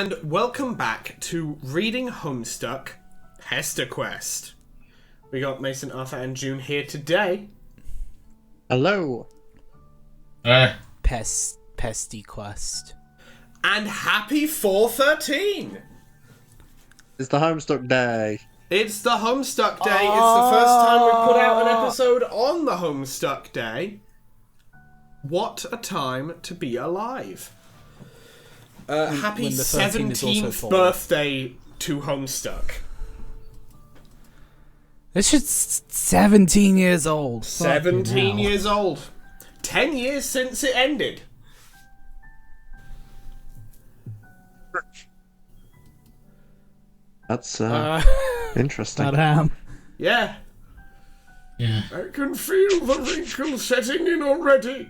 and welcome back to Reading Homestuck, Pesterquest. We got Mason, Arthur, and June here today. Hello. Pesterquest. And happy 413! It's the Homestuck Day. It's the Homestuck Day. It's the first time we put out an episode on the Homestuck Day. What a time to be alive. Happy 17th birthday to Homestuck. It's just 17 years old. 17 years old. 10 years since it ended. That's interesting. Yeah. I can feel the wrinkles setting in already.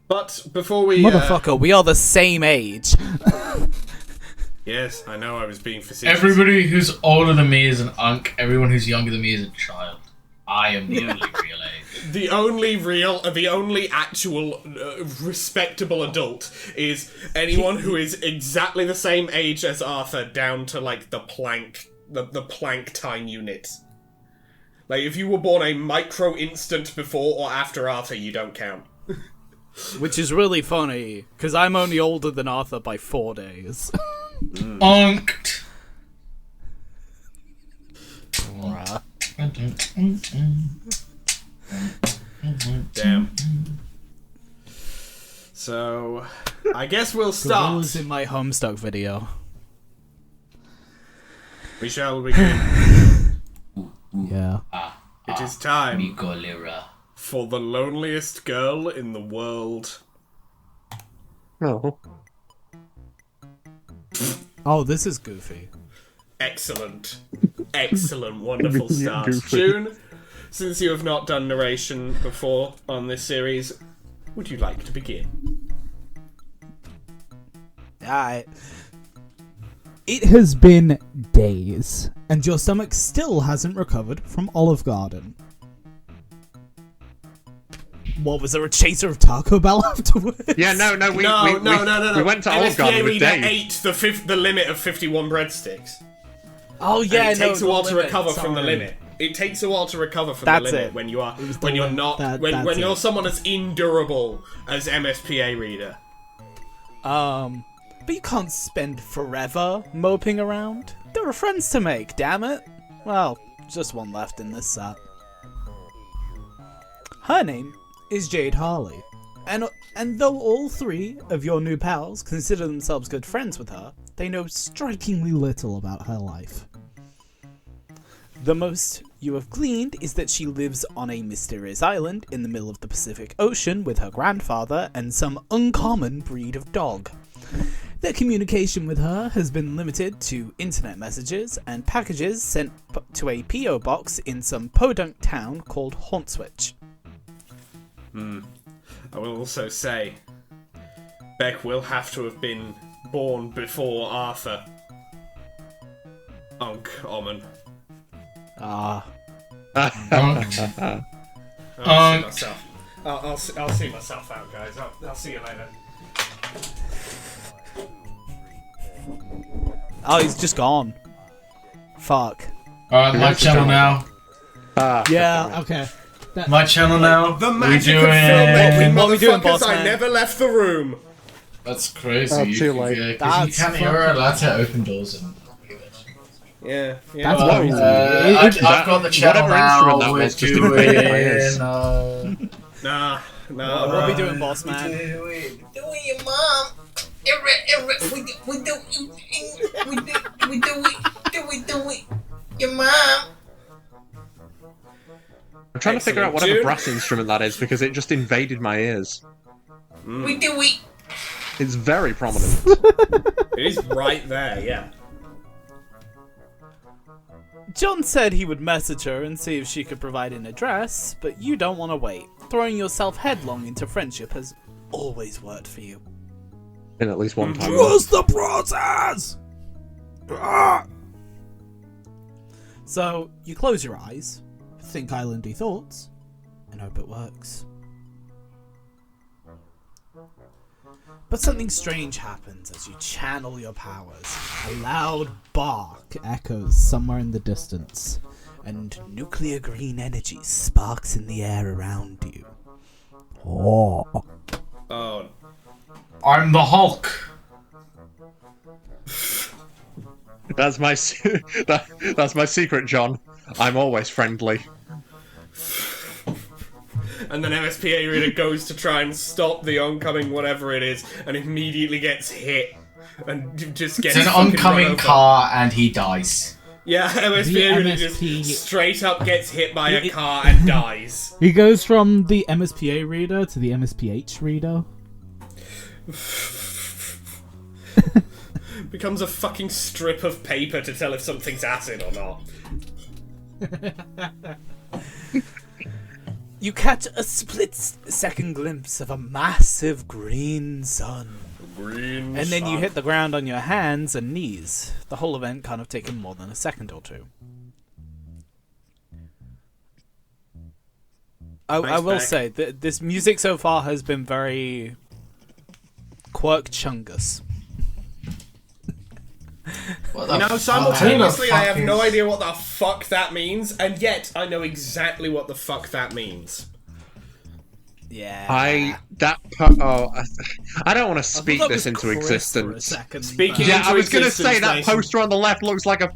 But before we... Motherfucker, we are the same age. Yes, I know I was being facetious. Everybody who's older than me is an unk. Everyone who's younger than me is a child. I am the only real age. The only actual respectable adult is anyone who is exactly the same age as Arthur, down to like the plank time unit. Like if you were born a micro instant before or after Arthur, you don't count. Which is really funny, because I'm only older than Arthur by 4 days. Unked. Damn. So, I guess we'll start. Gorillas in my Homestuck video. We shall begin. Yeah. It is time Mikolira. for the loneliest girl in the world. Oh. Oh, this is goofy. Excellent. Excellent. Wonderful start. June, since you have not done narration before on this series, would you like to begin? Alright. It has been days, and your stomach still hasn't recovered from Olive Garden. What, was there a chaser of Taco Bell afterwards? Yeah, no. We went to Olive Garden with Dave. ate the limit of 51 breadsticks. Oh yeah, And it takes a while to recover from the limit. It takes a while to recover from the limit when you're someone as indurable as MSPA reader. But you can't spend forever moping around. There are friends to make, damn it. Well, just one left in this set. Her name is Jade Harley, and though all three of your new pals consider themselves good friends with her, they know strikingly little about her life. The most you have gleaned is that she lives on a mysterious island in the middle of the Pacific Ocean with her grandfather and some uncommon breed of dog. Their communication with her has been limited to internet messages and packages sent to a P.O. box in some podunk town called Hauntswich. I will also say, Beck will have to have been born before Arthur. Unk Omen. Unked. I'll see myself out, guys. I'll see you later. Oh, he's just gone. Fuck. Alright, my channel now. Yeah, okay. My channel now. The magic of filmmaking, What we doing, boss motherfuckers, I man? never left the room. That's crazy. Oh, too late. Because you can't hear allowed to open doors and... Yeah. That's Well, crazy. I've got the channel whatever instrument now. that We're was just invaded my ears. doing... Nah. What are we doing, boss man? Doing your mom. We do it. Your mom. I'm trying to figure out whatever brass instrument that is because it just invaded my ears. We do it. It's very prominent. It is right there, yeah. John said he would message her and see if she could provide an address, but you don't want to wait. Throwing yourself headlong into friendship has always worked for you. In at least one time. Trust the process! So, you close your eyes, think islandy thoughts, and hope it works. But something strange happens as you channel your powers. A loud bark echoes somewhere in the distance, and nuclear green energy sparks in the air around you. Oh. Oh. I'm the Hulk. That's my that's my secret, John. I'm always friendly. And then MSPA reader goes to try and stop the oncoming whatever it is, and immediately gets hit, and just gets It's an fucking run oncoming over. car, and he dies. Yeah, MSPA The reader MSP just straight up gets hit by a car and dies. He goes from the MSPA reader to the MSPH reader. Becomes a fucking strip of paper to tell if something's acid or not. You catch a split-second glimpse of a massive green sun. Green And then you sun. hit the ground on your hands and knees. The whole event kind of taken more than a second or two. I will back. say that this music so far has been very Quirk Chungus. What the You know, fuck? simultaneously, Who the I have fuck no is- idea what the fuck that means, and yet I know exactly what the fuck that means. Yeah. I don't want to speak thought that this was into Chris for a existence. second, Speaking- but- Yeah, into I was gonna existence, say that Mason. poster on the left looks like a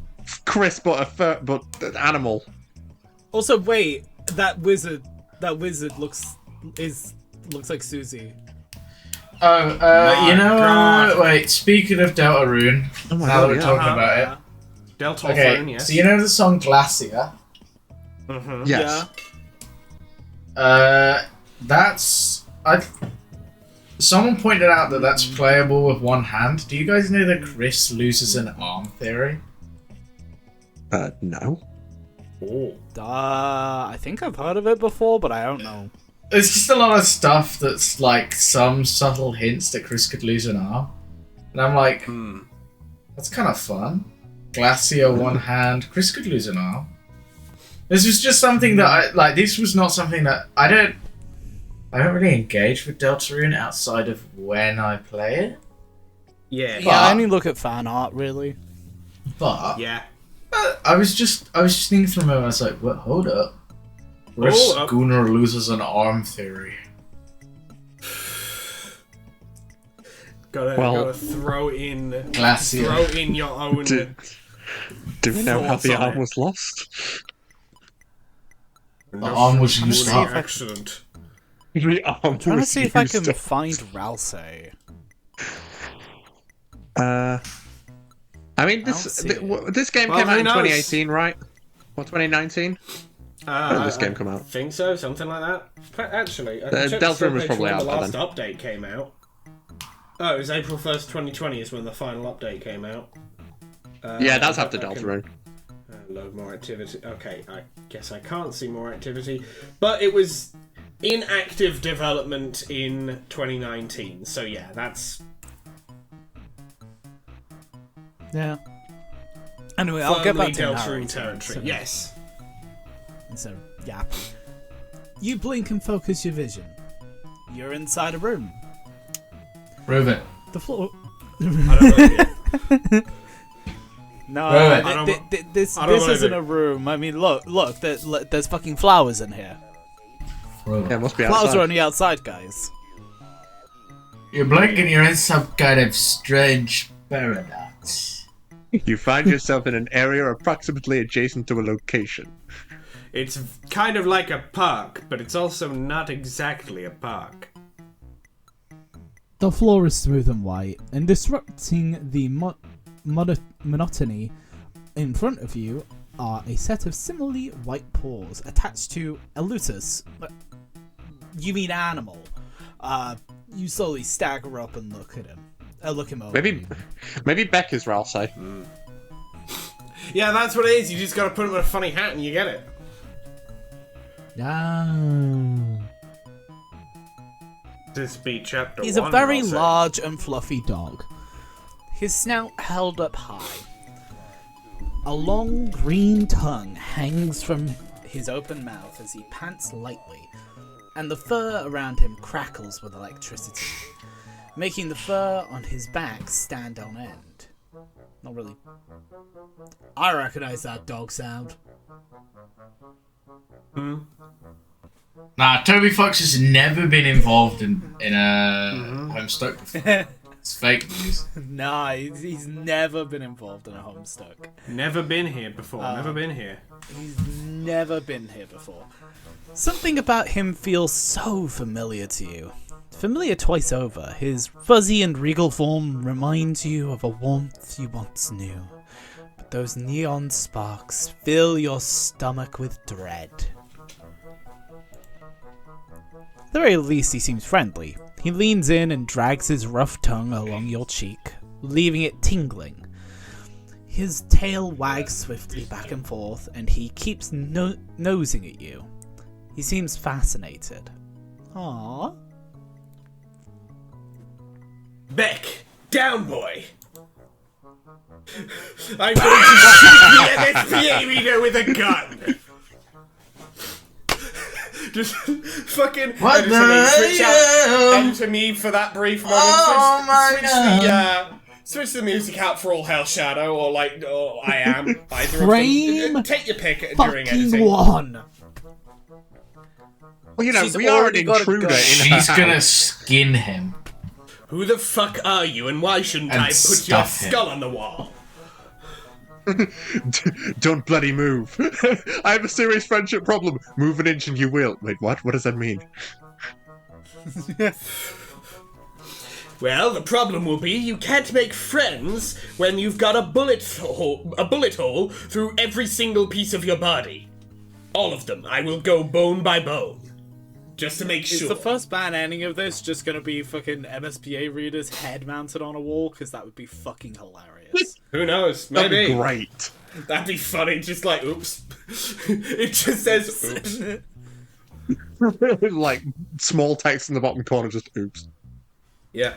Chris, but an animal. Also, wait, that wizard looks like Susie. Oh, My you know, God. wait, speaking of Deltarune, Oh my now that God, we're yeah. talking about it. Delta Okay, Phone, yes. so you know the song Glacier? Yes. Someone pointed out that that's playable with one hand. Do you guys know that Chris loses an arm theory? No. Oh. I think I've heard of it before, but I don't know. There's just a lot of stuff that's like some subtle hints that Chris could lose an arm. And I'm like, that's kind of fun. Glacier, one hand, Chris could lose an arm. This was just something that this was not something that I don't really engage with Deltarune outside of when I play it. Yeah. Yeah, I only look at fan art, really. But Yeah. I was just thinking for a moment, I was like, what, hold up. Chris Hold up. Gunnar loses an arm theory. Gotta throw in Glacier. throw in your own. Do we know how Thoughts the on arm it? was lost? The arm was used see if up. I- Accident. The arm Trying to was see if I can used up. find Ralsei. I mean, this see it. this game Well, came out who in knows? 2018, right? Or 2019? When did this game come out? I think so, something like that. Actually, I can check Deltarune the was page probably when out the by last then. update came out. Oh, it was April 1st, 2020 is when the final update came out. Yeah, that's I after can- Deltarune. Load more activity. Okay, I guess I can't see more activity. But it was in active development in 2019, so yeah, that's... Yeah. Anyway, I'll get back to Deltarune narrating, territory. so- Yes. So, yeah. You blink and focus your vision. You're inside a room. Prove it. The floor. I don't believe it. No, Right. this I don't believe isn't it. a room. I mean, look, there's fucking flowers in here. Prove Yeah, it. it must be Flowers outside. are on the outside, guys. You're blinking, you're in some kind of strange paradox. You find yourself in an area approximately adjacent to a location. It's kind of like a park, but it's also not exactly a park. The floor is smooth and white, and disrupting the monotony in front of you are a set of similarly white paws attached to a lutus. You mean animal. You slowly stagger up and look at him. Look him over. Maybe Beck is Ralsei. Yeah, that's what it is. You just gotta put him in a funny hat and you get it. This be chapter He's a 1, very I'll say. large and fluffy dog. His snout held up high. A long green tongue hangs from his open mouth as he pants lightly, and the fur around him crackles with electricity. making the fur on his back stand on end. Not really. I recognize that dog sound. Nah, Toby Fox has never been involved in a Homestuck before. It's fake news. Nah, he's never been involved in a Homestuck. Never been here before. Never been here. He's never been here before. Something about him feels so familiar to you. Familiar twice over. His fuzzy and regal form reminds you of a warmth you once knew. But those neon sparks fill your stomach with dread. At the very least, he seems friendly. He leans in and drags his rough tongue along your cheek, leaving it tingling. His tail wags swiftly back and forth, and he keeps nosing at you. He seems fascinated. Aww. Beck, down, boy. I'm going to shoot the MSPA reader with a gun. Just fucking What the switch hell? out enter me for that brief moment. Oh my God. Switch the music out for All Hell Shadow or I Am. Either Frame of them. Take your pick during editing. Fucking one. Well, you know, She's we are an already got a intruder gun. in She's her gonna house. skin him. Who the fuck are you and why shouldn't And I put your stuff him. skull on the wall? Don't bloody move. I have a serious friendship problem. Move an inch and you will. Wait, what? What does that mean? Well, the problem will be you can't make friends when you've got a bullet hole through every single piece of your body. All of them. I will go bone by bone. Just to make Is sure. the first band ending of this just gonna be fucking MSPA reader's head mounted on a wall? Because that would be fucking hilarious. Who knows? That'd Maybe. be great. That'd be funny. Just like, oops. It just says, oops. Like, small text in the bottom corner, just oops. Yeah.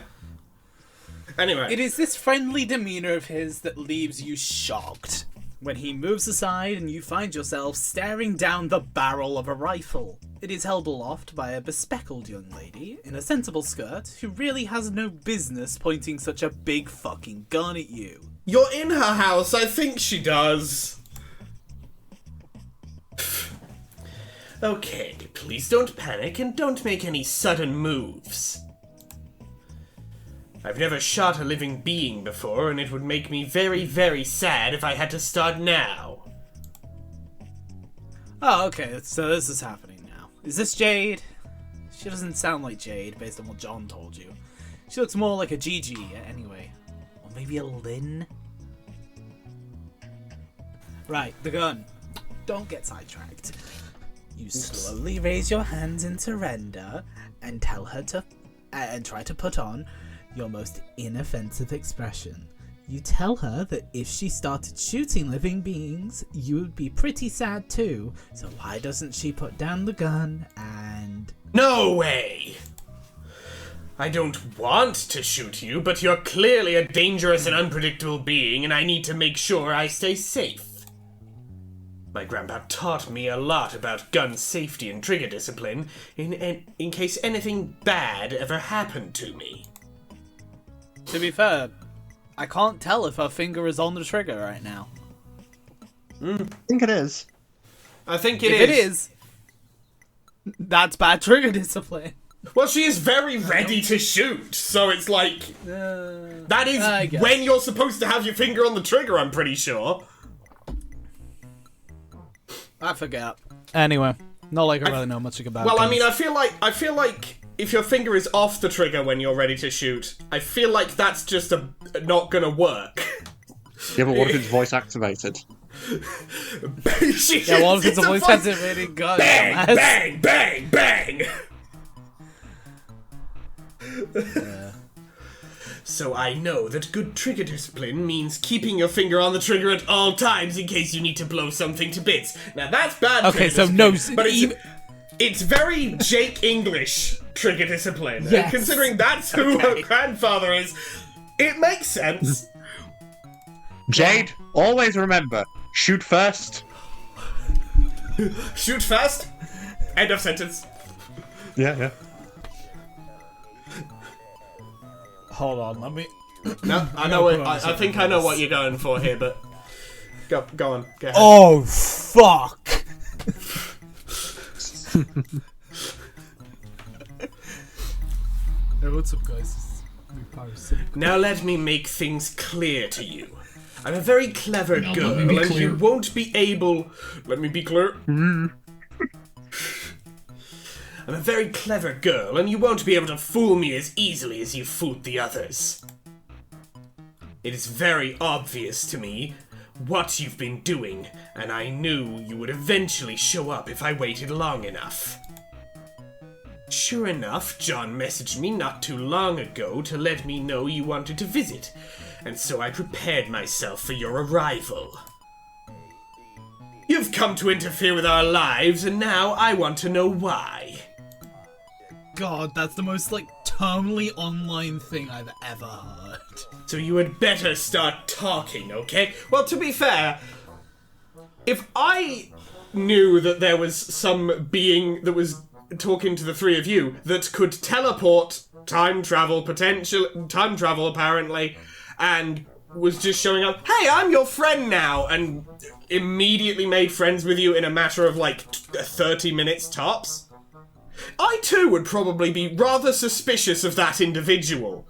Anyway. It is this friendly demeanor of his that leaves you shocked when he moves aside and you find yourself staring down the barrel of a rifle. It is held aloft by a bespectacled young lady in a sensible skirt who really has no business pointing such a big fucking gun at you. You're in her house. I think she does. Okay, please don't panic and don't make any sudden moves. I've never shot a living being before, and it would make me very, very sad if I had to start now. Oh, okay, so this is happening now. Is this Jade? She doesn't sound like Jade based on what John told you. She looks more like a Gigi anyway. Or maybe a Lynn? Right, the gun. Don't get sidetracked. You slowly raise your hands in surrender and tell her to... and try to put on your most inoffensive expression. You tell her that if she started shooting living beings, you would be pretty sad too, so why doesn't she put down the gun and... No way! I don't want to shoot you, but you're clearly a dangerous and unpredictable being, and I need to make sure I stay safe. My grandpa taught me a lot about gun safety and trigger discipline, in case anything bad ever happened to me. To be fair, I can't tell if her finger is on the trigger right now. I think it is. I think If it is, that's bad trigger discipline. Well, she is very ready to shoot, so it's like... that I is guess. when you're supposed to have your finger on the trigger, I'm pretty sure. I forget. Anyway, not like I really know much about Well, I guns. mean, I feel like if your finger is off the trigger when you're ready to shoot, I feel like that's just not gonna work. Yeah, but what if it's voice activated? Yeah, what if it's a voice activated gun? Bang, dumbass? bang, bang, bang! So I know that good trigger discipline means keeping your finger on the trigger at all times in case you need to blow something to bits. Now that's bad Okay, trigger so discipline, no, but it's very Jake English trigger discipline. And Yes. considering that's who her grandfather is, it makes sense. Jade, always remember, shoot first. Shoot first. End of sentence. Yeah. Hold on, let me... No, I know it. I think I know what you're going for here, but go on. Go ahead. Oh, fuck! Hey, what's up, guys? Now let me make things clear to you. I'm a very clever girl, let me be and clear. you won't be able... Let me be clear. I'm a very clever girl, and you won't be able to fool me as easily as you fooled the others. It is very obvious to me what you've been doing, and I knew you would eventually show up if I waited long enough. Sure enough, John messaged me not too long ago to let me know you wanted to visit, and so I prepared myself for your arrival. You've come to interfere with our lives, and now I want to know why. God, that's the most, like, terminally online thing I've ever heard. So you had better start talking, okay? Well, to be fair, if I knew that there was some being that was talking to the three of you that could teleport, time travel apparently, and was just showing up, hey, I'm your friend now, and immediately made friends with you in a matter of like 30 minutes tops, I too would probably be rather suspicious of that individual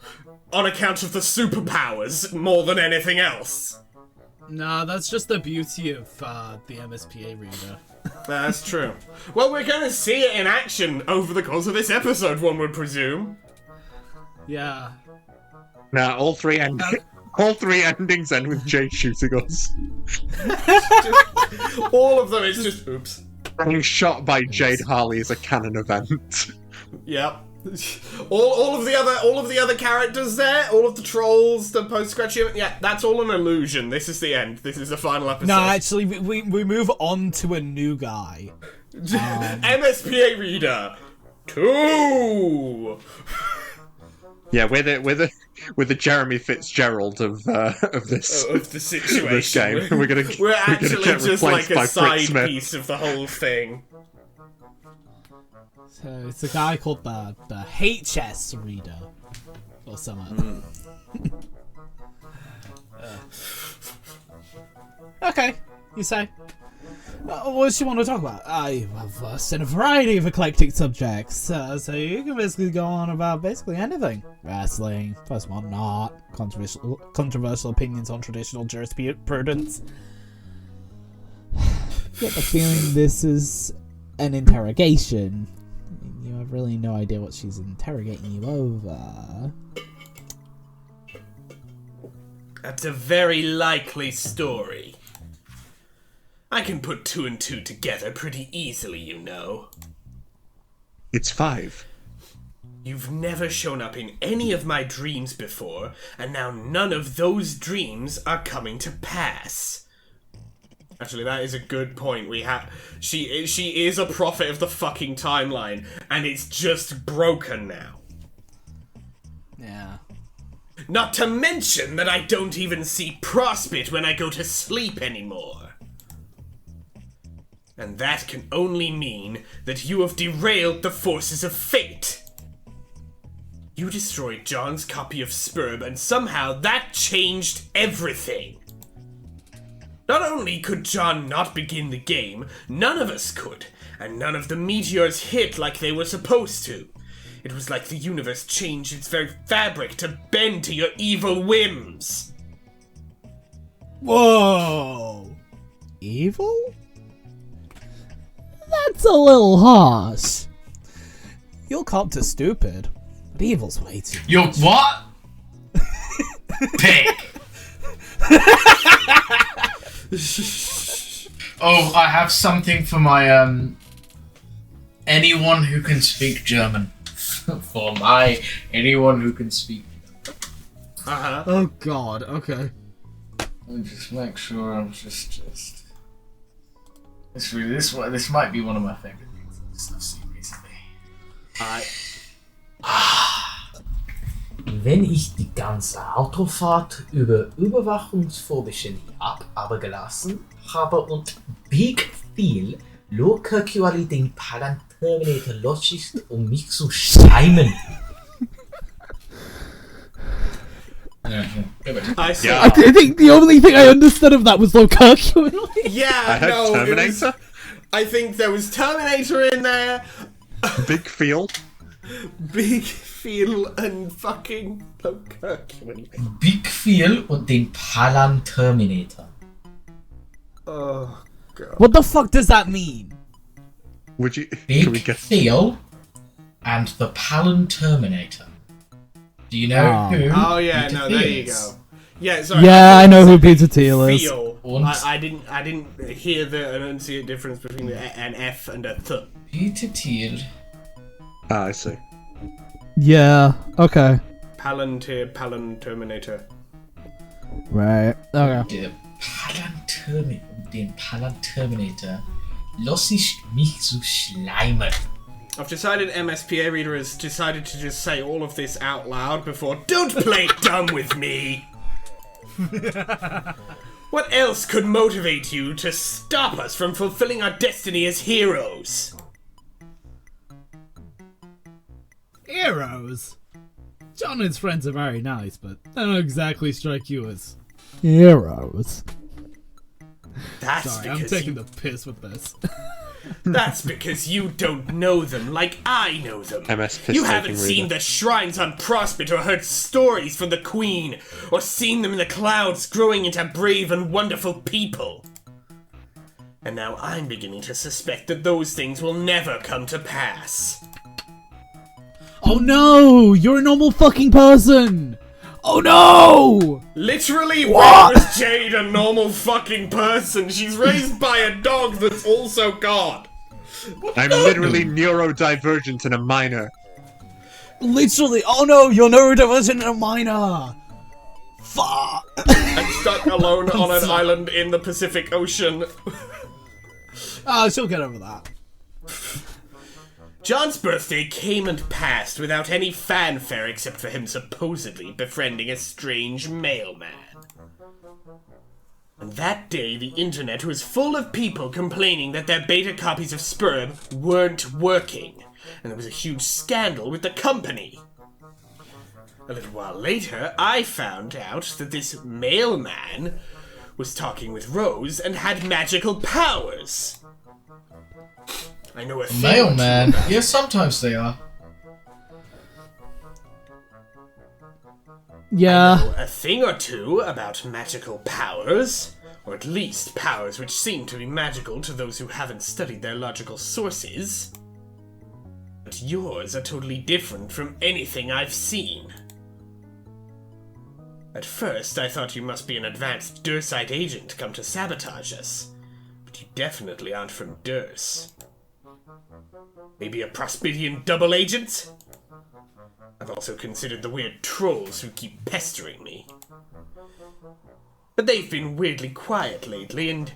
on account of the superpowers more than anything else. Nah, that's just the beauty of the MSPA reader. That's true. Well, we're gonna see it in action over the course of this episode, one would presume. Yeah. Now, all three endings end with Jade shooting us. All of them, it's just, oops. Being shot by Jade Harley is a canon event. Yep. All of the other characters there, all of the trolls, the post-scratch, yeah, that's all an illusion. This is the end. This is the final episode. No, actually, we move on to a new guy. MSPA reader 2. Yeah, we're the Jeremy Fitzgerald of this Of the situation. this game. We're actually get just like replaced by a Fritz side Smith. piece of the whole thing. So it's a guy called the HS reader. Or something. Okay, you say. What do you want to talk about? I have seen a variety of eclectic subjects, so you can basically go on about basically anything. Wrestling, postmodern art, controversial opinions on traditional jurisprudence. Get the feeling this is an interrogation. You have really no idea what she's interrogating you over. That's a very likely story. I can put 2 and 2 together pretty easily, you know. It's 5. You've never shown up in any of my dreams before, and now none of those dreams are coming to pass. Actually, that is a good point. She is a prophet of the fucking timeline, and it's just broken now. Yeah. Not to mention that I don't even see Prospit when I go to sleep anymore. And that can only mean that you have derailed the forces of fate. You destroyed John's copy of Spurb, and somehow that changed everything. Not only could John not begin the game, none of us could, and none of the meteors hit like they were supposed to. It was like the universe changed its very fabric to bend to your evil whims. Whoa! Evil? That's a little harsh. You'll cop to stupid, but evil's way too. You're what? Pig. Oh, I have something for my anyone who can speak German. For my anyone who can speak. Uh-huh. Oh god, okay. Let me just make sure I'm just. This might be one of my favorite things I've seen recently. Wenn ich die ganze Autofahrt über überwachungsphobische Abgabe gelassen habe und Big Phil locker den Palan Terminator losschießt, mich zu schleimen. I saw. Yeah. I think the only thing I understood of that was Lokercuin. Yeah, I heard no, Terminator, I think there was Terminator in there, Big Feel. Big Feel and fucking Lokercuin. Big Phil und den Palan Terminator. Oh god. What the fuck does that mean? Would you? Can Big we get? Phil and the Palan Terminator. Do you know Oh. who? Oh yeah, Peter no, Thiel there you is? go. Yeah, sorry. Yeah, I know who Big Peter Thiel is. Feel. Und- I didn't hear the enunciate difference between an F and a th. Peter Thiel. Ah, I see. Yeah. Okay. Palantir, Terminator. Right. Okay. Der Palan Terminator. Den Palan Terminator. Lass ich mich so schleimen. I've decided MSPA Reader has decided to just say all of this out loud before. Don't play dumb with me! What else could motivate you to stop us from fulfilling our destiny as heroes? Heroes. John and his friends are very nice, but they don't exactly strike you as heroes. That's Sorry, I'm because taking you, the piss with this. that's because you don't know them like I know them. MS piss You haven't taking seen reader. the shrines on Prospect or heard stories from the Queen, or seen them in the clouds growing into brave and wonderful people. And now I'm beginning to suspect that those things will never come to pass. Oh no! You're a normal fucking person! Oh no! Literally, where is Jade a normal fucking person? She's raised by a dog that's also God. I'm literally neurodivergent and a minor. Literally, oh no, you're neurodivergent and a minor! Fuck! I'm stuck alone on an island in the Pacific Ocean. Oh, she'll get over that. John's birthday came and passed without any fanfare except for him supposedly befriending a strange mailman. And that day, the internet was full of people complaining that their beta copies of Spurb weren't working, and there was a huge scandal with the company. A little while later, I found out that this mailman was talking with Rose and had magical powers. I know a thing or two Mailman. about Yeah, sometimes they are. Yeah. a thing or two about magical powers, or at least powers which seem to be magical to those who haven't studied their logical sources. But yours are totally different from anything I've seen. At first, I thought you must be an advanced Dursite agent come to sabotage us, but you definitely aren't from Durs. Maybe a Prospidian double agent? I've also considered the weird trolls who keep pestering me. But they've been weirdly quiet lately, and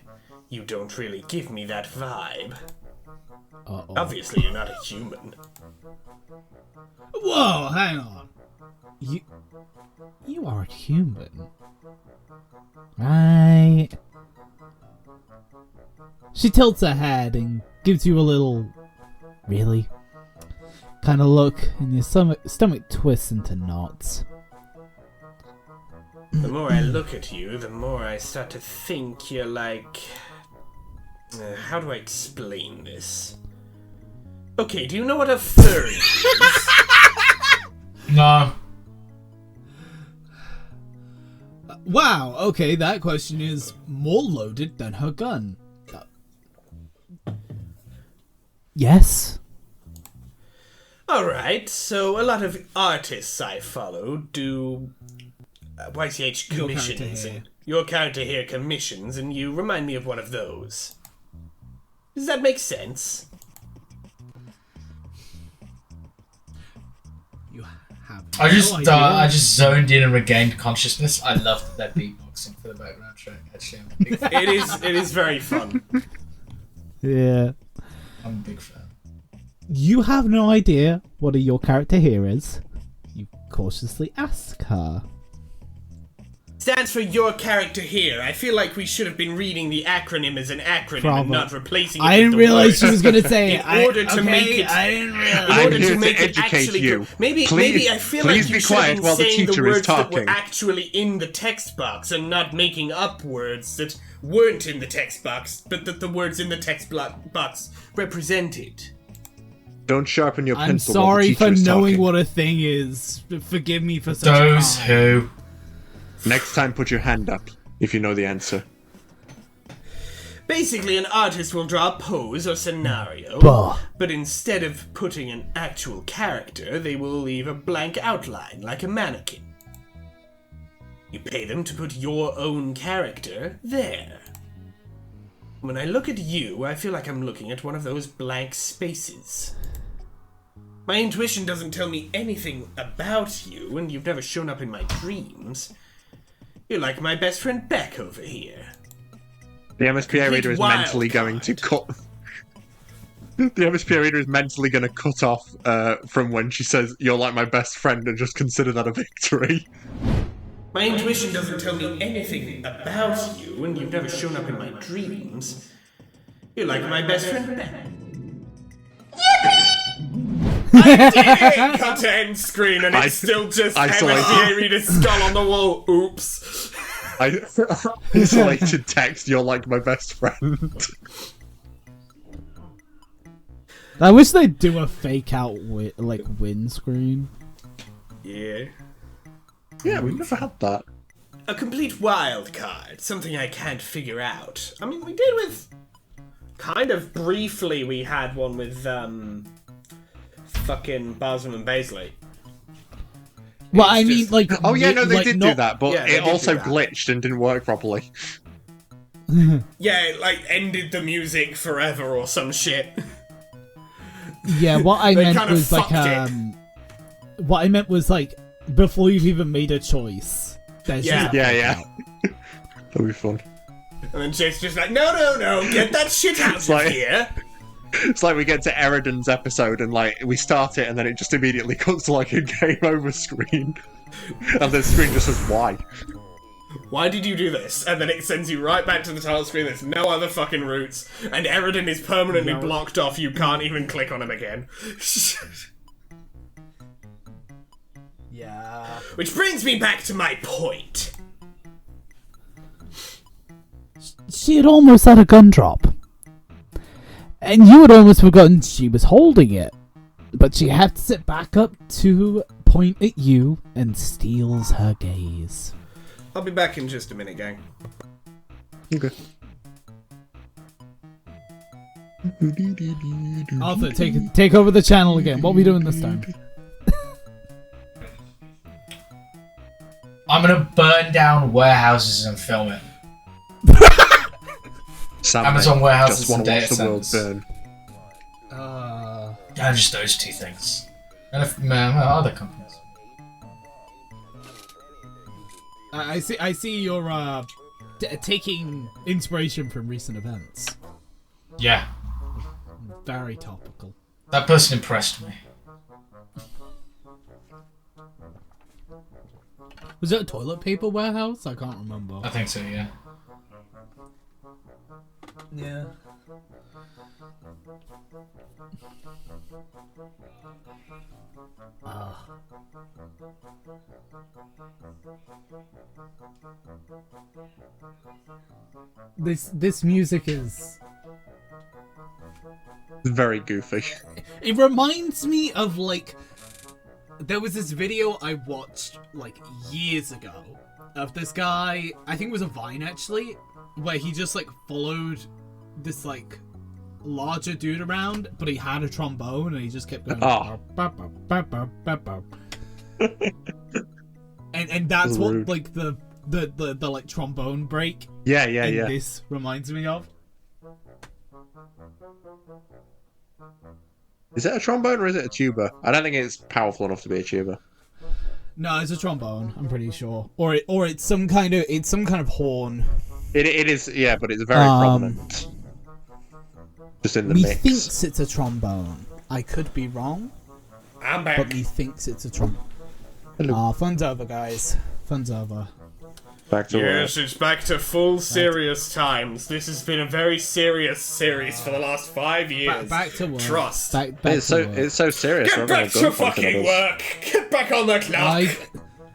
you don't really give me that vibe. Uh-oh. Obviously, you're not a human. Whoa, hang on. You are human. Right. She tilts her head and gives you a little really kind of look, and your stomach twists into knots. The more I look at you, the more I start to think you're like... how do I explain this? Okay, do you know what a furry is? No. Wow, okay, that question is more loaded than her gun. Yes? Alright, so a lot of artists I follow do YCH Your commissions. character here. And your character here commissions, and you remind me of one of those. Does that make sense? You have I just no idea. I just zoned in and regained consciousness. I loved that beatboxing for the background track. Actually, I'm a big fan. It is very fun. Yeah. I'm a big fan. You have no idea what your character here is. You cautiously ask her. stands for your character here. I feel like we should have been reading the acronym as an acronym Bravo. and not replacing it I with didn't the realize word. she was gonna say In it. order to make it, I didn't realize. in I'm order here to to make it educate actually you. go. Maybe I feel Please like you be should have quiet been while the saying the teacher is words that were talking. actually in the text box and not making up words that weren't in the text box, but that the words in the text box represented. Don't sharpen your I'm pencil while the sorry teacher for is knowing talking. what a thing is. Forgive me for such Those a who. Next time, put your hand up if you know the answer. Basically, an artist will draw a pose or scenario, Bah. but instead of putting an actual character, they will leave a blank outline, like a mannequin. You pay them to put your own character there. When I look at you, I feel like I'm looking at one of those blank spaces. My intuition doesn't tell me anything about you, and you've never shown up in my dreams. You're like my best friend Beck over here. The MSPA reader is wild mentally going to card. cut. The MSPA reader is mentally going to cut off from when she says, "You're like my best friend," and just consider that a victory. My intuition doesn't tell me anything about you, and you've never shown up in my dreams. You're like my best friend Beck. I did it! Cut to end screen, and it's still just Isolated. MSPA reader's skull on the wall. Oops. Isolated text, "You're like my best friend." I wish they'd do a fake out win screen. Yeah. Yeah, we've never had that. A complete wild card. Something I can't figure out. I mean, we did with... Kind of briefly we had one with, fucking Basem and Baisley. Well, I It's mean, just- like... Oh yeah, no, they like, did not- do that, but Yeah, they it did also do that. glitched and didn't work properly. Yeah, it, like, ended the music forever or some shit. Yeah, what I They meant kinda was like fucked what I meant was like before you've even made a choice. There's Yeah. just a Yeah, fake yeah. out. That'll be fun. And then Jake's just like, no, get that shit out It's of like- here. It's like we get to Eridan's episode and like we start it and then it just immediately cuts to like a game over screen. And the screen just says why. Why did you do this? And then it sends you right back to the title screen. There's no other fucking routes. And Eridan is permanently blocked off. You can't even click on him again. Yeah. Which brings me back to my point. She had almost had a gun drop. And you had almost forgotten she was holding it. But she had to sit back up to point at you and steals her gaze. I'll be back in just a minute, gang. Okay. Arthur, take over the channel again. What are we doing this time? I'm gonna burn down warehouses and film it. Sam, Amazon mate, warehouses just want and to watch data the world centers. burn. Yeah, just those two things. And if, other companies. I see you're taking inspiration from recent events. Yeah, Very topical. that person impressed me. Was it a toilet paper warehouse? I can't remember. I think so, yeah. Yeah. This music is... Very goofy. It reminds me of, like... There was this video I watched, like, years ago of this guy, I think it was a Vine, actually, where he just, like, followed this, like, larger dude around, but he had a trombone, and he just kept going... Oh. And that's what, Rude. like, the like, trombone break Yeah, yeah, in yeah. this reminds me of. Is it a trombone or is it a tuba? I don't think it's powerful enough to be a tuba. No, it's a trombone, I'm pretty sure. Or it's some kind of horn. It is, yeah, but it's very prominent. Just in the mix. Methinks it's a trombone. I could be wrong, I'm back. but methinks it's a trombone. Hello. Fun's over, guys. Fun's over. Back to work. Yes, it's back to full serious times. This has been a very serious series for the last 5 years. Back to work. Trust. Back It's to work. so serious. Get back to fucking work. Get back on the clock.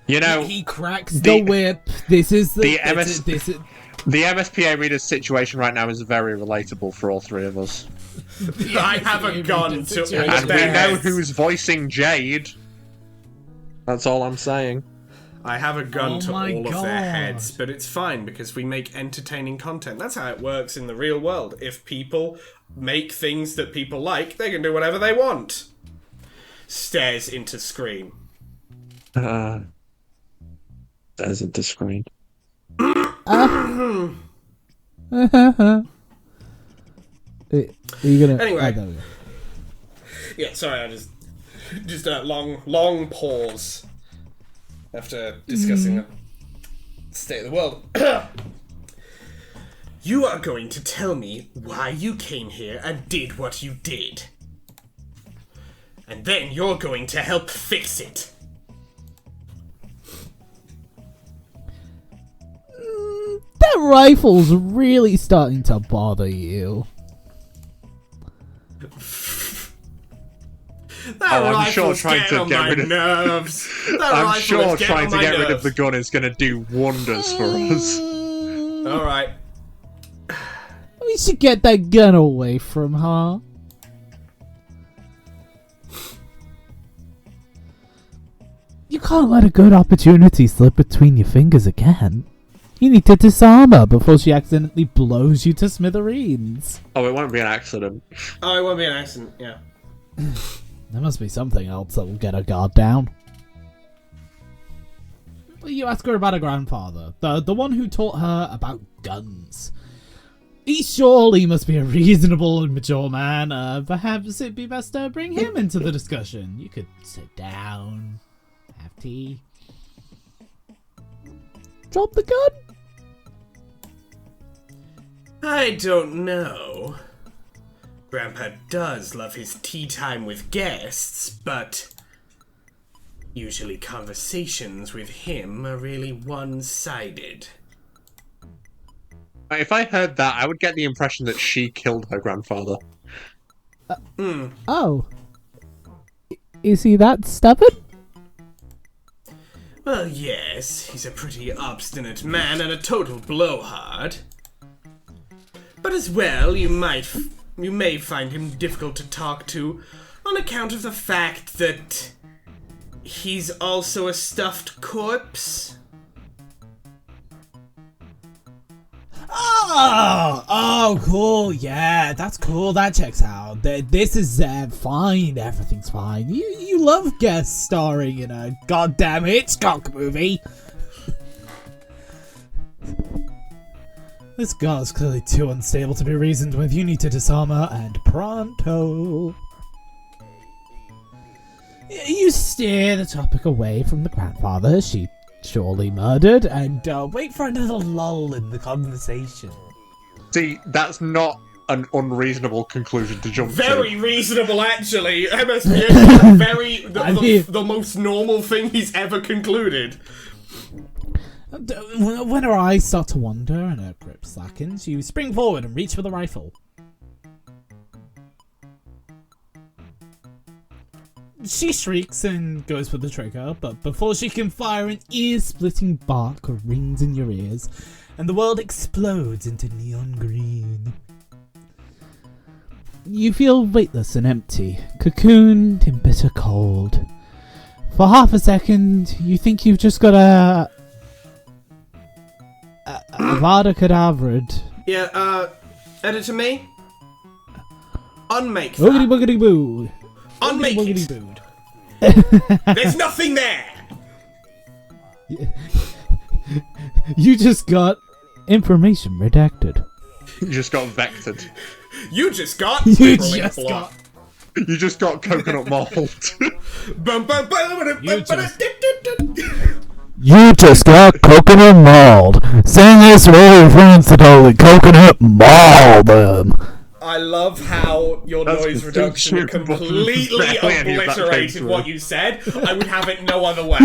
You know, He cracks the whip. This is the the MSPA reader's situation right now is very relatable for all three of us. I have a gun to all And of we their know heads. who's voicing Jade. That's all I'm saying. I have a gun to my all of their God. heads, but it's fine because we make entertaining content. That's how it works in the real world. If people make things that people like, they can do whatever they want. Stares into screen. There's into screen. Are you gonna? Anyway. there we go. Yeah, sorry, I just a long pause after discussing the state of the world. You are going to tell me why you came here and did what you did. And then you're going to help fix it. That rifle's really starting to bother you. That I'm sure rifle's trying getting to on get my rid of- nerves. That I'm rifle sure is getting trying on to my get rid of nerves. the gun is going to do wonders for us. Alright. We should get that gun away from her. You can't let a good opportunity slip between your fingers again. You need to disarm her before she accidentally blows you to smithereens. Oh, it won't be an accident. Oh, it won't be an accident, yeah. There must be something else that will get her guard down. Well, you ask her about her grandfather, the one who taught her about guns. He surely must be a reasonable and mature man. Perhaps it'd be best to bring him into the discussion. You could sit down, have tea. Drop the gun? I don't know. Grandpa does love his tea time with guests, but usually conversations with him are really one-sided. If I heard that, I would get the impression that she killed her grandfather. Oh. Is he that stubborn? Well, yes, he's a pretty obstinate man and a total blowhard. But as well, you may find him difficult to talk to on account of the fact that he's also a stuffed corpse. Oh, cool. Yeah, that's cool. That checks out. This is fine. Everything's fine. You love guest starring in a goddamn Hitchcock movie. This girl is clearly too unstable to be reasoned with. You need to disarm her, and pronto. You steer the topic away from the grandfather she surely murdered, and wait for another lull in the conversation. See, that's not an unreasonable conclusion to jump Very to. reasonable, actually. MSPA is the most normal thing he's ever concluded. When her eyes start to wander and her grip slackens, you spring forward and reach for the rifle. She shrieks and goes for the trigger, but before she can fire, an ear-splitting bark rings in your ears, and the world explodes into neon green. You feel weightless and empty, cocooned in bitter cold. For half a second, you think you've just got a Avada Kedavra. Yeah, editor me? Unmake Boogity that. boogity boo. Unmake Boogity it. booed. There's nothing there! You just got information redacted. You just got vectored. You just got... You Rolling just block. got. You just got coconut malt. Bum, bum, bum, You bum, just- You just got coconut mauled. Saying this really referring to the coconut mauled. I love how your That's noise the reduction shit button. completely Barely any of that came obliterated through. what you said. I would have it no other way.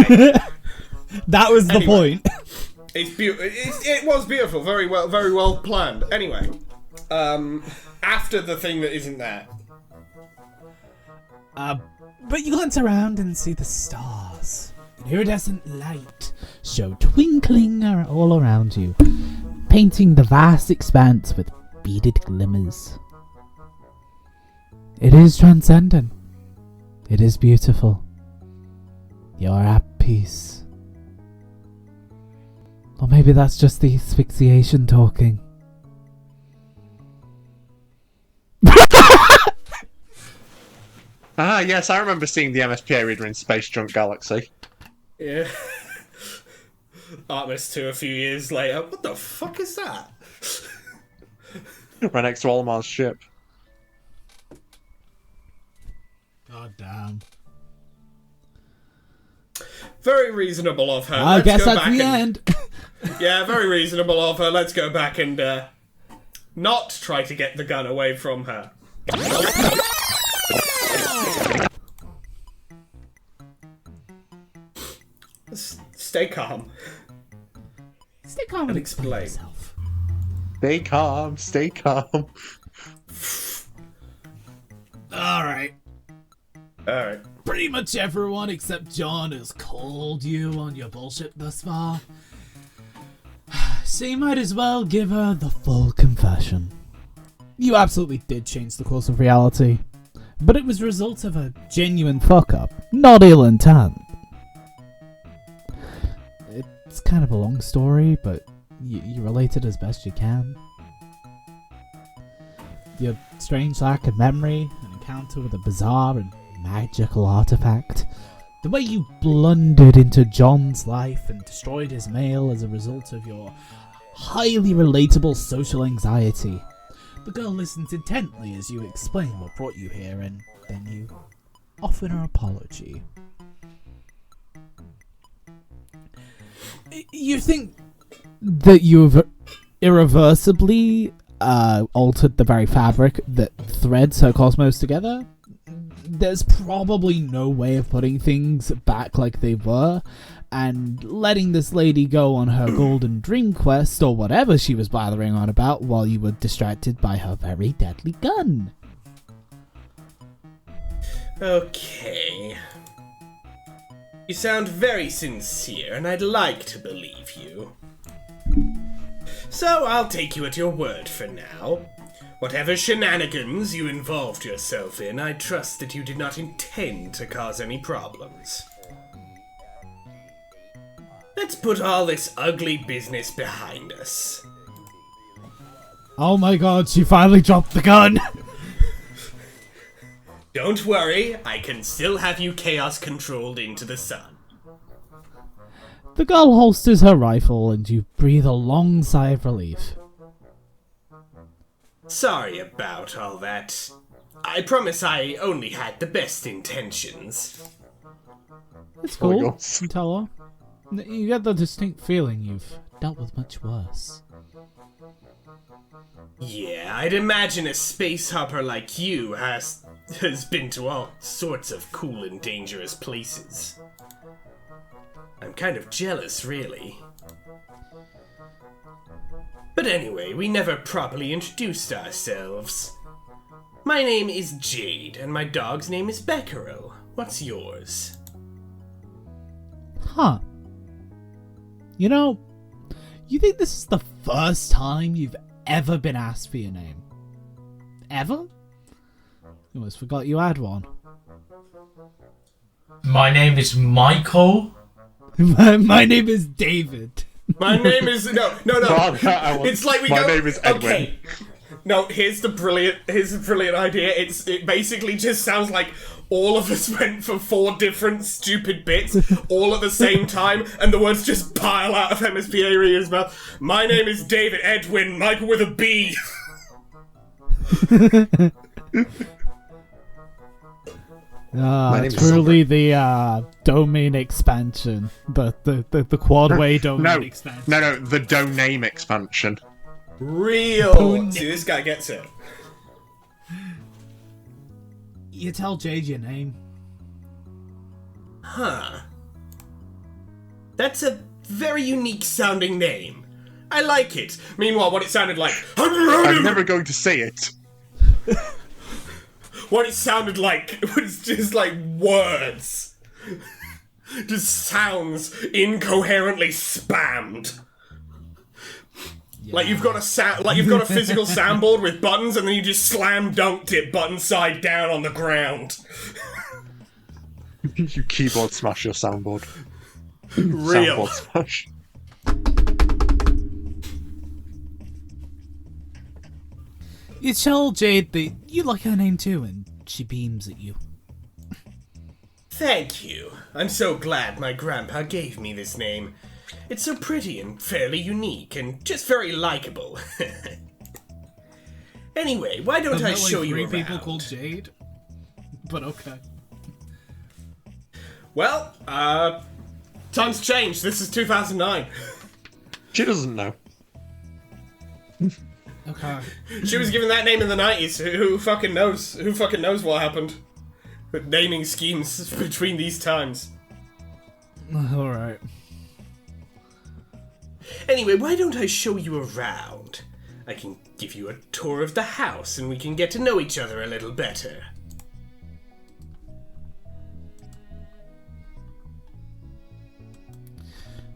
That was the Anyway. point. It was beautiful. Very well planned. Anyway, after the thing that isn't there. But you glance around and see the stars. An iridescent light show twinkling all around you, painting the vast expanse with beaded glimmers. It is transcendent. It is beautiful. You're at peace. Or maybe that's just the asphyxiation talking. Ah, yes, I remember seeing the MSPA reader in Space Junk Galaxy. Yeah. Artemis 2 a few years later. What the fuck is that? Right next to Olimar's ship. God damn. Very reasonable of her. I guess that's the end. Yeah, very reasonable of her. Let's go back and not try to get the gun away from her. Stay calm. Stay calm and explain. yourself. Stay calm, stay calm. Alright. Alright. Pretty much everyone except John has called you on your bullshit thus far. So you might as well give her the full confession. You absolutely did change the course of reality, but it was a result of a genuine fuck-up, not ill intent. It's kind of a long story, but you relate it as best you can. Your strange lack of memory, an encounter with a bizarre and magical artifact, the way you blundered into John's life and destroyed his mail as a result of your highly relatable social anxiety. The girl listens intently as you explain what brought you here, and then you offer an apology. You think that you've irreversibly altered the very fabric that threads her cosmos together? There's probably no way of putting things back like they were, and letting this lady go on her golden dream quest or whatever she was blathering on about while you were distracted by her very deadly gun. Okay. You sound very sincere, and I'd like to believe you. So I'll take you at your word for now. Whatever shenanigans you involved yourself in, I trust that you did not intend to cause any problems. Let's put all this ugly business behind us. Oh my god, she finally dropped the gun! Don't worry, I can still have you chaos controlled into the sun. The girl holsters her rifle and you breathe a long sigh of relief. Sorry about all that. I promise I only had the best intentions. It's Oh my cool, God. you tell her. You get the distinct feeling you've dealt with much worse. Yeah, I'd imagine a space hopper like you has been to all sorts of cool and dangerous places. I'm kind of jealous, really. But anyway, we never properly introduced ourselves. My name is Jade, and my dog's name is Becquerel. What's yours? Huh. You know, you think this is the first time you've ever been asked for your name? Ever? You almost forgot you had one. My name is Michael. My name is David. My name is no. It's like we My go. name is Edwin. Okay. No, here's the brilliant idea. It basically just sounds like all of us went for 4 different stupid bits all at the same time, and the words just pile out of MSPA readers' mouth. My name is David Edwin, Michael with a B. My name is Truly the domain expansion, the quadway domain expansion. No, the doname expansion. Real. See, this guy gets it. You tell Jade your name. Huh. That's a Very unique sounding name. I like it. Meanwhile, what it sounded like... I'm never going to say it. What it sounded like was just like words. Just sounds incoherently spammed. Like you've got a physical soundboard with buttons, and then you just slam dunked it button side down on the ground. You keyboard smash your soundboard. Real. Soundboard smash. You tell Jade that you like her name too, and she beams at you. Thank you. I'm so glad my grandpa gave me this name. It's so pretty and fairly unique and just very likable. Anyway, why don't I show you around? Three people called Jade, but okay. Well, times changed. This is 2009. She doesn't know. Okay. She was given that name in the 90s. Who fucking knows? Who fucking knows what happened? With naming schemes between these times. Alright. Anyway, why don't I show you around? I can give you a tour of the house and we can get to know each other a little better.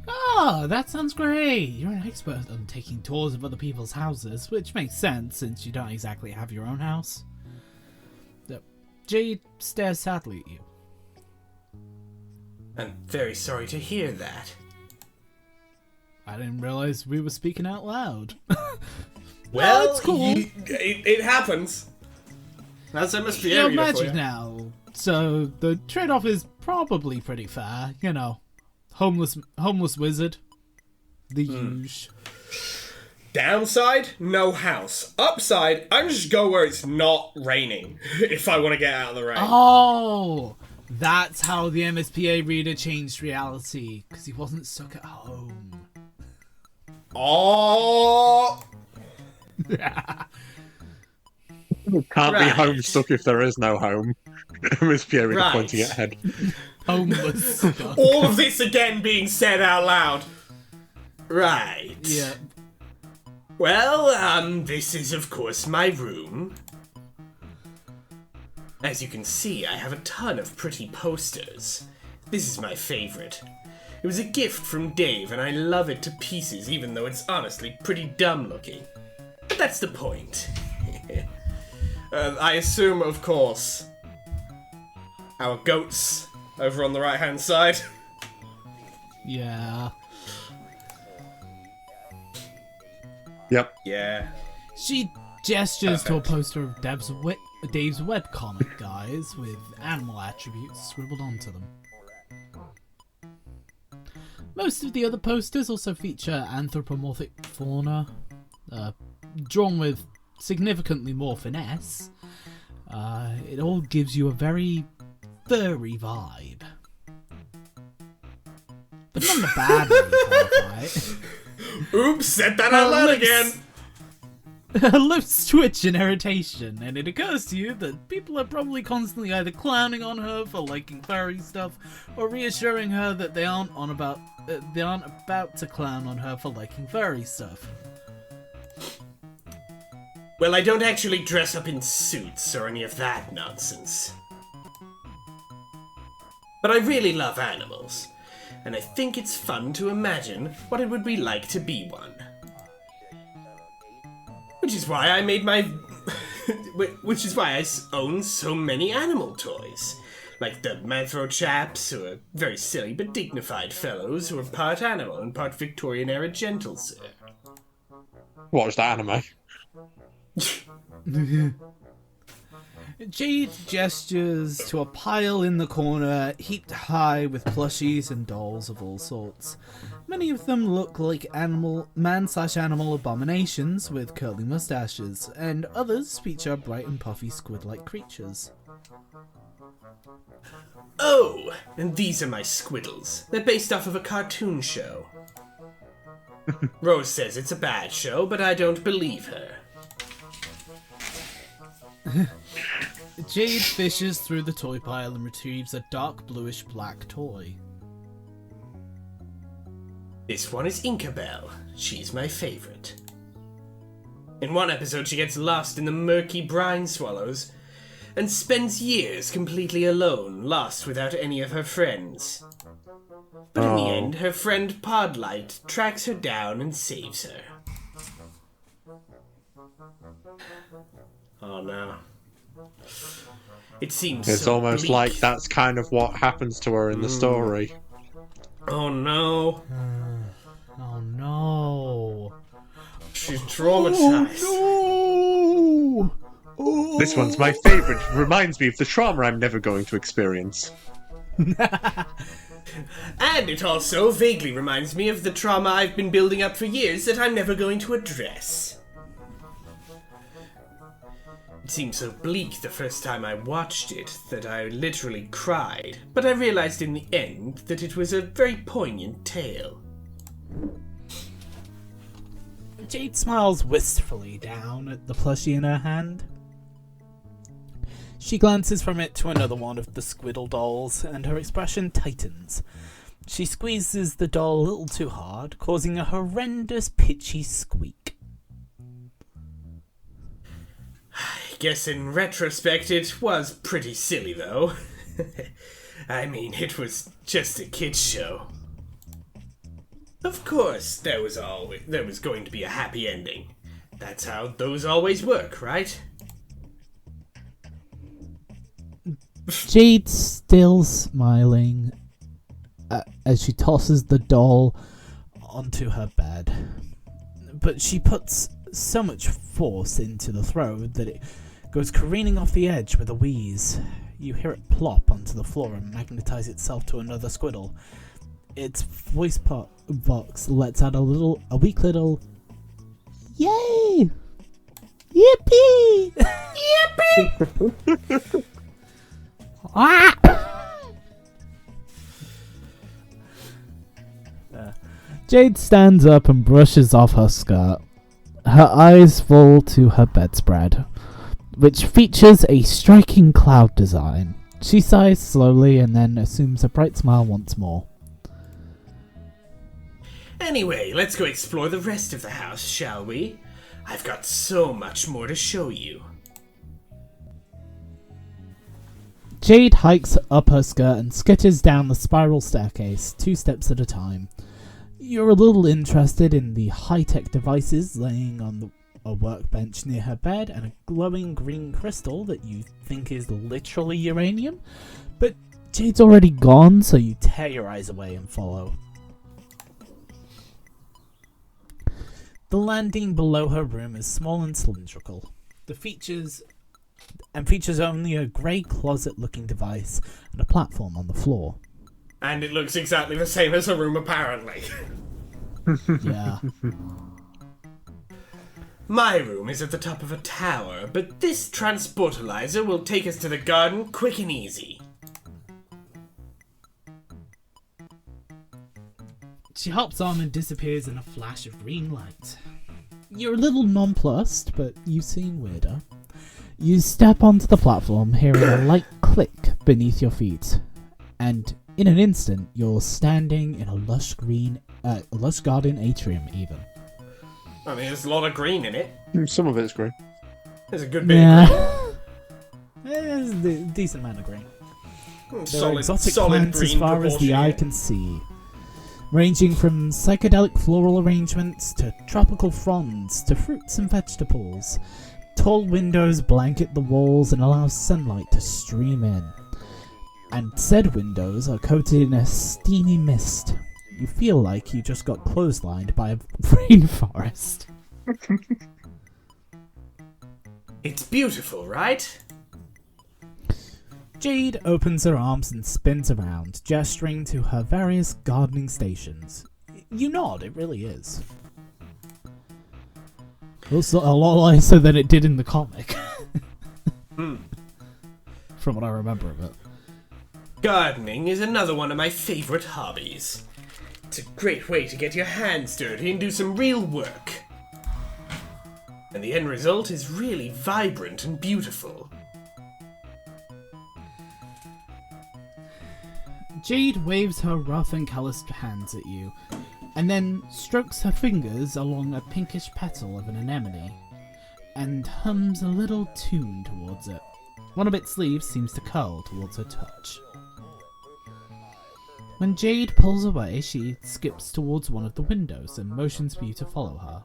Oh, that sounds great. You're an expert on taking tours of other people's houses, which makes sense since you don't exactly have your own house. Jade stares sadly at you. I'm very sorry to hear that. I didn't realize we were speaking out loud. Well, it's cool. It happens. That's MSP You're area for magic you. now, so the trade-off is probably pretty fair. You know, homeless wizard, the huge. Downside, no house. Upside, I can just go where it's not raining if I want to get out of the rain. Oh, that's how the MSPA reader changed reality, because he wasn't stuck at home. Oh! Can't Right. be home stuck if there is no home. Miss Pierre Right. pointing at head. Homeless stuck. All of this again being said out loud. Right. Yeah. Well, this is of course my room. As you can see, I have a ton of pretty posters. This is my favorite. It was a gift from Dave, and I love it to pieces, even though it's honestly pretty dumb looking. But that's the point. I assume, of course, our goats over on the right-hand side. Yeah. Yep. Yeah. She gestures to a Perfect. poster of Dave's webcomic, guys, with animal attributes scribbled onto them. Most of the other posters also feature anthropomorphic fauna, drawn with significantly more finesse. It all gives you a very furry vibe. But not in a bad way, kind of, right? Oops, said that out loud again. Her lips twitch in irritation, and it occurs to you that people are probably constantly either clowning on her for liking furry stuff, or reassuring her that they aren't about to clown on her for liking furry stuff. Well, I don't actually dress up in suits or any of that nonsense. But I really love animals, and I think it's fun to imagine what it would be like to be one. Which is why I made my... which is why I own so many animal toys. Like the Manthro chaps, who are very silly but dignified fellows who are part animal and part Victorian-era gentle, sir. Watch that anime. Jade gestures to a pile in the corner, heaped high with plushies and dolls of all sorts. Many of them look like man/animal abominations with curly mustaches, and others feature bright and puffy squid-like creatures. Oh, and these are my squiddles. They're based off of a cartoon show. Rose says it's a bad show, but I don't believe her. Jade fishes through the toy pile and retrieves a dark bluish black toy. This one is Inkabelle. She's my favorite. In one episode, she gets lost in the murky brine swallows and spends years completely alone, lost without any of her friends. But in the end, her friend Podlight tracks her down and saves her. Oh no. It seems It's so almost bleak. like that's kind of what happens to her in the story. Oh no. Oh no. She's traumatized. Oh, no. This one's my favourite. Reminds me of the trauma I'm never going to experience. And it also vaguely reminds me of the trauma I've been building up for years that I'm never going to address. It seemed so bleak the first time I watched it that I literally cried, but I realized in the end that it was a very poignant tale. Jade smiles wistfully down at the plushie in her hand. She glances from it to another one of the Squiddle dolls, and her expression tightens. She squeezes the doll a little too hard, causing a horrendous pitchy squeak. I guess in retrospect it was pretty silly though. I mean, it was just a kid's show. Of course, there was going to be a happy ending. That's how those always work, right? Jade's still smiling as she tosses the doll onto her bed. But she puts so much force into the throw that it goes careening off the edge with a wheeze. You hear it plop onto the floor and magnetize itself to another Squiddle. Its voice box lets out a weak little "Yay! Yippee! Yippee!" Ah! Jade stands up and brushes off her skirt. Her eyes fall to her bedspread, which features a striking cloud design. She sighs slowly and then assumes a bright smile once more. Anyway, let's go explore the rest of the house, shall we? I've got so much more to show you. Jade hikes up her skirt and skitters down the spiral staircase, 2 steps at a time. You're a little interested in the high-tech devices laying on a workbench near her bed and a glowing green crystal that you think is literally uranium, but Jade's already gone, so you tear your eyes away and follow. The landing below her room is small and cylindrical. Features only a grey closet-looking device and a platform on the floor. And it looks exactly the same as her room, apparently. Yeah. My room is at the top of a tower, but this transportalizer will take us to the garden quick and easy. She hops on and disappears in a flash of green light. You're a little nonplussed, but you seem weirder. You step onto the platform, hearing a light click beneath your feet, and in an instant, you're standing in a lush garden atrium, even. I mean, there's a lot of green in it. Some of it's green. There's a good bit of Yeah. There's a decent amount of green. green. There are exotic solid plants as green far as the eye proportion. can see, ranging from psychedelic floral arrangements to tropical fronds to fruits and vegetables. Tall windows blanket the walls and allow sunlight to stream in. And said windows are coated in a steamy mist. You feel like you just got clotheslined by a rainforest. It's beautiful, right? Jade opens her arms and spins around, gesturing to her various gardening stations. You nod, it really is. Looks a lot nicer than it did in the comic. From what I remember of it. Gardening is another one of my favorite hobbies. It's a great way to get your hands dirty and do some real work. And the end result is really vibrant and beautiful. Jade waves her rough and calloused hands at you, and then strokes her fingers along a pinkish petal of an anemone, and hums a little tune towards it. One of its leaves seems to curl towards her touch. When Jade pulls away, she skips towards one of the windows and motions for you to follow her.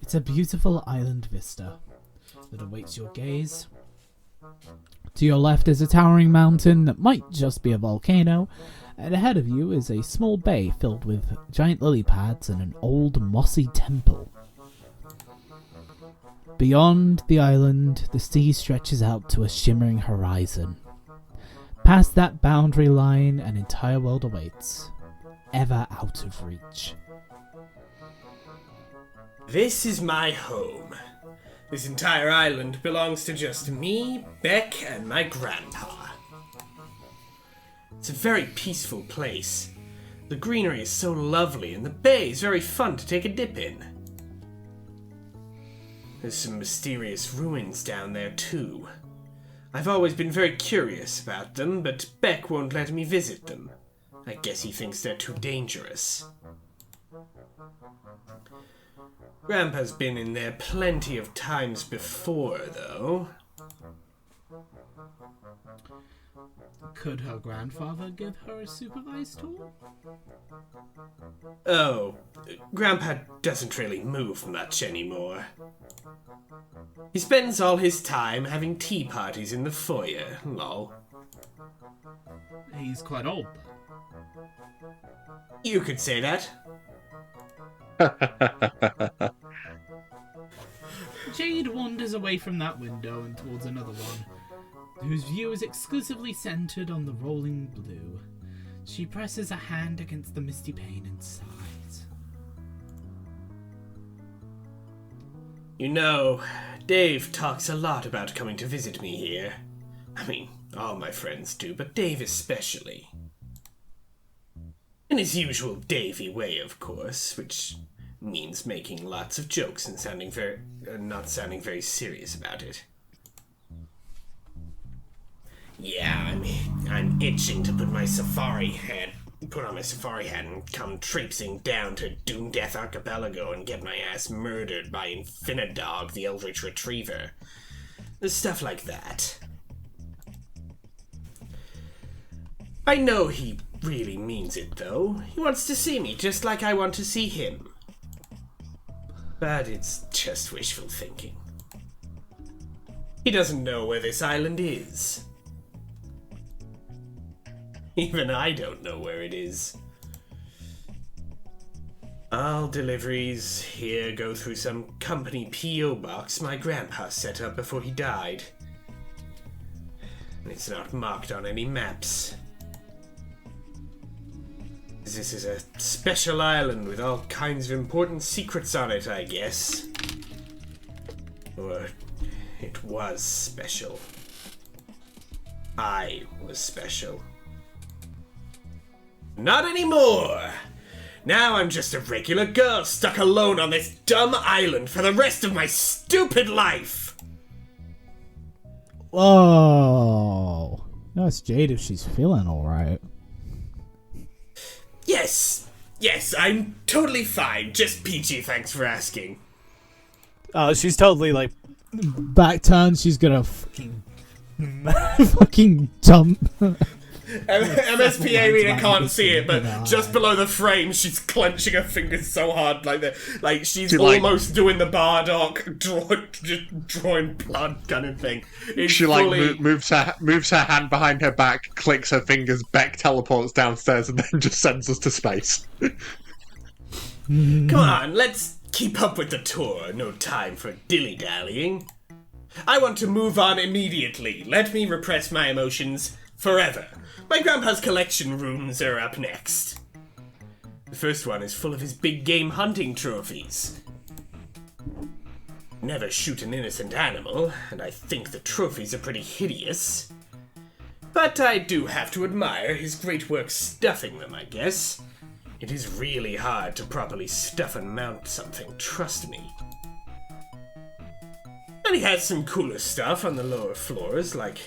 It's a beautiful island vista that awaits your gaze. To your left is a towering mountain that might just be a volcano, and ahead of you is a small bay filled with giant lily pads and an old mossy temple. Beyond the island, the sea stretches out to a shimmering horizon. Past that boundary line, an entire world awaits, ever out of reach. This is my home. This entire island belongs to just me, Beck, and my grandpa. It's a very peaceful place. The greenery is so lovely, and the bay is very fun to take a dip in. There's some mysterious ruins down there, too. I've always been very curious about them, but Beck won't let me visit them. I guess he thinks they're too dangerous. Grandpa's been in there plenty of times before, though. Could her grandfather give her a supervised tour? Oh, Grandpa doesn't really move much anymore. He spends all his time having tea parties in the foyer, lol. He's quite old, though. You could say that. Jade wanders away from that window and towards another one, whose view is exclusively centered on the rolling blue. She presses a hand against the misty pane and sighs. You know, Dave talks a lot about coming to visit me here. I mean, all my friends do, but Dave especially. In his usual Davey way, of course, which means making lots of jokes and not sounding very serious about it. Yeah, I'm itching to put on my safari hat and come traipsing down to Doom Death Archipelago and get my ass murdered by Infinidog, the Eldritch Retriever. Stuff like that. I know he really means it, though. He wants to see me just like I want to see him. But it's just wishful thinking. He doesn't know where this island is. Even I don't know where it is. All deliveries here go through some company P.O. box my grandpa set up before he died. And it's not marked on any maps. This is a special island with all kinds of important secrets on it, I guess. Or it was special. I was special. Not anymore! Now I'm just a regular girl stuck alone on this dumb island for the rest of my stupid life! Whoa. That's Jade if she's feeling alright. Yes, I'm totally fine. Just peachy, thanks for asking. She's totally like back turn. She's gonna fucking jump. MSPA reader can't see it, but just below the frame, she's clenching her fingers so hard, like she's almost doing the Bardock drawing blood kind of thing. She moves her hand behind her back, clicks her fingers, Beck teleports downstairs, and then just sends us to space. Come on, let's keep up with the tour. No time for dilly-dallying. I want to move on immediately. Let me repress my emotions forever. My grandpa's collection rooms are up next. The first one is full of his big game hunting trophies. Never shoot an innocent animal, and I think the trophies are pretty hideous. But I do have to admire his great work stuffing them, I guess. It is really hard to properly stuff and mount something, trust me. And he has some cooler stuff on the lower floors, like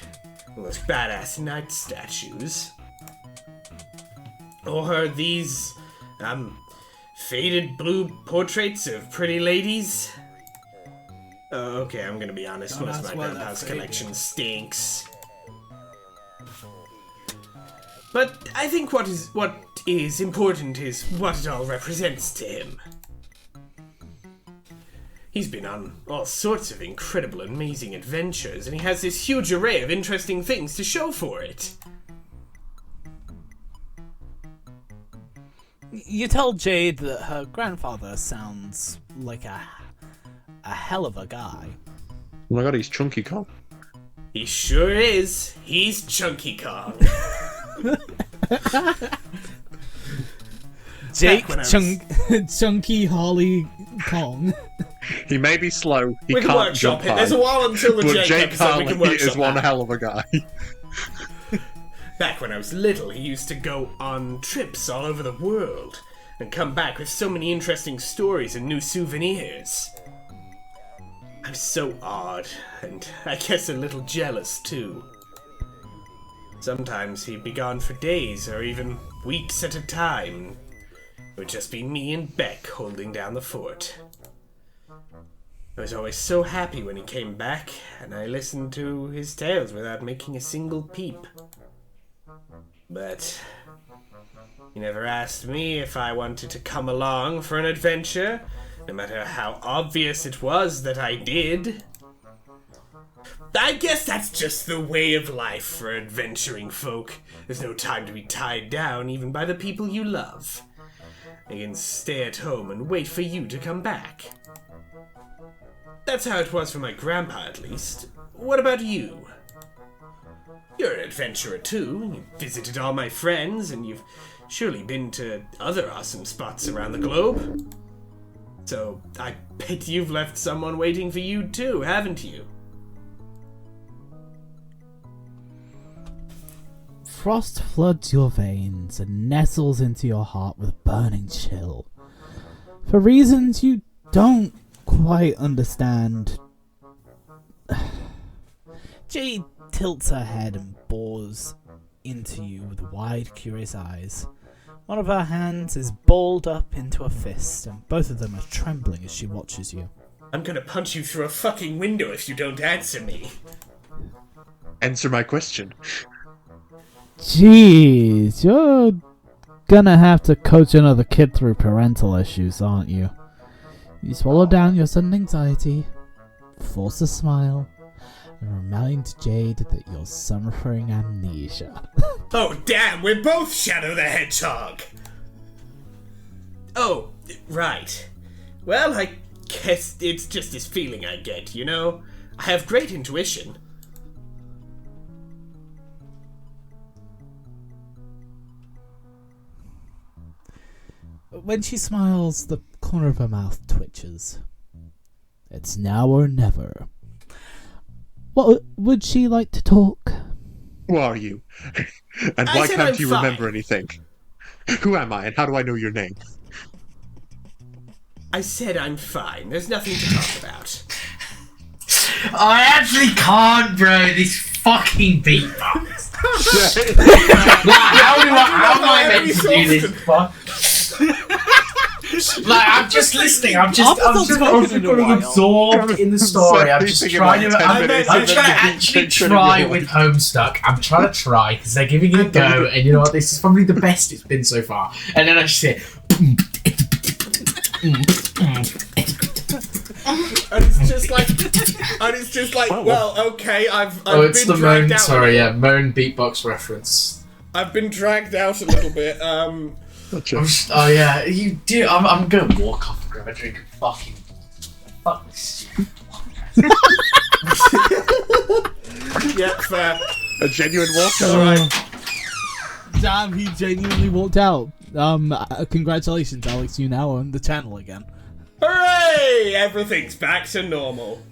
those badass knight statues. Or these, faded blue portraits of pretty ladies? Okay, I'm gonna be honest, most of my grandpa's collection stinks. But I think what is important is what it all represents to him. He's been on all sorts of incredible, amazing adventures, and he has this huge array of interesting things to show for it. You tell Jade that her grandfather sounds like a hell of a guy. Oh my god, he's Chunky Kong. He sure is. He's Chunky Kong. Jake when I was- Chunky Holly Kong. He may be slow, he We can can't workshop jump it. high. There's a while until the But Jake Jake episode. We Harley can workshop is one that. hell of a guy. Back when I was little, he used to go on trips all over the world and come back with so many interesting stories and new souvenirs. I'm so odd, and I guess a little jealous too. Sometimes he'd be gone for days or even weeks at a time. It would just be me and Beck holding down the fort. I was always so happy when he came back, and I listened to his tales without making a single peep. But he never asked me if I wanted to come along for an adventure, no matter how obvious it was that I did. I guess that's just the way of life for adventuring folk. There's no time to be tied down even by the people you love. They can stay at home and wait for you to come back. That's how it was for my grandpa, at least. What about you? You're an adventurer too. You've visited all my friends, and you've surely been to other awesome spots around the globe. So, I bet you've left someone waiting for you too, haven't you? Frost floods your veins and nestles into your heart with burning chill. For reasons you don't quite understand. Jade tilts her head and bores into you with wide, curious eyes. One of her hands is balled up into a fist, and both of them are trembling as she watches you. I'm gonna punch you through a fucking window if you don't answer me. Answer my question. Jeez, you're gonna have to coach another kid through parental issues, aren't you? You swallow down your sudden anxiety, force a smile, and remind Jade that you're suffering amnesia. Oh, damn, we're both Shadow the Hedgehog! Oh, right. Well, I guess it's just this feeling I get, you know? I have great intuition. When she smiles, the corner of her mouth twitches. It's now or never. What would she like to talk? Who are you? And I why said can't I'm you fine. remember anything? Who am I, and how do I know your name? I said I'm fine. There's nothing to talk about. I actually can't, bro. This fucking beatbox. How am I meant to do this? Fuck. Like, I'm just listening. I'm just getting absorbed in the story. I'm just trying to. I'm trying to actually try with Homestuck. I'm trying to try because they're giving it a go, and you know what? This is probably the best it's been so far. And then I just say. And it's just like, well, okay, I've It's been the dragged moan. out. Sorry, yeah, moan beatbox reference. I've been dragged out a little bit. Oh yeah, you do. I'm gonna walk off and grab a drink and fucking fuck this shit. Yeah, fair. A genuine walkout. Alright. Damn, he genuinely walked out. Congratulations, Alex, you now own the channel again. Hooray! Everything's back to normal.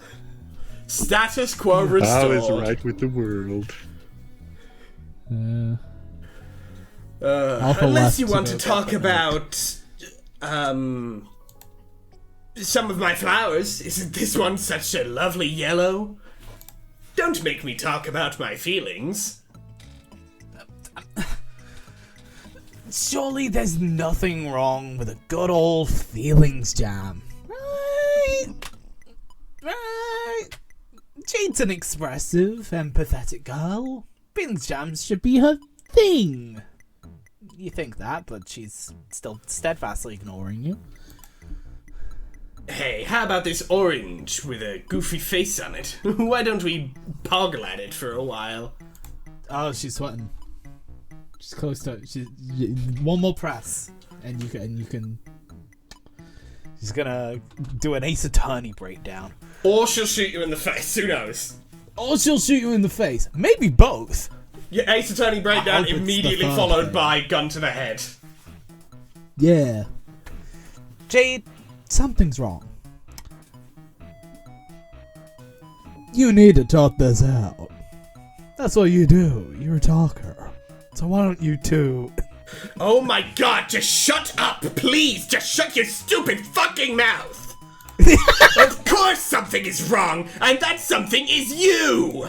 Status quo restored. All is right with the world. Alpha Unless left you want to to go talk back about, some of my flowers. Isn't this one such a lovely yellow? Don't make me talk about my feelings. Surely there's nothing wrong with a good old feelings jam. Right? Right? Jade's an expressive, empathetic girl. Feelings jams should be her thing. You think that, but she's still steadfastly ignoring you. Hey, how about this orange with a goofy face on it? Why don't we boggle at it for a while? Oh, she's sweating. She's close to. One more press, and you can. She's gonna do an Ace Attorney breakdown. Or she'll shoot you in the face. Who knows? Or she'll shoot you in the face. Maybe both. Yeah, Ace Attorney breakdown immediately followed by gun to the head. Yeah. Jade, something's wrong. You need to talk this out. That's what you do. You're a talker. So why don't you two... Oh my god, just shut up, please! Just shut your stupid fucking mouth! Of course something is wrong, and that something is you!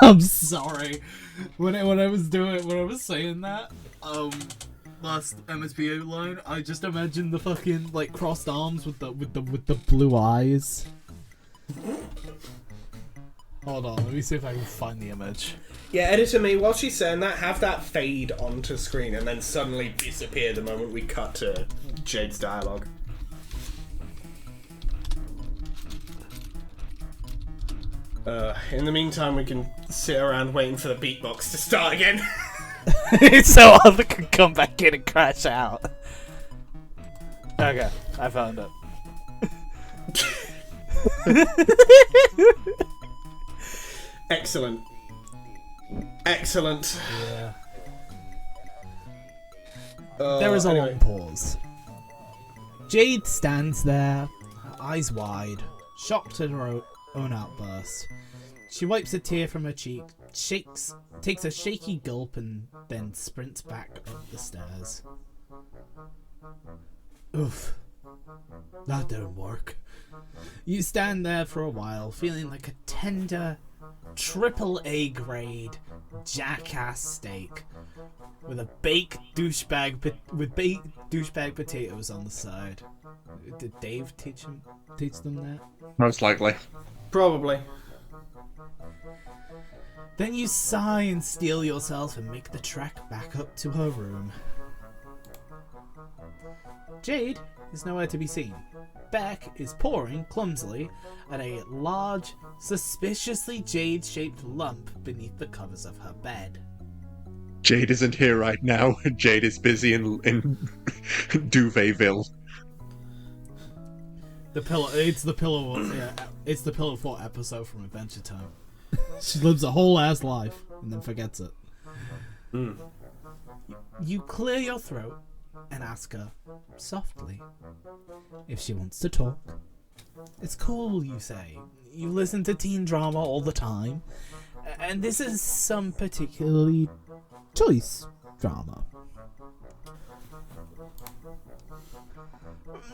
I'm sorry. When I was saying that, last MSPA line, I just imagined the fucking like crossed arms with the blue eyes. Hold on, let me see if I can find the image. Yeah, editor me, while she's saying that, have that fade onto screen and then suddenly disappear the moment we cut to Jade's dialogue. In the meantime, we can sit around waiting for the beatbox to start again. So Arthur can come back in and crash out. Okay, I found it. Excellent. Excellent. Yeah. There is a long pause. Jade stands there, her eyes wide, shocked at her own outburst. She wipes a tear from her cheek, takes a shaky gulp, and then sprints back up the stairs. Oof. That didn't work. You stand there for a while, feeling like a tender, AAA grade jackass steak with a baked douchebag potatoes on the side. Did Dave teach them that? Most likely. Probably. Then you sigh and steel yourself and make the trek back up to her room. Jade is nowhere to be seen. Beck is pouring clumsily at a large, suspiciously jade-shaped lump beneath the covers of her bed. Jade isn't here right now. Jade is busy in Duvetville. It's the Pillow Fort episode from Adventure Time. She lives a whole ass life and then forgets it. You clear your throat and ask her softly if she wants to talk. It's cool, you say. You listen to teen drama all the time, and this is some particularly choice drama.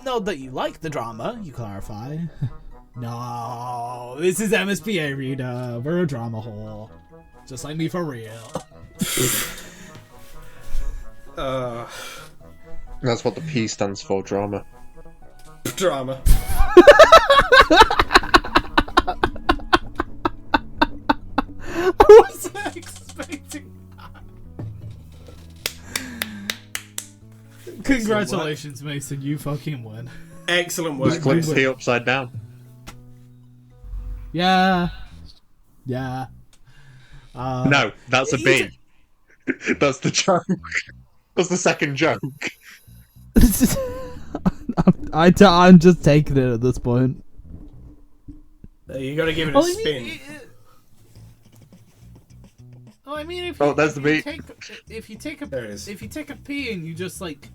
Not that you like the drama, you clarify. No, this is MSPA reader. We're a drama whore. Just like me for real. That's what the P stands for, drama. Drama. I wasn't expecting that. Congratulations, Mason. You fucking win. Excellent work. Just flips P upside down. Yeah. No, that's a B. That's the joke. That's the second joke. I'm just taking it at this point. You gotta give it a spin. There's the B. If you take a There it is. If you take a P and you just like,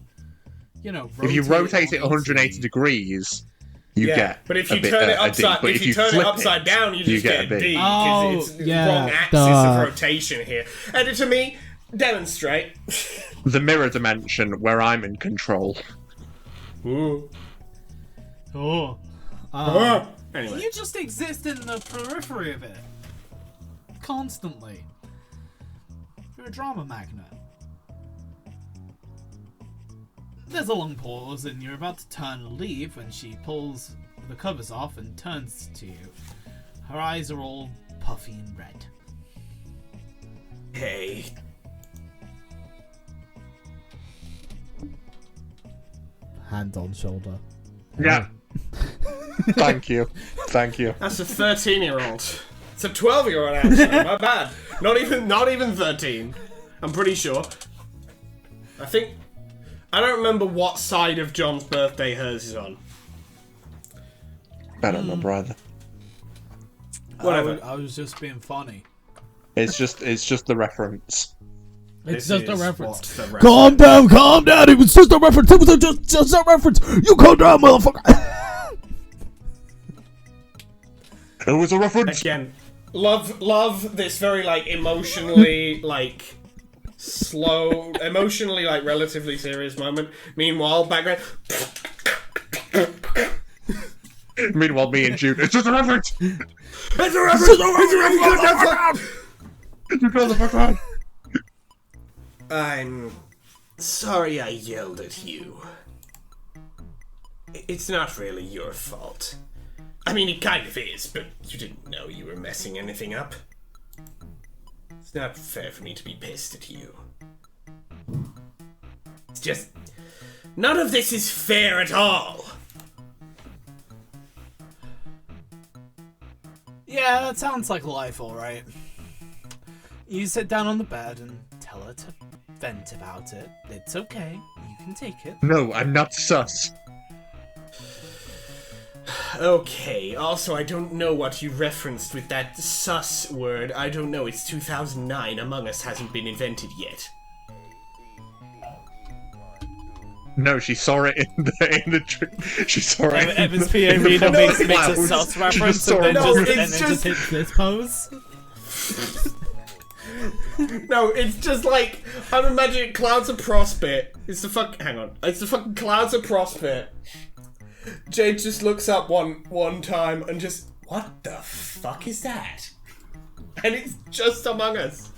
If you rotate it 180 degrees, you get. But if a you bit, turn it a D. upside, But if you turn it upside down, you just get a D. Oh, Because it's yeah, wrong axis of rotation here. Editor me, demonstrate. The mirror dimension where I'm in control. Ooh. Oh. Anyway. You just exist in the periphery of it. Constantly. You're a drama magnet. There's a long pause, and you're about to turn and leave when she pulls the covers off and turns to you. Her eyes are all puffy and red. Hey. Hand on shoulder. Yeah. Thank you. That's a 13-year-old. It's a 12-year-old actually. My bad. Not even 13. I'm pretty sure. I don't remember what side of John's birthday hers is on. I don't remember either. Whatever. I was just being funny. It's just the reference. It's This just a is reference. what the reference- Calm down. It was just a reference. It was just a reference. You calm down, motherfucker. It was a reference. Again, love this very like emotionally like slow, emotionally like relatively serious moment. Meanwhile, background. Meanwhile, me and Jude, it's just a reference. It's a reference. You go the fuck on. I'm sorry I yelled at you. It's not really your fault. I mean, it kind of is, but you didn't know you were messing anything up. It's not fair for me to be pissed at you. It's just... none of this is fair at all! Yeah, that sounds like life, alright. You sit down on the bed and tell her to vent about it. It's okay. You can take it. No, I'm not sus. Okay, also I don't know what you referenced with that sus word. I don't know, it's 2009. Among Us hasn't been invented yet. No, she saw it in the she saw it. Evan's in the POV makes a clouds. sus She reference just saw and then, it. No, just, it's hits this pose. No, it's just like, I'm imagining Clouds of Prospect. It's the fucking Clouds of Prospect. Jade just looks up one time and just, what the fuck is that? And it's just Among Us.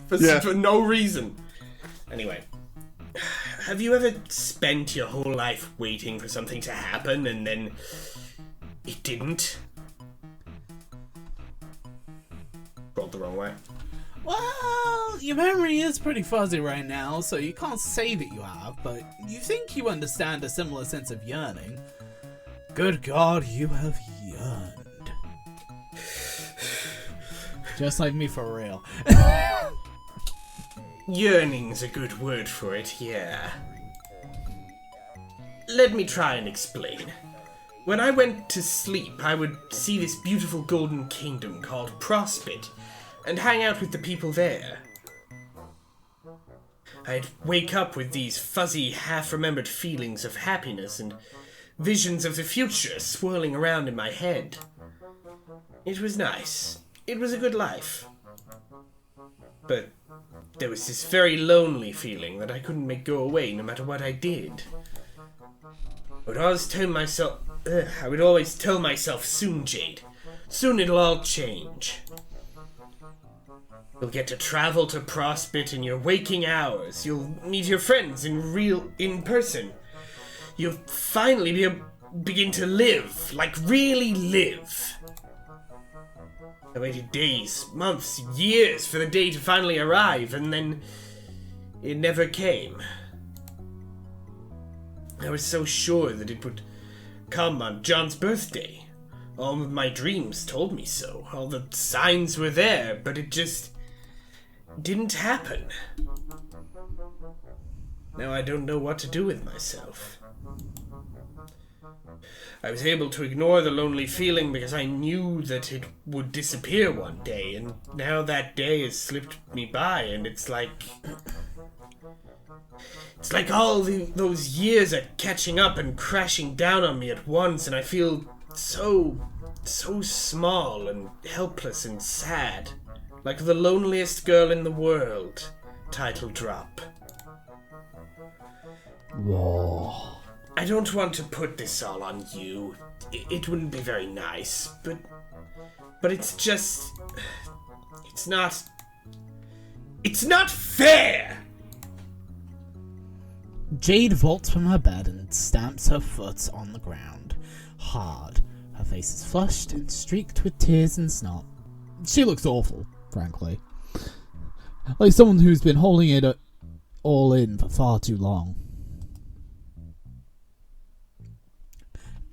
For no reason. Anyway. Have you ever spent your whole life waiting for something to happen and then it didn't? Rolled the wrong way. Well, your memory is pretty fuzzy right now, so you can't say that you have, but you think you understand a similar sense of yearning. Good God, you have yearned. Just like me for real. Yearning's a good word for it, yeah. Let me try and explain. When I went to sleep, I would see this beautiful golden kingdom called Prospect, and hang out with the people there. I'd wake up with these fuzzy, half-remembered feelings of happiness and visions of the future swirling around in my head. It was nice. It was a good life. But there was this very lonely feeling that I couldn't make go away no matter what I did. I would always tell myself, soon, Jade. Soon it'll all change. You'll get to travel to Prospect in your waking hours. You'll meet your friends in person. You'll finally begin to live, like really live. I waited days, months, years for the day to finally arrive, and then it never came. I was so sure that it would come on John's birthday. All of my dreams told me so. All the signs were there, but it just didn't happen. Now I don't know what to do with myself. I was able to ignore the lonely feeling because I knew that it would disappear one day, and now that day has slipped me by, and it's like all those years are catching up and crashing down on me at once, and I feel so small and helpless and sad. Like the loneliest girl in the world. Title drop. Whoa. I don't want to put this all on you. It wouldn't be very nice, but it's just... It's not fair! Jade vaults from her bed and stamps her foot on the ground. Hard. Her face is flushed and streaked with tears and snot. She looks awful, frankly. Like someone who's been holding it all in for far too long.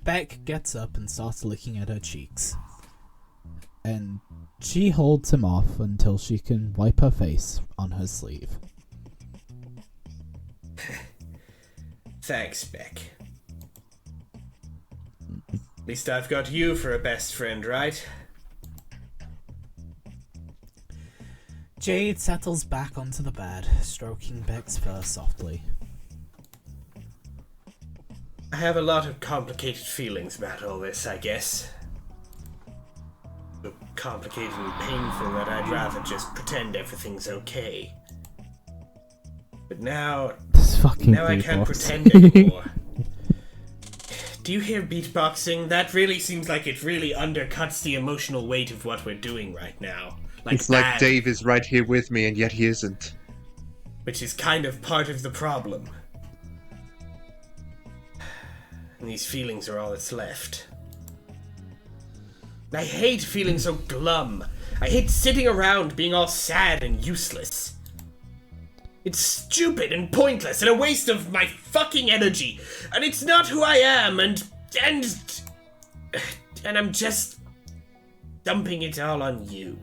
Beck gets up and starts licking at her cheeks. And she holds him off until she can wipe her face on her sleeve. Thanks, Beck. At least I've got you for a best friend, right? Jade settles back onto the bed, stroking Beck's fur softly. I have a lot of complicated feelings about all this, I guess. So complicated and painful that I'd rather just pretend everything's okay. But now I can't pretend anymore. Do you hear beatboxing? That really seems like it really undercuts the emotional weight of what we're doing right now. It's like Dave is right here with me, and yet he isn't. Which is kind of part of the problem. And these feelings are all that's left. I hate feeling so glum. I hate sitting around being all sad and useless. It's stupid and pointless and a waste of my fucking energy. And it's not who I am, and I'm just dumping it all on you.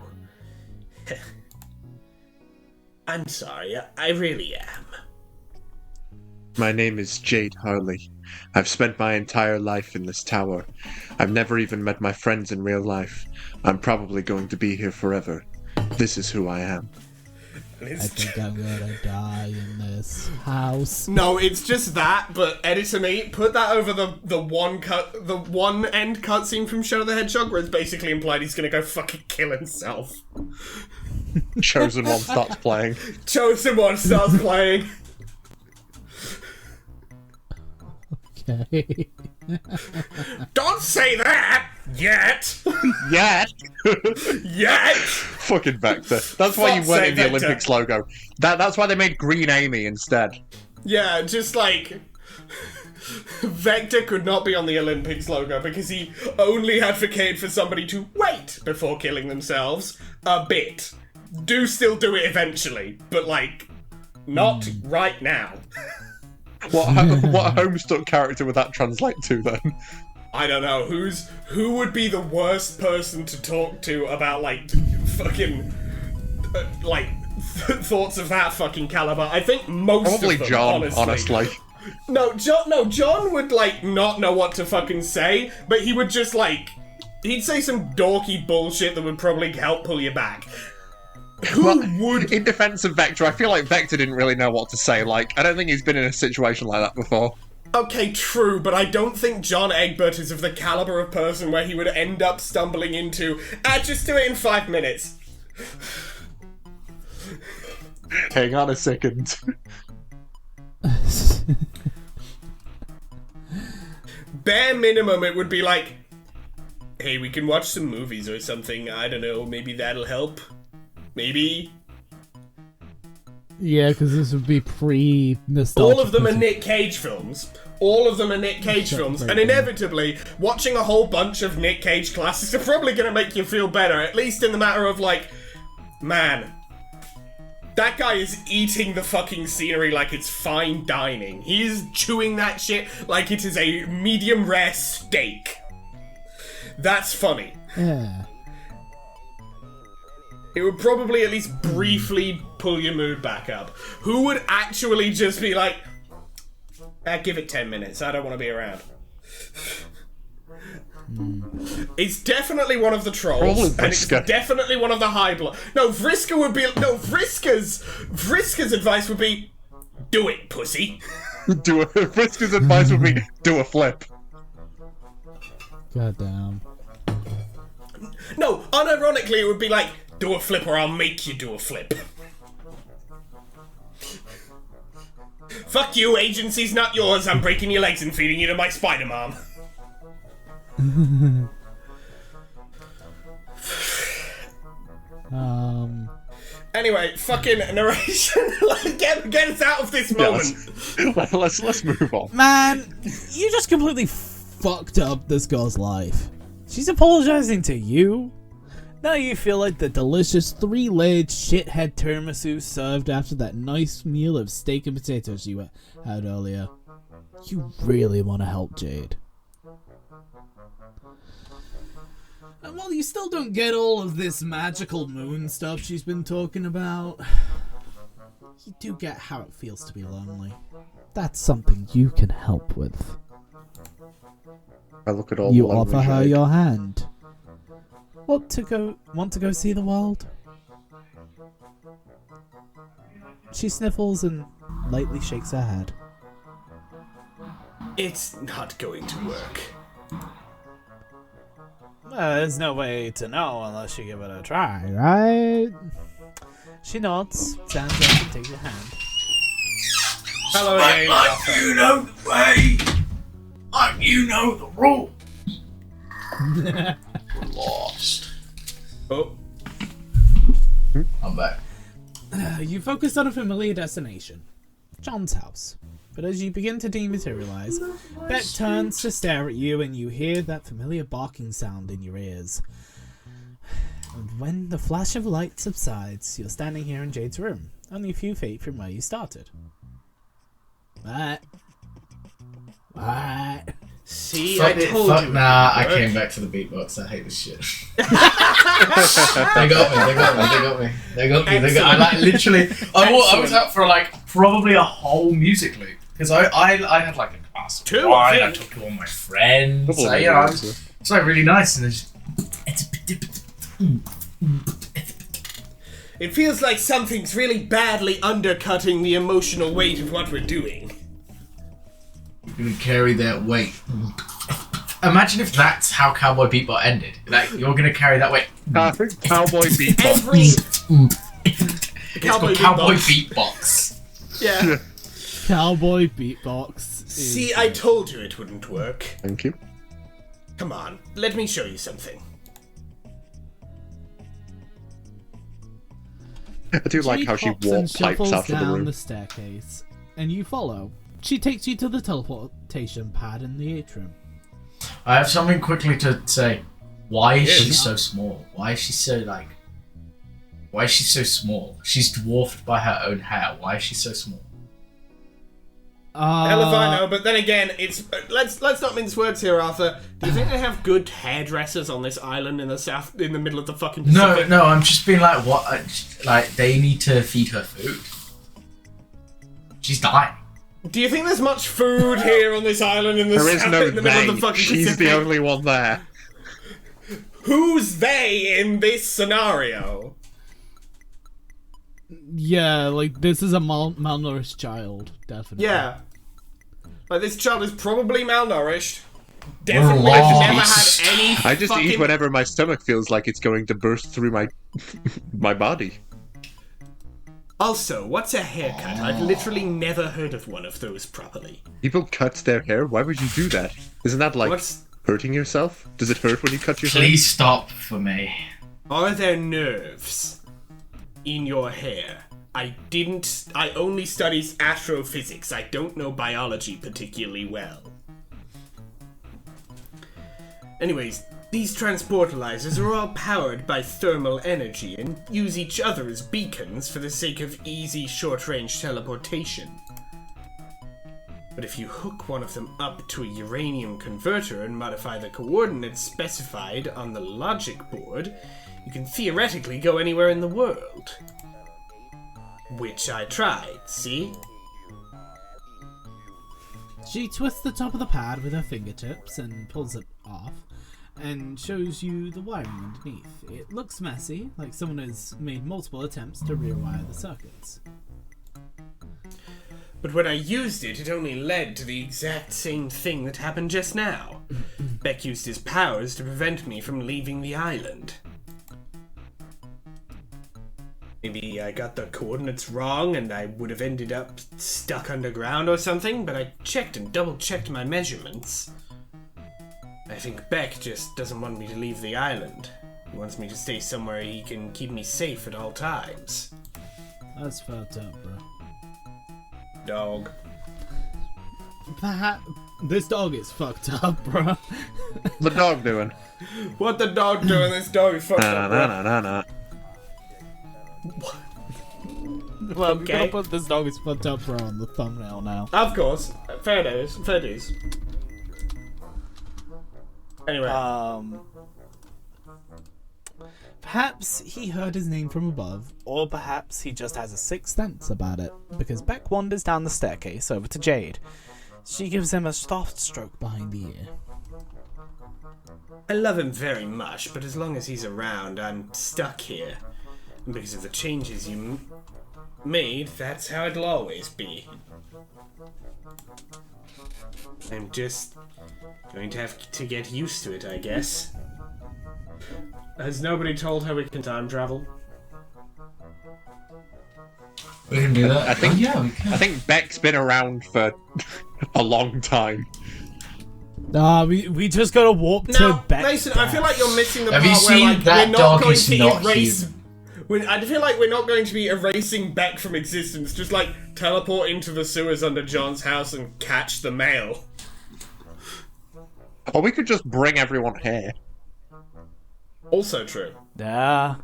I'm sorry, I really am. My name is Jade Harley. I've spent my entire life in this tower. I've never even met my friends in real life. I'm probably going to be here forever. This is who I am. I think I'm gonna die in this house. No, it's just that, but editor me, put that over the one end cutscene from Shadow the Hedgehog where it's basically implied he's gonna go fucking kill himself. Chosen One starts playing. Chosen One starts playing. Okay. Don't say that! Yet! Yet! Yet! Fucking Vector. That's why you weren't in the Olympics logo. That's why they made Green Amy instead. Yeah, just like... Vector could not be on the Olympics logo because he only advocated for somebody to wait before killing themselves a bit. Still do it eventually, but like, not right now. What Homestuck character would that translate to then? I don't know. Who would be the worst person to talk to about like fucking thoughts of that fucking caliber? I think most probably of them, John, honestly. No, John would like not know what to fucking say, but he would just like he'd say some dorky bullshit that would probably help pull you back. Would... In defense of Vector, I feel like Vector didn't really know what to say. Like, I don't think he's been in a situation like that before. Okay, true, but I don't think John Egbert is of the caliber of person where he would end up stumbling into, just do it in 5 minutes. Hang on a second. Bare minimum, it would be like, hey, we can watch some movies or something, I don't know, maybe that'll help. Maybe. Yeah, because this would be pre-nostalgia. All of them are Nick Cage films. And inevitably, watching a whole bunch of Nick Cage classics are probably going to make you feel better, at least in the matter of like, man, that guy is eating the fucking scenery like it's fine dining. He is chewing that shit like it is a medium rare steak. That's funny. Yeah. It would probably at least briefly pull your mood back up. Who would actually just be like, give it 10 minutes, I don't want to be around. It's definitely one of the trolls, and it's definitely one of the high blood. No, Vriska would be... No, Vriska's advice would be, do it, pussy. Vriska's advice would be, do a flip. Goddamn. No, unironically it would be like, do a flip or I'll make you do a flip. Fuck you, agency's not yours. I'm breaking your legs and feeding you to my spider mom. Anyway, fucking narration. Get us out of this moment. Let's move on. Man, you just completely fucked up this girl's life. She's apologizing to you. Now you feel like the delicious 3-layered shithead tiramisu served after that nice meal of steak and potatoes you had earlier. You really want to help Jade. And while you still don't get all of this magical moon stuff she's been talking about, you do get how it feels to be lonely. That's something you can help with. I look at all You the offer language her I- your hand. Want to go see the world? She sniffles and lightly shakes her head. It's not going to work. Well, there's no way to know unless you give it a try, right? She nods, stands up and takes your hand. Hello again, Arthur. You know the way. You know the rule. We're lost. Oh, I'm back. You focus on a familiar destination, John's house. But as you begin to dematerialize, Beck turns to stare at you and you hear that familiar barking sound in your ears. And when the flash of light subsides, you're standing here in Jade's room, only a few feet from where you started. What? see, Fuck I it, told fuck you. nah, I came back to the beatbox. I hate this shit. They got me. I like literally. I was out for like probably a whole music loop because I had like a glass of Two, wine. I I think. took all my friends. Couple So, of you know, minutes, it's like really nice and it's It feels like something's really badly undercutting the emotional weight of what we're doing. gonna carry that weight. Imagine if that's how Cowboy Bebop ended. Like you're gonna carry that weight. I think Cowboy Bebop. Every It's called Cowboy Beatbox. Yeah. Cowboy beatbox. See, I told you it wouldn't work. Thank you. Come on, let me show you something. I do like Jade how she hops and walk pipes shuffles after the down room. the staircase, and you follow. She takes you to the teleportation pad in the atrium. I have something quickly to say. Why is she Yeah. so small? Why is she so like? Why is she so small? She's dwarfed by her own hair. Why is she so small? Hell if I know, but then again, it's let's not mince words here, Arthur. Do you think they have good hairdressers on this island in the south, in the middle of the fucking Pacific? No. I'm just being like, what? Like they need to feed her food. She's dying. Do you think there's much food here on this island in the There is south, no in the middle of the they. fucking She's Pacific? the only one there. Who's they in this scenario? Yeah, like this is a malnourished child, definitely. Yeah. Like, this child is probably malnourished. Definitely never lost. had any I just fucking... eat whenever my stomach feels like it's going to burst through my my body. Also, what's a haircut? I've literally never heard of one of those properly. People cut their hair. Why would you do that? Isn't that like What's... hurting yourself? Does it hurt when you cut your hair? Please stop for me. Are there nerves in your hair? I only study astrophysics. I don't know biology particularly well. Anyways, these transportalizers are all powered by thermal energy and use each other as beacons for the sake of easy short-range teleportation. But if you hook one of them up to a uranium converter and modify the coordinates specified on the logic board, you can theoretically go anywhere in the world. Which I tried, see? She twists the top of the pad with her fingertips and pulls it off, and shows you the wiring underneath. It looks messy, like someone has made multiple attempts to rewire the circuits. But when I used it, it only led to the exact same thing that happened just now. Beck used his powers to prevent me from leaving the island. Maybe I got the coordinates wrong and I would have ended up stuck underground or something, but I checked and double-checked my measurements. I think Beck just doesn't want me to leave the island. He wants me to stay somewhere he can keep me safe at all times. That's fucked up, bro. Dog. This dog is fucked up, bro. The dog doing? What the dog doing? This dog is fucked up, bro. No. Well, we're gonna put this dog is fucked up, bro, on the thumbnail now. Of course. Fair dues. Fair dues. Anyway. Perhaps he heard his name from above, or perhaps he just has a sixth sense about it, because Beck wanders down the staircase over to Jade. She gives him a soft stroke behind the ear. I love him very much, but as long as he's around, I'm stuck here. And because of the changes you made, that's how it'll always be. I'm just going to have to get used to it, I guess. Has nobody told her we can time travel? We can do that. I think. Yeah, we can. I think Beck's been around for a long time. We just gotta warp to No, Beck. Mason, I feel like you're missing the Have part you where seen like, that we're not dog going is to not erase. human? I feel like we're not going to be erasing Beck from existence. Just like teleport into the sewers under John's house and catch the mail. Or we could just bring everyone here. Also true. Yeah.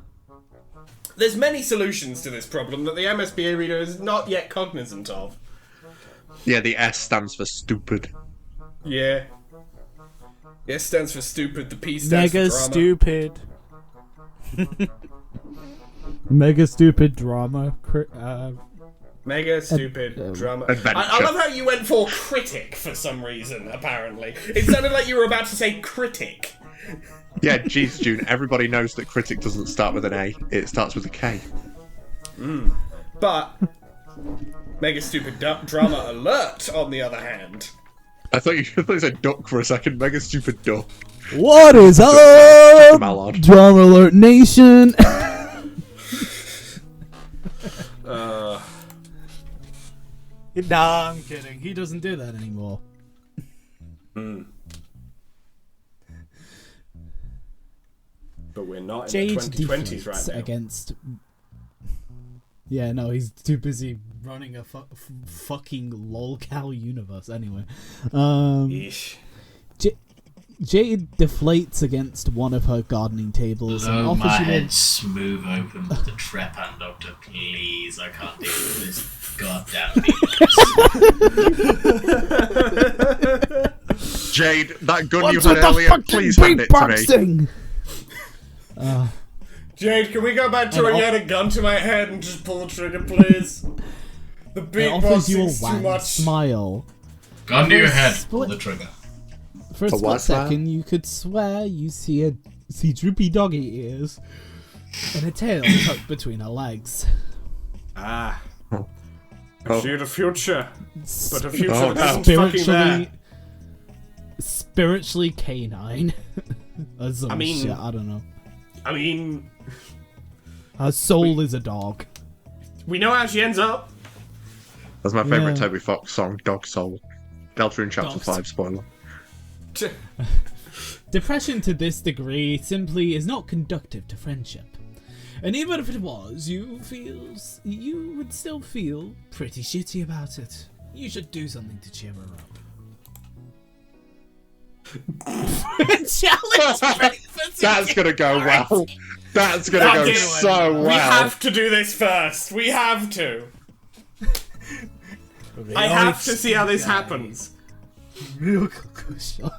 There's many solutions to this problem that the MSBA reader is not yet cognizant of. Yeah, the S stands for stupid. Yeah. S stands for stupid, the P stands Mega for drama. stupid. Mega stupid drama. Mega stupid drama. Adventure. I love how you went for critic for some reason, apparently. It sounded like you were about to say critic. Yeah, geez, June, everybody knows that critic doesn't start with an A, it starts with a K. But mega stupid drama alert, on the other hand. I thought you said duck for a second. Mega stupid duck. What is up, Mallard. Drama Alert Nation? Nah, I'm kidding. He doesn't do that anymore. But we're not in Jade the 2020s deflates right now. against. Yeah, no, he's too busy running a fucking lolcow universe. Anyway, Yeesh. Jade deflates against one of her gardening tables and Blow offers my you head smooth open with the trepan, Doctor, please. I can't deal with this goddamn beatbox. Jade, that gun What's you with had the earlier, fucking please hand it to me. beatboxing? Jade, can we go back to when you had a gun to my head and just pull the trigger, please? The It offers you a beatboxing's too wang much. smile. Gun to your head, pull Split- the trigger. For a A what split smile? second, you could swear you see droopy doggy ears and a tail tucked between her legs. Ah. Oh. I see the future, but the future Oh, isn't no. fucking there. Spiritually canine. Or some I mean- shit, I don't know. I mean, Her soul is a dog. we know how she ends up. That's my favourite Yeah. Toby Fox song, Dog Soul. Delta Chapter Dogs. 5, spoiler. Depression to this degree simply is not conductive to friendship. And even if it was, you would still feel pretty shitty about it. You should do something to cheer her up. Challenge breakfast. That's gonna go well. That's gonna go Okay, so We well. have to do this first. We have to. I have to see how this happens. Real cushion.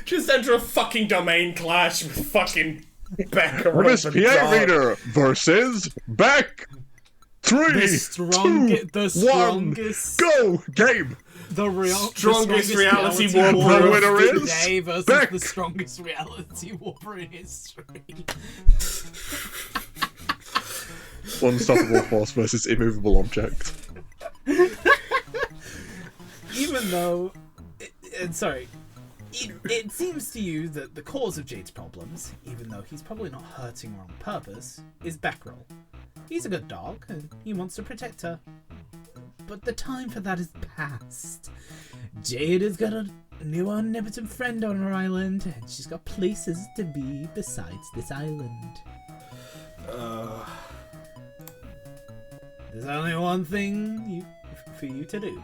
Just enter a fucking domain clash with fucking Becca Miss Robin PA Dog. Reader versus Beck. 3, The 2, 1, strongest, go! Game! Strongest reality war war proof. winner is today versus Beck. the strongest reality warper in history. Unstoppable force versus immovable object. Even though, sorry, It seems to you that the cause of Jade's problems, even though he's probably not hurting her on purpose, is Beckerel. He's a good dog, and he wants to protect her. But the time for that is past. Jade has got a new omnipotent friend on her island, and she's got places to be besides this island. There's only one thing for you to do.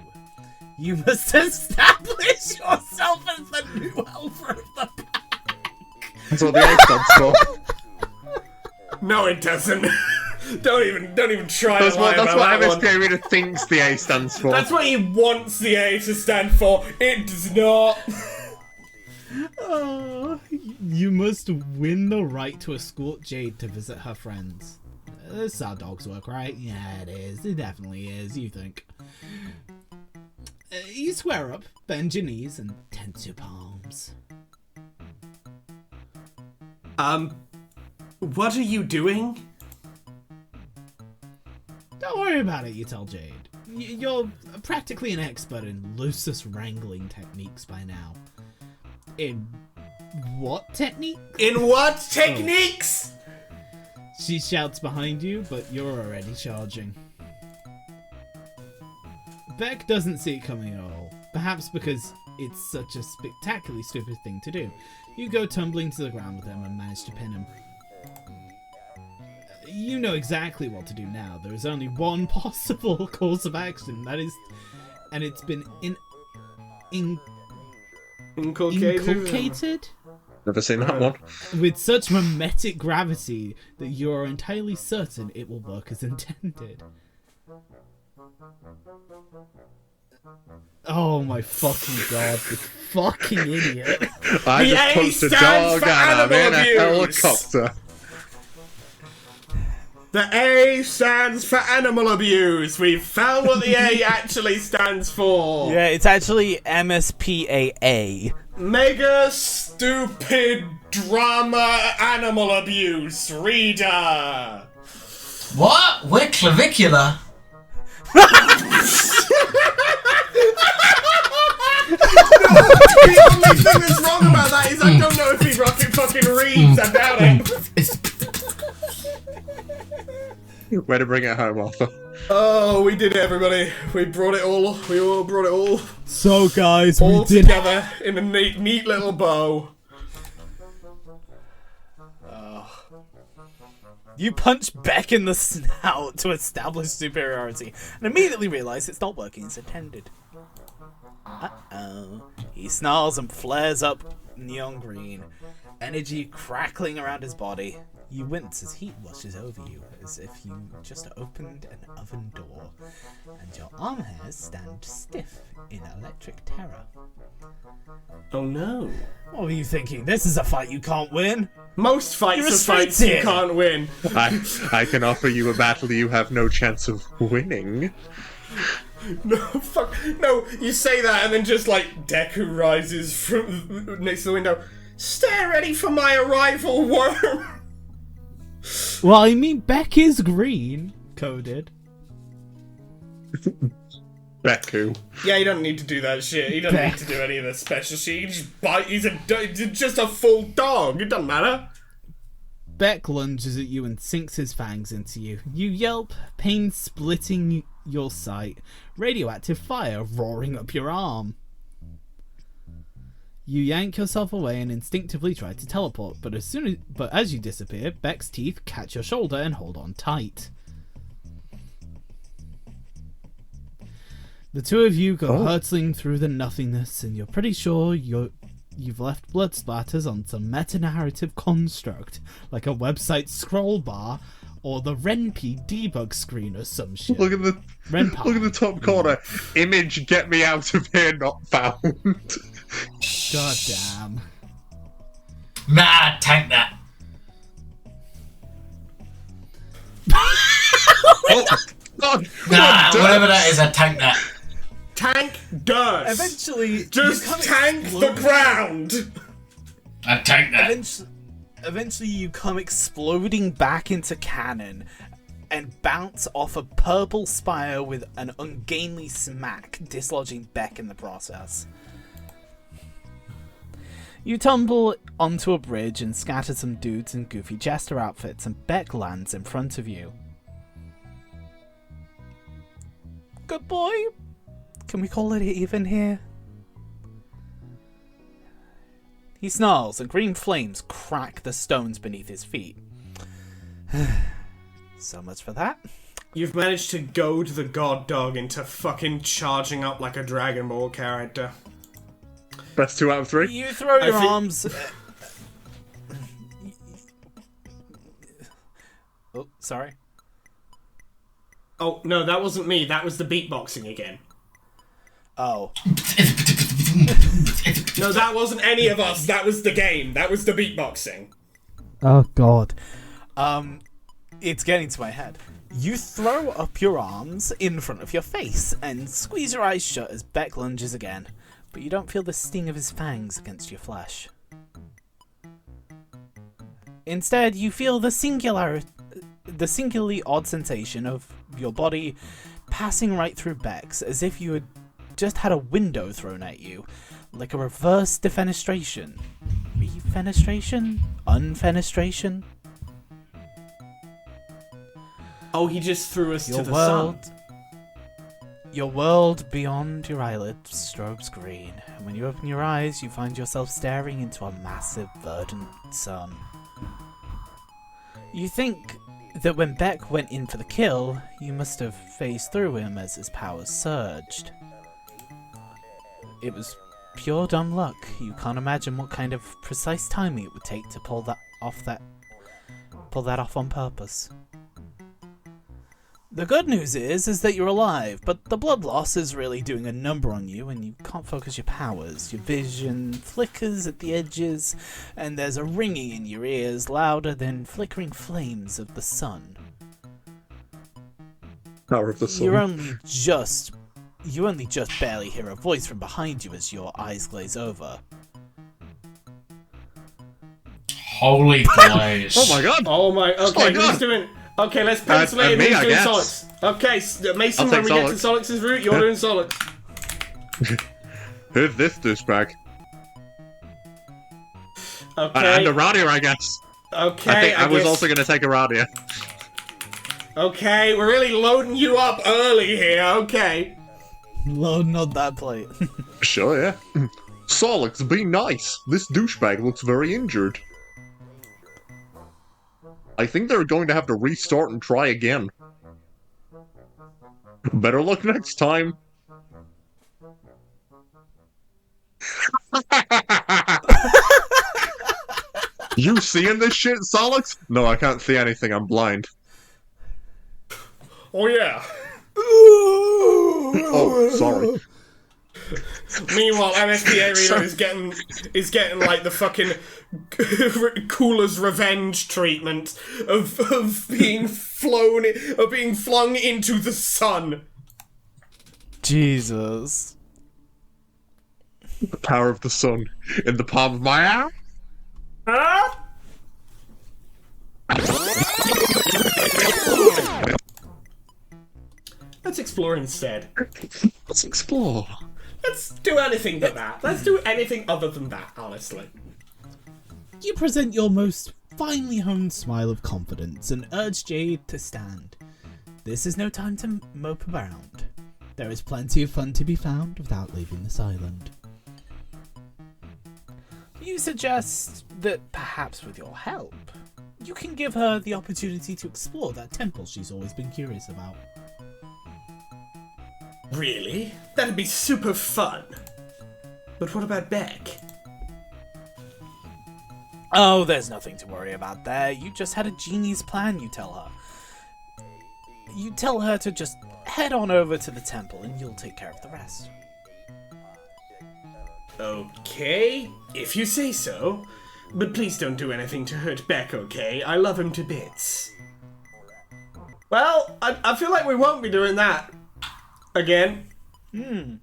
You must establish yourself as the new helper of the pack. That's what the A stands for. No, it doesn't. Don't even try That's to lie what about that one. MSK Arena thinks the A stands for. That's what he wants the A to stand for. It does not. You must win the right to escort Jade to visit her friends. This is how dogs work, right? Yeah, it is. It definitely is. You think. You square up, bend your knees, and tense your palms. What are you doing? Don't worry about it, you tell Jade. You're practically an expert in Lucis wrangling techniques by now. In what technique? In what techniques? She shouts behind you, but you're already charging. Beck doesn't see it coming at all, perhaps because it's such a spectacularly stupid thing to do. You go tumbling to the ground with him and manage to pin him. You know exactly what to do now. There is only one possible course of action, and it's been inculcated? Never seen that one. With such mimetic gravity that you are entirely certain it will work as intended. Oh my fucking god, this fucking idiot. I The just A punched a stands dog for and I'm in animal a abuse. helicopter. The A stands for animal abuse. We've found what the A actually stands for. Yeah, it's actually MSPAA. Mega stupid drama animal abuse. Reader. What? We're clavicular. The only thing that's wrong about that is I don't know if he fucking reads. I doubt it. Way to bring it home, Arthur. Oh, we did it, everybody. We brought it all. We all brought it all So guys, all we did together in a neat little bow. You punch Beck in the snout to establish superiority, and immediately realise it's not working as intended. Uh-oh. He snarls and flares up neon green, energy crackling around his body. You wince as heat washes over you, as if you just opened an oven door, and your arm hairs stand stiff in electric terror. Oh no. What were you thinking? This is a fight you can't win! Most fights You're are fights you restricted. can't win. I can offer you a battle you have no chance of winning. No, fuck. No, you say that and then just like Deku rises from next to the window. Stay ready for my arrival, worm. Well, I mean, Beck is green, coded. Beku. Yeah, he doesn't need to do that shit. He doesn't need to do any of the special shit. He just bite. He's just a full dog. It doesn't matter. Beck lunges at you and sinks his fangs into you. You yelp, pain splitting your sight, radioactive fire roaring up your arm. You yank yourself away and instinctively try to teleport, but as you disappear, Beck's teeth catch your shoulder and hold on tight. The two of you go hurtling through the nothingness, and you're pretty sure you've left blood splatters on some meta-narrative construct, like a website scroll bar or the RenP debug screen or some shit. Look at the top corner. Image, get me out of here, not found. God damn. Nah, tank that. God, Nah, whatever that is, I tank that. Tank dirt. Eventually, Just tank the ground. I tank that. Eventually, you come exploding back into cannon and bounce off a purple spire with an ungainly smack, dislodging Beck in the process. You tumble onto a bridge and scatter some dudes in goofy jester outfits, and Beck lands in front of you. Good boy. Can we call it even here? He snarls, and green flames crack the stones beneath his feet. So much for that. You've managed to goad the god dog into fucking charging up like a Dragon Ball character. Best 2 out of 3. You throw your arms... Oh, sorry. Oh, no, that wasn't me. That was the beatboxing again. Oh. No, that wasn't any of us. That was the game. That was the beatboxing. Oh god. It's getting to my head. You throw up your arms in front of your face and squeeze your eyes shut as Beck lunges again, but you don't feel the sting of his fangs against your flesh. Instead, you feel the singularly odd sensation of your body passing right through Beck's, as if you had just had a window thrown at you, like a reverse defenestration. Refenestration? Unfenestration? Oh, he just threw us to the sun. Your world beyond your eyelids strobes green, and when you open your eyes, you find yourself staring into a massive, verdant sun. You think that when Beck went in for the kill, you must have phased through him as his powers surged. It was pure dumb luck. You can't imagine what kind of precise timing it would take to pull that off on purpose. The good news is that you're alive, but the blood loss is really doing a number on you, and you can't focus your powers. Your vision flickers at the edges, and there's a ringing in your ears louder than flickering flames of the sun. Power of the sun. You only just barely hear a voice from behind you as your eyes glaze over. Holy glaze. Oh my god! Oh my... Okay, God. who's doing... Okay, let's pencil it in. me, Who's I doing guess. Solix? Okay, Mason, I'll when take we get to Solix. Solix's route, you're doing Solix. Who's this douchebag? Okay. And a Radia, I guess. Okay, I was guess- also going to take a Radia. Okay, we're really loading you up early here, okay. Loading on that plate. Sure, yeah. Solix, be nice. This douchebag looks very injured. I think they're going to have to restart and try again. Better luck next time. You seeing this shit, Solix? No, I can't see anything. I'm blind. Oh yeah. Oh, sorry. Meanwhile, MSPA Reno is getting like the fucking Cooler's revenge treatment of being flung into the sun. Jesus. The power of the sun in the palm of my hand. Let's explore instead. Let's explore. Let's do anything but that. Let's do anything other than that, honestly. You present your most finely honed smile of confidence and urge Jade to stand. This is no time to mope around. There is plenty of fun to be found without leaving this island. You suggest that perhaps with your help, you can give her the opportunity to explore that temple she's always been curious about. Really? That'd be super fun. But what about Beck? Oh, there's nothing to worry about there. You just had a genie's plan, you tell her. You tell her to just head on over to the temple and you'll take care of the rest. Okay, if you say so. But please don't do anything to hurt Beck, okay? I love him to bits. Well, I feel like we won't be doing that again. I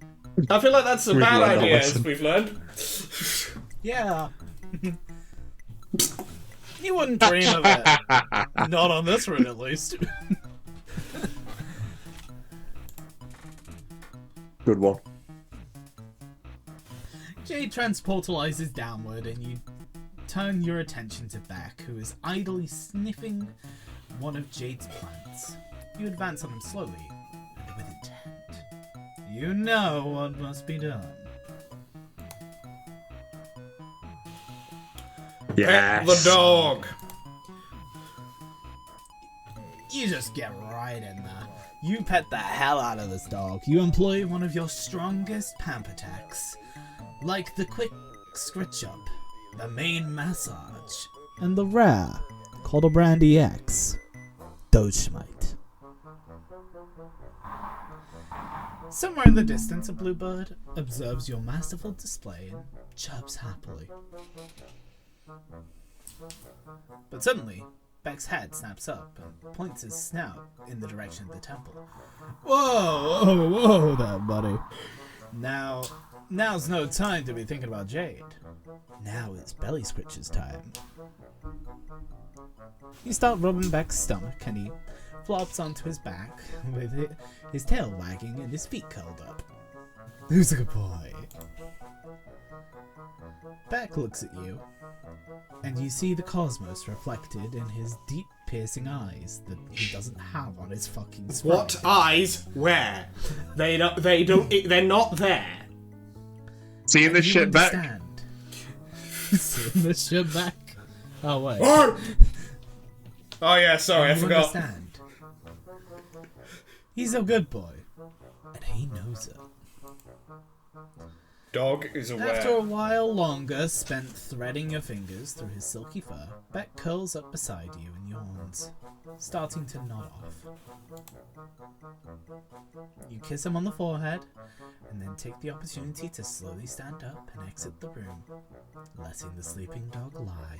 feel like that's a bad learned our idea, as lesson. we've learned. Yeah. You wouldn't dream of it. Not on this route, at least. Good one. Jade transportalizes downward, and you turn your attention to Beck, who is idly sniffing one of Jade's plants. You advance on him slowly, and with intent. You know what must be done. Pet the dog. You just get right in there. You pet the hell out of this dog. You employ one of your strongest pamper attacks, like the quick scritch up, the main massage, and the rare, called a Brandy X, Dogemite. Somewhere in the distance, a bluebird observes your masterful display and chirps happily. But suddenly, Beck's head snaps up and points his snout in the direction of the temple. Whoa there, buddy. Now's no time to be thinking about Jade. Now it's Belly Scritch's time. You start rubbing Beck's stomach and he flops onto his back with his tail wagging and his feet curled up. Who's a good boy? Beck looks at you, and you see the cosmos reflected in his deep, piercing eyes that he doesn't have on his fucking screen. What eyes? Where? They're not there. Seeing this shit back. Seeing this shit back. Oh wait. Oh yeah, sorry, I forgot. Understand. He's a good boy, and he knows it. Dog is aware. After a while longer spent threading your fingers through his silky fur, Beck curls up beside you and yawns, starting to nod off. You kiss him on the forehead, and then take the opportunity to slowly stand up and exit the room, letting the sleeping dog lie.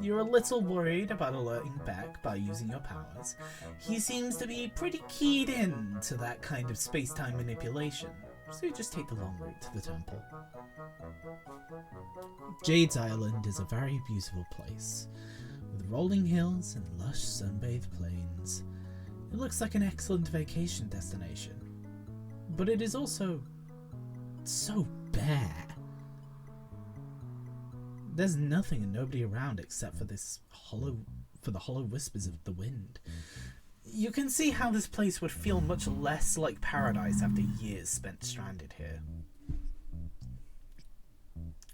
You're a little worried about alerting Beck by using your powers. He seems to be pretty keyed in to that kind of space-time manipulation, so you just take the long route to the temple. Jade's Island is a very beautiful place, with rolling hills and lush sun-bathed plains. It looks like an excellent vacation destination, but it is also so bare. There's nothing and nobody around except for the hollow whispers of the wind. You can see how this place would feel much less like paradise after years spent stranded here.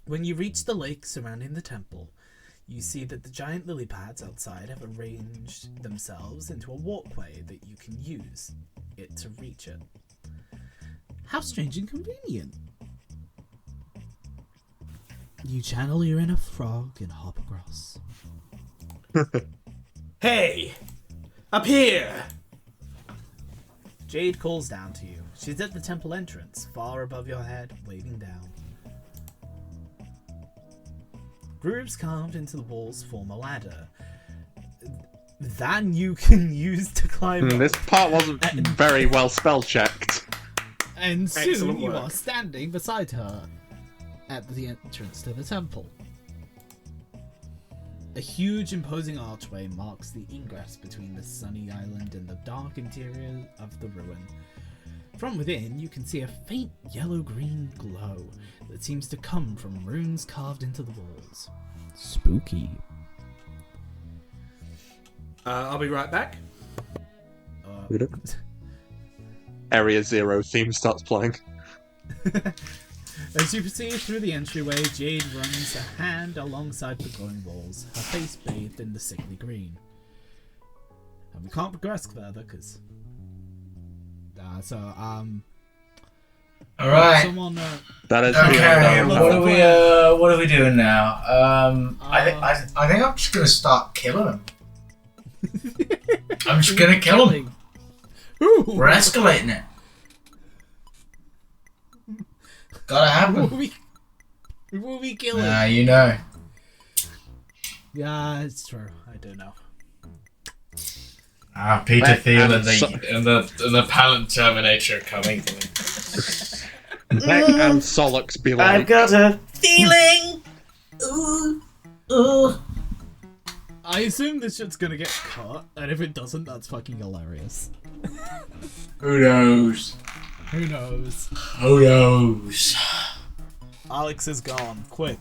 When you reach the lake surrounding the temple, you see that the giant lily pads outside have arranged themselves into a walkway that you can use it to reach it. How strange and convenient! You channel your inner frog and hop across. Hey! Up here! Jade calls down to you. She's at the temple entrance, far above your head, waving down. Grooves carved into the walls form a ladder that you can use to climb up. This part wasn't very well spell-checked. And soon Excellent you work. are standing beside her at the entrance to the temple. A huge imposing archway marks the ingress between the sunny island and the dark interior of the ruin. From within, you can see a faint yellow-green glow that seems to come from runes carved into the walls. Spooky. I'll be right back. Area 0 theme starts playing. As you proceed through the entryway, Jade runs a hand alongside the glowing walls, her face bathed in the sickly green. And we can't progress further because. All right. Someone. That is Okay. beyond our What are we doing now? I think I'm just gonna start killing him. I'm just gonna kill him. Who? We're escalating it. Gotta happen. Who will we killing? You know. Yeah, it's true. I don't know. Peter Back Thiel and and the Palin Terminator coming to me. Beck and Solux be like, got a feeling. Ooh. I assume this shit's gonna get cut, and if it doesn't, that's fucking hilarious. Who knows? Who knows? Who knows? Alex is gone. Quick.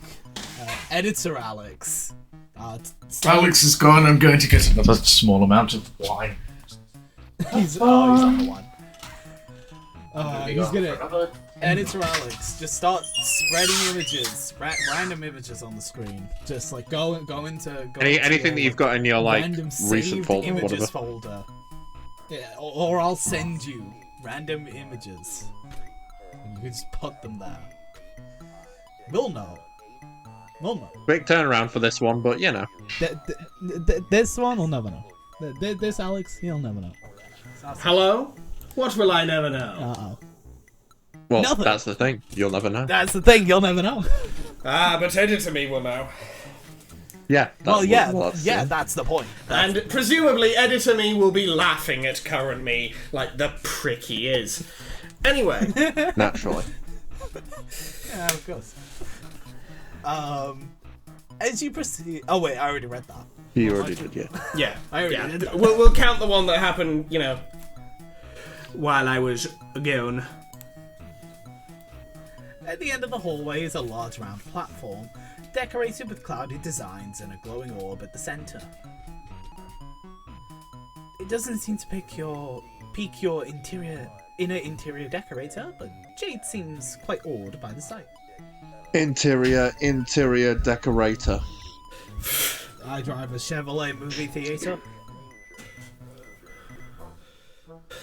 Editor Alex. Alex is gone. I'm going to get another small amount of wine. He's on the one. He's gonna. Editor Alex, just start spreading images, random images on the screen. Just like go into anything that you've got in your like random recent saved folder, images whatever. folder. Yeah, or I'll send you random images. And you can just put them there. We'll know. Quick turnaround for this one, but you know. This one, we'll never know. This Alex, he'll never know. Hello? What will I never know? Uh-oh. Well, Nothing. that's the thing. You'll never know. That's the thing, you'll never know. But Editor Me will know. Yeah. That's the point. And presumably Editor Me will be laughing at current me like the prick he is. Anyway. Naturally. Yeah, of course. As you proceed... Oh, wait, I already read that. You already did, yeah. Yeah. I already did that. We'll count the one that happened, while I was gone. At the end of the hallway is a large round platform, decorated with cloudy designs and a glowing orb at the center. It doesn't seem to pique your inner interior decorator, but Jade seems quite awed by the sight. Interior decorator. I drive a Chevrolet movie theater.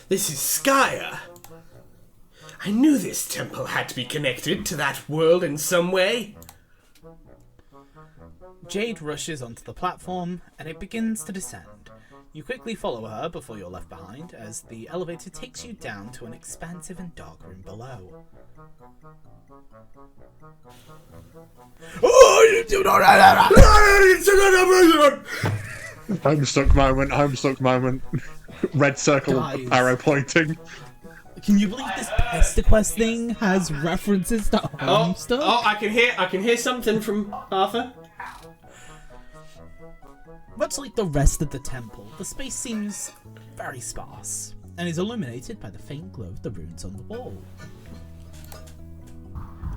This is Skya. I knew this temple had to be connected to that world in some way. Jade rushes onto the platform, and it begins to descend. You quickly follow her before you're left behind, as the elevator takes you down to an expansive and dark room below. Homestuck moment. Red circle, Guys. arrow pointing. Can you believe this Pesterquest thing has references to Homestuck? Oh, I can hear something from Arthur. Much like the rest of the temple, the space seems very sparse, and is illuminated by the faint glow of the runes on the wall.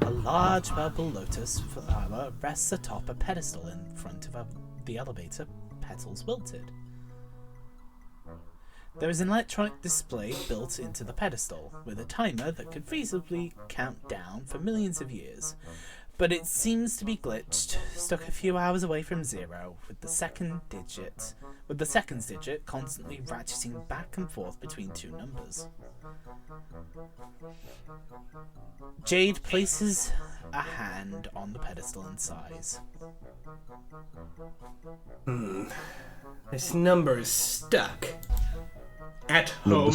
A large purple lotus flower rests atop a pedestal in front of the elevator, petals wilted. There is an electronic display built into the pedestal, with a timer that could feasibly count down for millions of years, but it seems to be glitched, stuck a few hours away from zero, with the seconds digit constantly ratcheting back and forth between two numbers. Jade places a hand on the pedestal and sighs. This number is stuck. At home.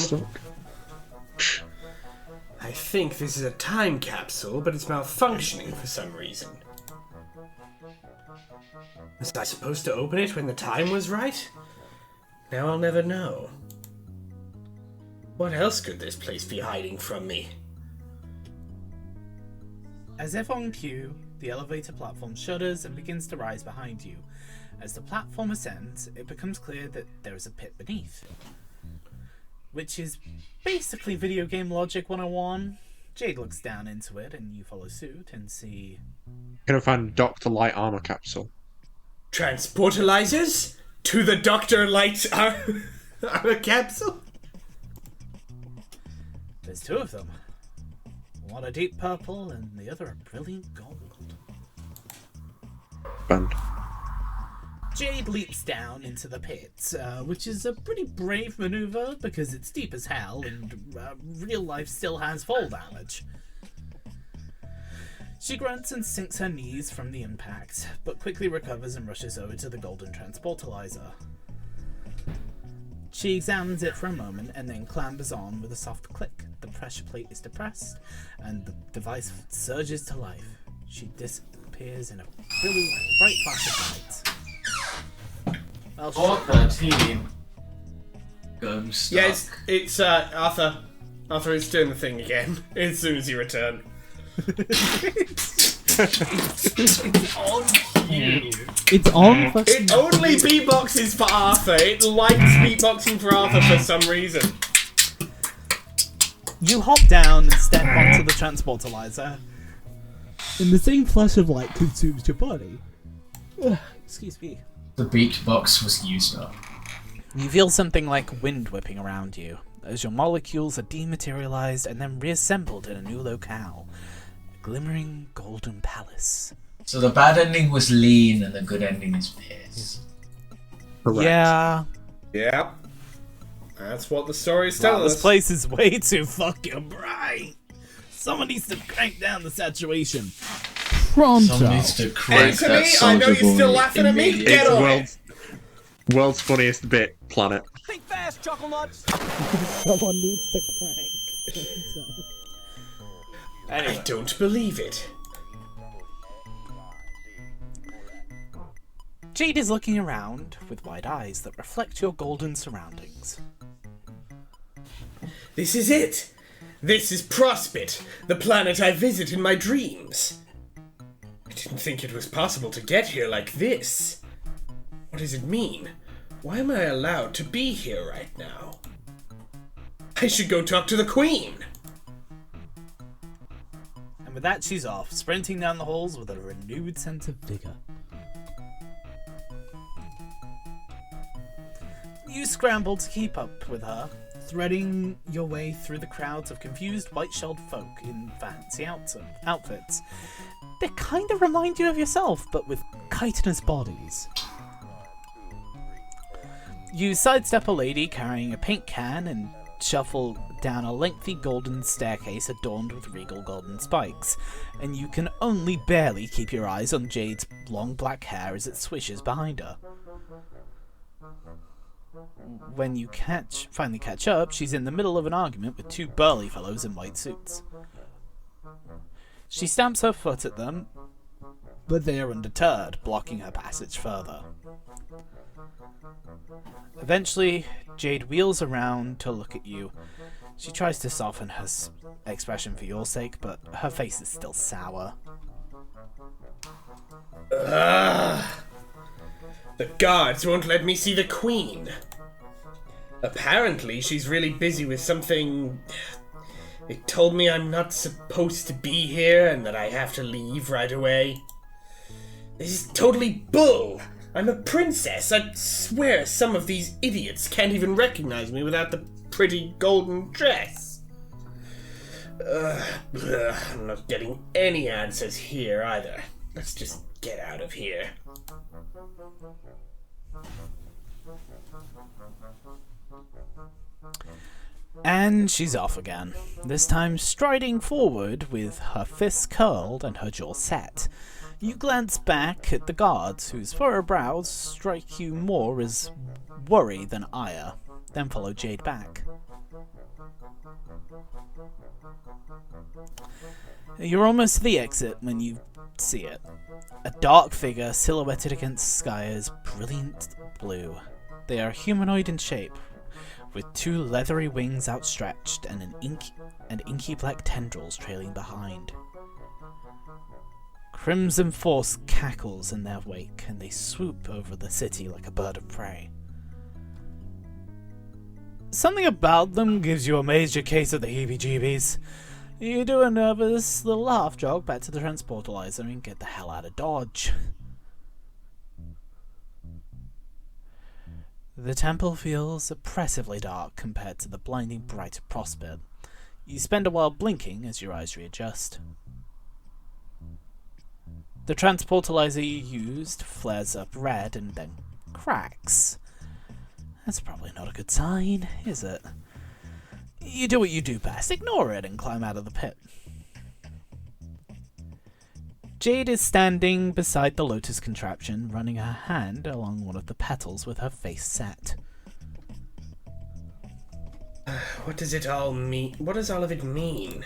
I think this is a time capsule, but it's malfunctioning for some reason. Was I supposed to open it when the time was right? Now I'll never know. What else could this place be hiding from me? As if on cue, the elevator platform shudders and begins to rise behind you. As the platform ascends, it becomes clear that there is a pit beneath. Which is basically video game logic 101. Jade looks down into it, and you follow suit and see... Gonna find Dr. Light armor capsule. Transportalizers? To the Dr. Light armor capsule? There's two of them. One a deep purple, and the other a brilliant gold. Fun. Jade leaps down into the pit, which is a pretty brave maneuver because it's deep as hell and real life still has fall damage. She grunts and sinks her knees from the impact, but quickly recovers and rushes over to the golden transportalizer. She examines it for a moment and then clambers on with a soft click. The pressure plate is depressed and the device surges to life. She disappears in a really bright flash of light. Well, 413. Homestuck. Yeah, it's Arthur. Arthur is doing the thing again as soon as you return. It's on for... It only beatboxes for Arthur. It likes beatboxing for Arthur for some reason. You hop down and step onto the transportalizer. And the same flash of light consumes your body. Excuse me. The beatbox was used up. You feel something like wind whipping around you, as your molecules are dematerialized and then reassembled in a new locale. A glimmering golden palace. So the bad ending was lean and the good ending is piss. Correct. Yeah. Yep. That's what the story's Wow, telling this us. place is way too fucking bright. Someone needs to crank down the saturation. Pronto. Someone needs to crank that Anthony, I know soldier you're still boy laughing at me. immediately. Get It's on it. world's funniest bit, planet. Think fast, chuckle nuts. Someone needs to crank. I don't believe it. Jade is looking around with wide eyes that reflect your golden surroundings. This is it. This is Prospit, the planet I visit in my dreams. I didn't think it was possible to get here like this. What does it mean? Why am I allowed to be here right now? I should go talk to the Queen. And with that, she's off, sprinting down the halls with a renewed sense of vigor. You scramble to keep up with her, threading your way through the crowds of confused white-shelled folk in fancy outfits. They kind of remind you of yourself, but with chitinous bodies. You sidestep a lady carrying a paint can and shuffle down a lengthy golden staircase adorned with regal golden spikes, and you can only barely keep your eyes on Jade's long black hair as it swishes behind her. When you finally catch up, she's in the middle of an argument with two burly fellows in white suits. She stamps her foot at them, but they are undeterred, blocking her passage further. Eventually, Jade wheels around to look at you. She tries to soften her expression for your sake, but her face is still sour. The guards won't let me see the Queen. Apparently, she's really busy with something. They told me I'm not supposed to be here and that I have to leave right away. This is totally bull. I'm a princess. I swear some of these idiots can't even recognize me without the pretty golden dress. I'm not getting any answers here either. Let's just get out of here. And she's off again, this time striding forward with her fists curled and her jaw set. You glance back at the guards, whose furrowed brows strike you more as worry than ire, then follow Jade back. You're almost to the exit when you see it. A dark figure silhouetted against the sky is brilliant blue. They are humanoid in shape, with two leathery wings outstretched and inky black tendrils trailing behind. Crimson Force cackles in their wake, and they swoop over the city like a bird of prey. Something about them gives you a major case of the heebie-jeebies. You do a nervous little half jog back to the transportalizer and get the hell out of Dodge. The temple feels oppressively dark compared to the blinding bright of Prospit. You spend a while blinking as your eyes readjust. The transportalizer you used flares up red and then cracks. That's probably not a good sign, is it? You do what you do best, ignore it and climb out of the pit. Jade is standing beside the lotus contraption, running her hand along one of the petals with her face set. What does it all mean? What does all of it mean?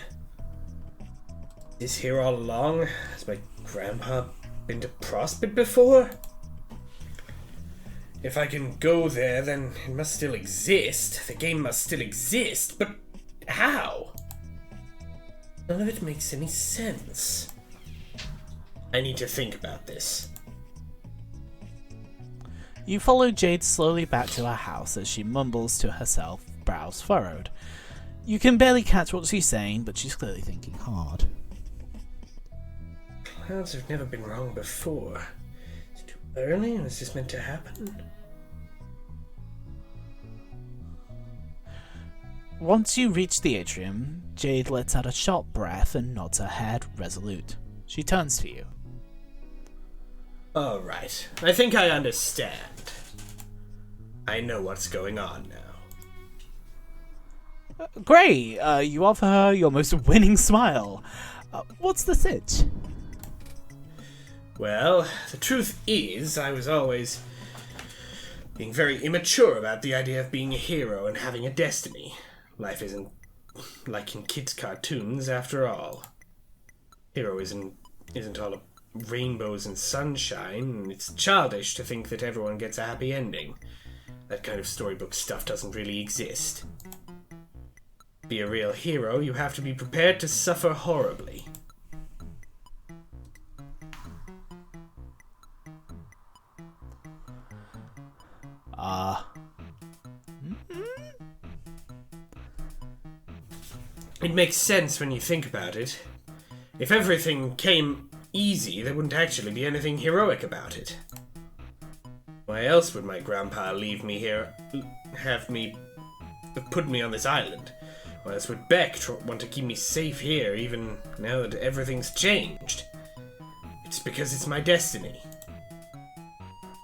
Is here all along? Has my grandpa been to Prospit before? If I can go there, then it must still exist. The game must still exist, but how? None of it makes any sense. I need to think about this. You follow Jade slowly back to her house as she mumbles to herself, brows furrowed. You can barely catch what she's saying, but she's clearly thinking hard. Clouds have never been wrong before. It's too early, or is this meant to happen? Once you reach the atrium, Jade lets out a sharp breath and nods her head, resolute. She turns to you. Alright, I think I understand. I know what's going on now. Great! You offer her your most winning smile. What's the sitch? Well, the truth is, I was always being very immature about the idea of being a hero and having a destiny. Life isn't like in kids' cartoons, after all. Heroism isn't all rainbows and sunshine. It's childish to think that everyone gets a happy ending. That kind of storybook stuff doesn't really exist. To be a real hero, you have to be prepared to suffer horribly. It makes sense when you think about it. If everything came easy, there wouldn't actually be anything heroic about it. Why else would my grandpa leave me here, put me on this island? Why else would Beck want to keep me safe here, even now that everything's changed? It's because it's my destiny.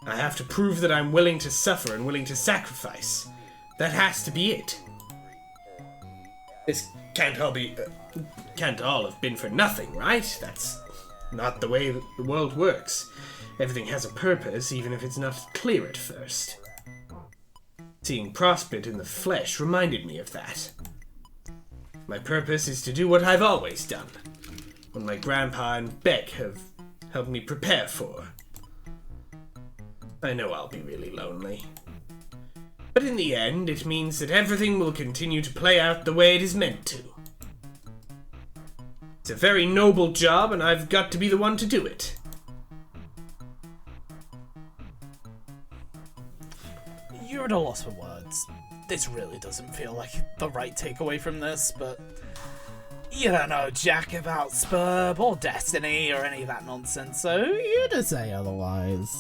I have to prove that I'm willing to suffer and willing to sacrifice. That has to be it. This can't all have been for nothing, right? That's not the way the world works. Everything has a purpose, even if it's not clear at first. Seeing Prospect in the flesh reminded me of that. My purpose is to do what I've always done, what my grandpa and Beck have helped me prepare for. I know I'll be really lonely. But in the end, it means that everything will continue to play out the way it is meant to. It's a very noble job, and I've got to be the one to do it. You're at a loss for words. This really doesn't feel like the right takeaway from this, but you don't know jack about Spurb or Destiny or any of that nonsense, so you to say otherwise.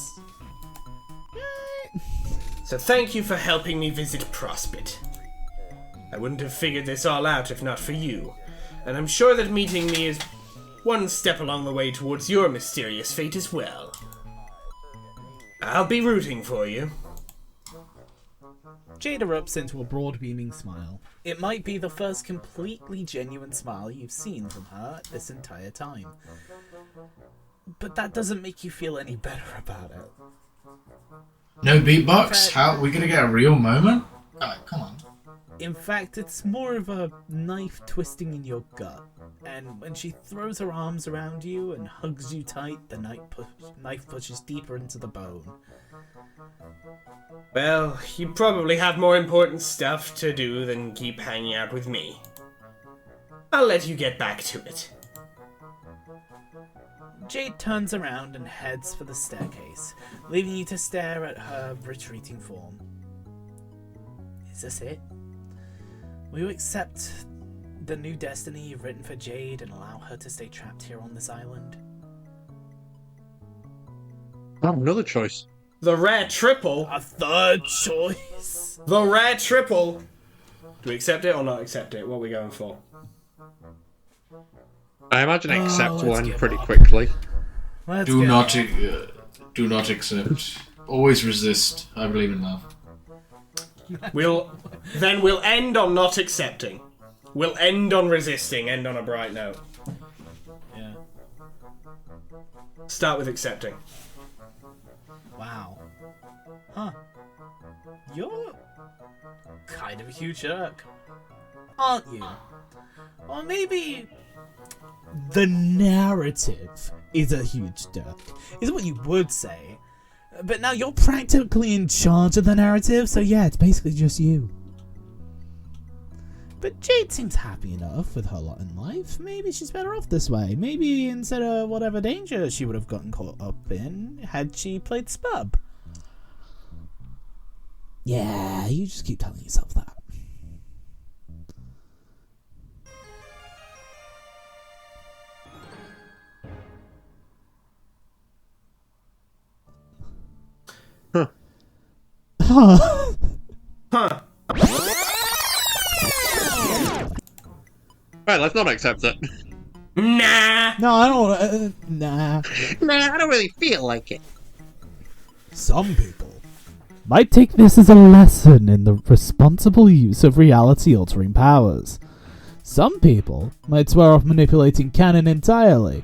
So thank you for helping me visit Prospect. I wouldn't have figured this all out if not for you, and I'm sure that meeting me is one step along the way towards your mysterious fate as well. I'll be rooting for you. Jade erupts into a broad beaming smile. It might be the first completely genuine smile you've seen from her this entire time. But that doesn't make you feel any better about it. No beatbox? How are we gonna get a real moment? Oh, come on. In fact, it's more of a knife twisting in your gut. And when she throws her arms around you and hugs you tight, the knife pushes deeper into the bone. Well, you probably have more important stuff to do than keep hanging out with me. I'll let you get back to it. Jade turns around and heads for the staircase, leaving you to stare at her retreating form. Is this it? Will you accept the new destiny you've written for Jade and allow her to stay trapped here on this island? Oh, another choice. The rare triple. A third choice. The rare triple. Do we accept it or not accept it? What are we going for? I imagine accept let's one give pretty up. quickly. Do not accept. Always resist. I believe in love. We'll end on not accepting. We'll end on resisting. End on a bright note. Yeah. Start with accepting. Wow. Huh. You're kind of a huge jerk, aren't you? Or maybe the narrative is a huge jerk, is what you would say. But now you're practically in charge of the narrative, so yeah, it's basically just you. But Jade seems happy enough with her lot in life. Maybe she's better off this way. Maybe instead of whatever danger she would have gotten caught up in had she played Spub. Yeah, you just keep telling yourself that. Huh. Huh. Right, let's not accept it. Nah. No, I don't. Nah. Nah, I don't really feel like it. Some people. Might take this as a lesson in the responsible use of reality-altering powers. Some people might swear off manipulating canon entirely.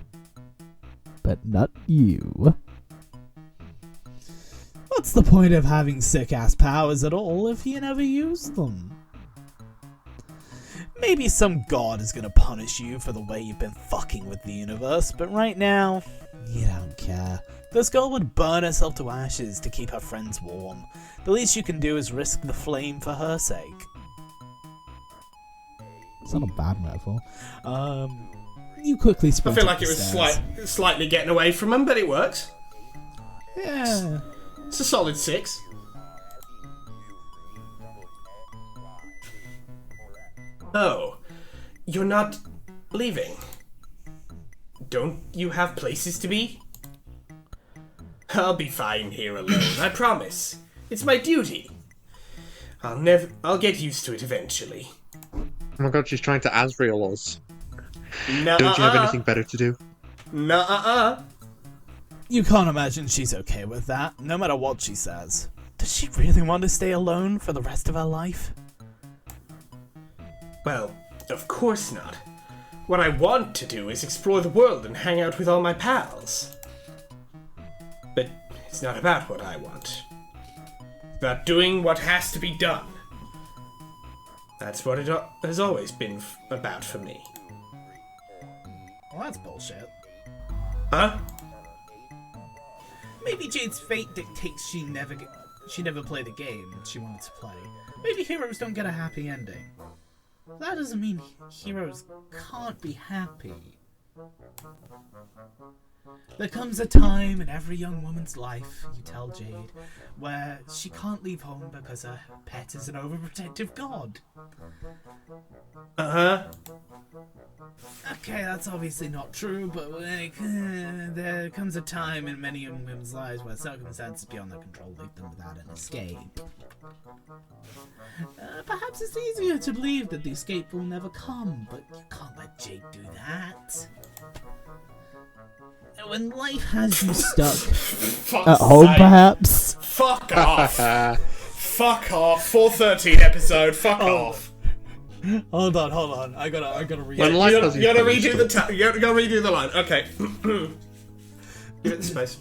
But not you. What's the point of having sick-ass powers at all if you never use them? Maybe some god is gonna punish you for the way you've been fucking with the universe, but right now, you don't care. This girl would burn herself to ashes to keep her friends warm. The least you can do is risk the flame for her sake. It's not a bad metaphor. You quickly I sprint feel up like it the was stairs. slightly getting away from him, but it works. Yeah. It's a solid 6. Oh, you're not leaving. Don't you have places to be? I'll be fine here alone, I promise. It's my duty. I'll get used to it eventually. Oh my god, she's trying to Asriel us. Nuh-uh. Don't you have anything better to do? Nuh-uh. You can't imagine she's okay with that, no matter what she says. Does she really want to stay alone for the rest of her life? Well, of course not. What I want to do is explore the world and hang out with all my pals. But it's not about what I want. It's about doing what has to be done. That's what it has always been about for me. Well, that's bullshit. Huh? Maybe Jade's fate dictates she never played the game she wanted to play. Maybe heroes don't get a happy ending. That doesn't mean heroes can't be happy. There comes a time in every young woman's life, you tell Jade, where she can't leave home because her pet is an overprotective god. Uh-huh. Okay, that's obviously not true, but there comes a time in many young women's lives where circumstances beyond their control leave them without an escape. Perhaps it's easier to believe that the escape will never come, but you can't let Jade do that. When life has you stuck At home, perhaps? Fuck off. Fuck off. 413 episode. Fuck off. Hold on. I gotta read. When You life gotta, has you gotta you redo the stuck. you gotta redo the line. Okay. Give it the space.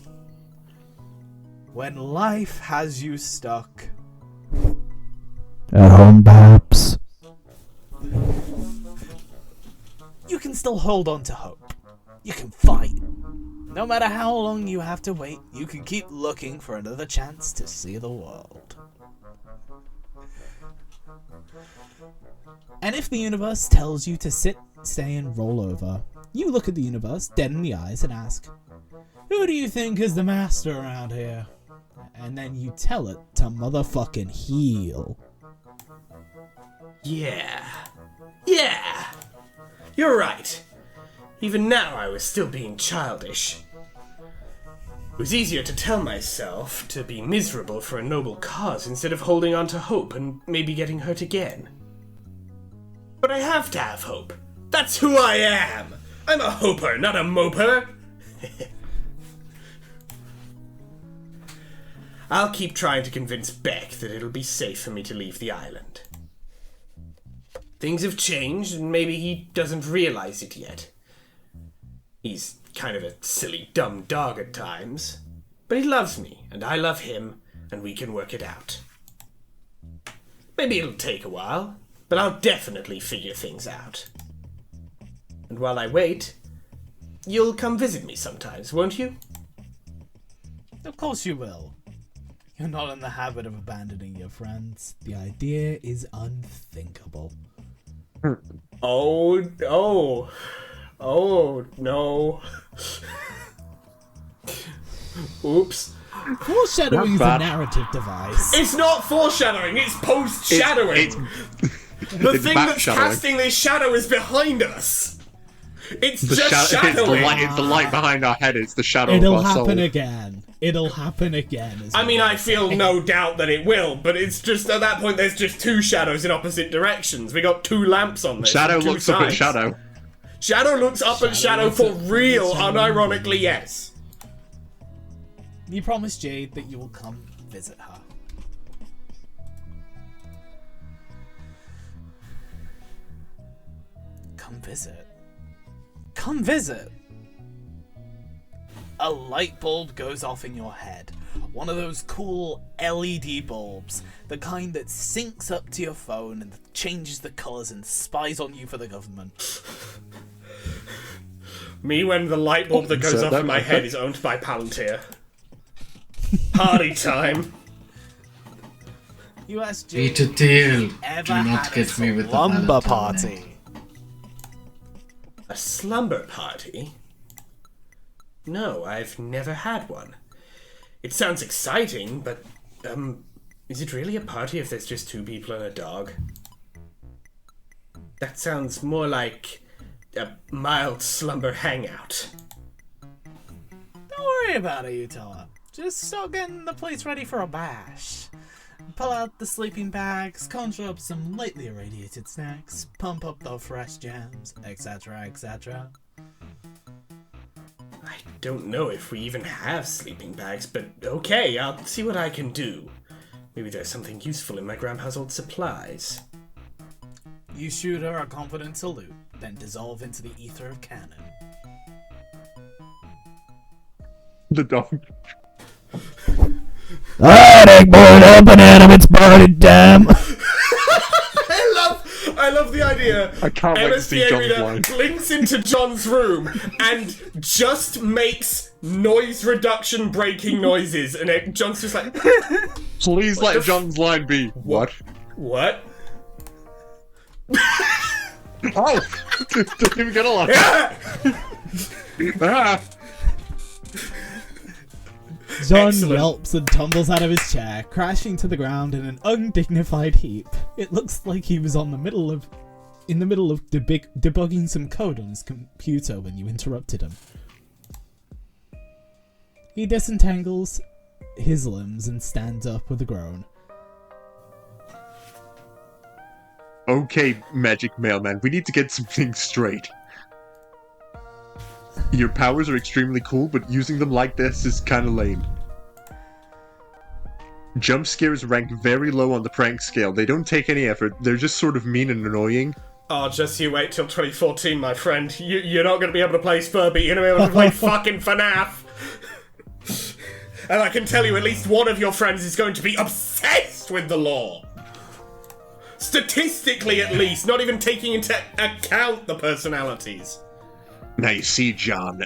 When life has you stuck. At home, perhaps? You can still hold on to hope. You can fight. No matter how long you have to wait, you can keep looking for another chance to see the world. And if the universe tells you to sit, stay, and roll over, you look at the universe dead in the eyes and ask, "Who do you think is the master around here?" And then you tell it to motherfucking heal. Yeah. You're right. Even now I was still being childish. It was easier to tell myself to be miserable for a noble cause instead of holding on to hope and maybe getting hurt again. But I have to have hope. That's who I am. I'm a hoper, not a moper. I'll keep trying to convince Beck that it'll be safe for me to leave the island. Things have changed, and maybe he doesn't realize it yet. He's kind of a silly, dumb dog at times. But he loves me, and I love him, and we can work it out. Maybe it'll take a while, but I'll definitely figure things out. And while I wait, you'll come visit me sometimes, won't you? Of course you will. You're not in the habit of abandoning your friends. The idea is unthinkable. Oh, no. Oops. Foreshadowing is a Not bad. narrative device. It's not foreshadowing, it's post-shadowing. The thing that's back-shadowing. casting this shadow is behind us. It's The just it's shadowing. the light behind our head. It's the shadow It'll of our happen soul. again. it'll happen again. I mean, I feel no doubt that it will, but it's just, at that point, there's just two shadows in opposite directions. We got two lamps on this. Shadow two looks up at sides. Shadow. Shadow looks up at Shadow looks for at real, Shadow. unironically, yes. You promise Jade that you will come visit her. Come visit. Come visit! A light bulb goes off in your head. One of those cool LED bulbs. The kind that syncs up to your phone and changes the colours and spies on you for the government. Me when the light bulb that goes off in my head is owned by Palantir. Party time. You ask Beat Jade, a deal. ever Do not had get a me with the slumber Valentine. party? A slumber party? No, I've never had one. It sounds exciting, but, is it really a party if there's just two people and a dog? That sounds more like a mild slumber hangout. Don't worry about it, Utah. Just start getting the place ready for a bash. Pull out the sleeping bags, conjure up some lightly irradiated snacks, pump up the fresh jams, etc., etc. I don't know if we even have sleeping bags, but okay, I'll see what I can do. Maybe there's something useful in my grandpa's old supplies. You shoot her a confident salute, then dissolve into the ether of canon. The dog. Alright, board up and animate's party time. I love the idea. I can't wait to see MSPA John's reader line. blinks into John's room and just makes noise reduction breaking noises, and John's just like, Please What the let John's line be. What? what? Oh! Didn't even get a line. Ah! John Excellent. yelps and tumbles out of his chair, crashing to the ground in an undignified heap. It looks like he was in the middle of debugging some code on his computer when you interrupted him. He disentangles his limbs and stands up with a groan. Okay, Magic Mailman, we need to get some things straight. Your powers are extremely cool, but using them like this is kinda lame. Jump scares rank very low on the prank scale. They don't take any effort, they're just sort of mean and annoying. Oh, just you wait till 2014, my friend. You're not going to be able to play Furby. You're going to be able to play fucking FNAF. And I can tell you at least one of your friends is going to be obsessed with the law. Statistically, at least, not even taking into account the personalities. Now you see, John,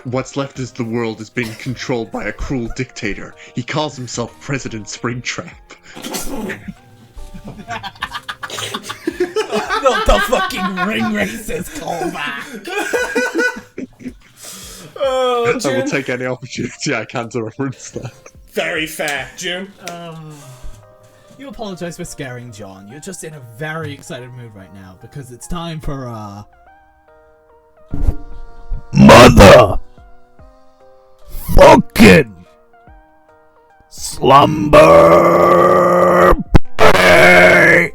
what's left is the world is being controlled by a cruel dictator. He calls himself President Springtrap. Not the fucking ring racist callback! Oh, I will June. take any opportunity I can to reference that. Very fair, June. You apologize for scaring John. You're just in a very excited mood right now because it's time for Mother fucking slumber party.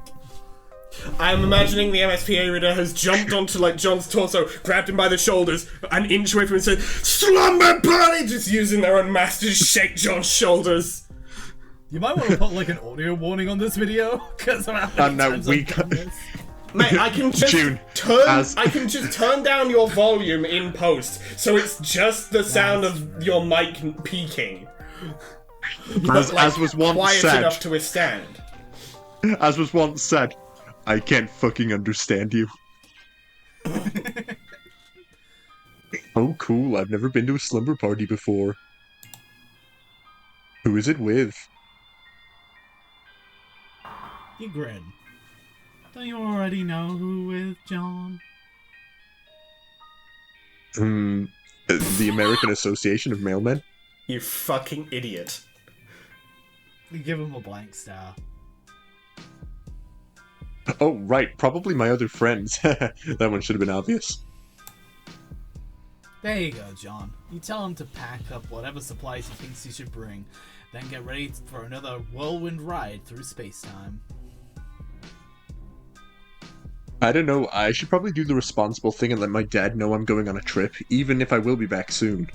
I'm imagining the MSPA reader has jumped onto like John's torso, grabbed him by the shoulders, an inch away from him and said, "Slumber party!" Just using their own mass to shake John's shoulders. You might want to put like an audio warning on this video because No, Mate, I can just June, I can just turn down your volume in post, so it's just the sound of your mic peaking. As was once quiet said, enough to withstand. as was once said, I can't fucking understand you. Oh, cool! I've never been to a slumber party before. Who is it with? You grin. Don't you already know who with, John? The American Association of Mailmen? You fucking idiot. You give him a blank stare. Oh, right, probably my other friends. That one should have been obvious. There you go, John. You tell him to pack up whatever supplies he thinks he should bring, then get ready for another whirlwind ride through space-time. I don't know, I should probably do the responsible thing and let my dad know I'm going on a trip, even if I will be back soon.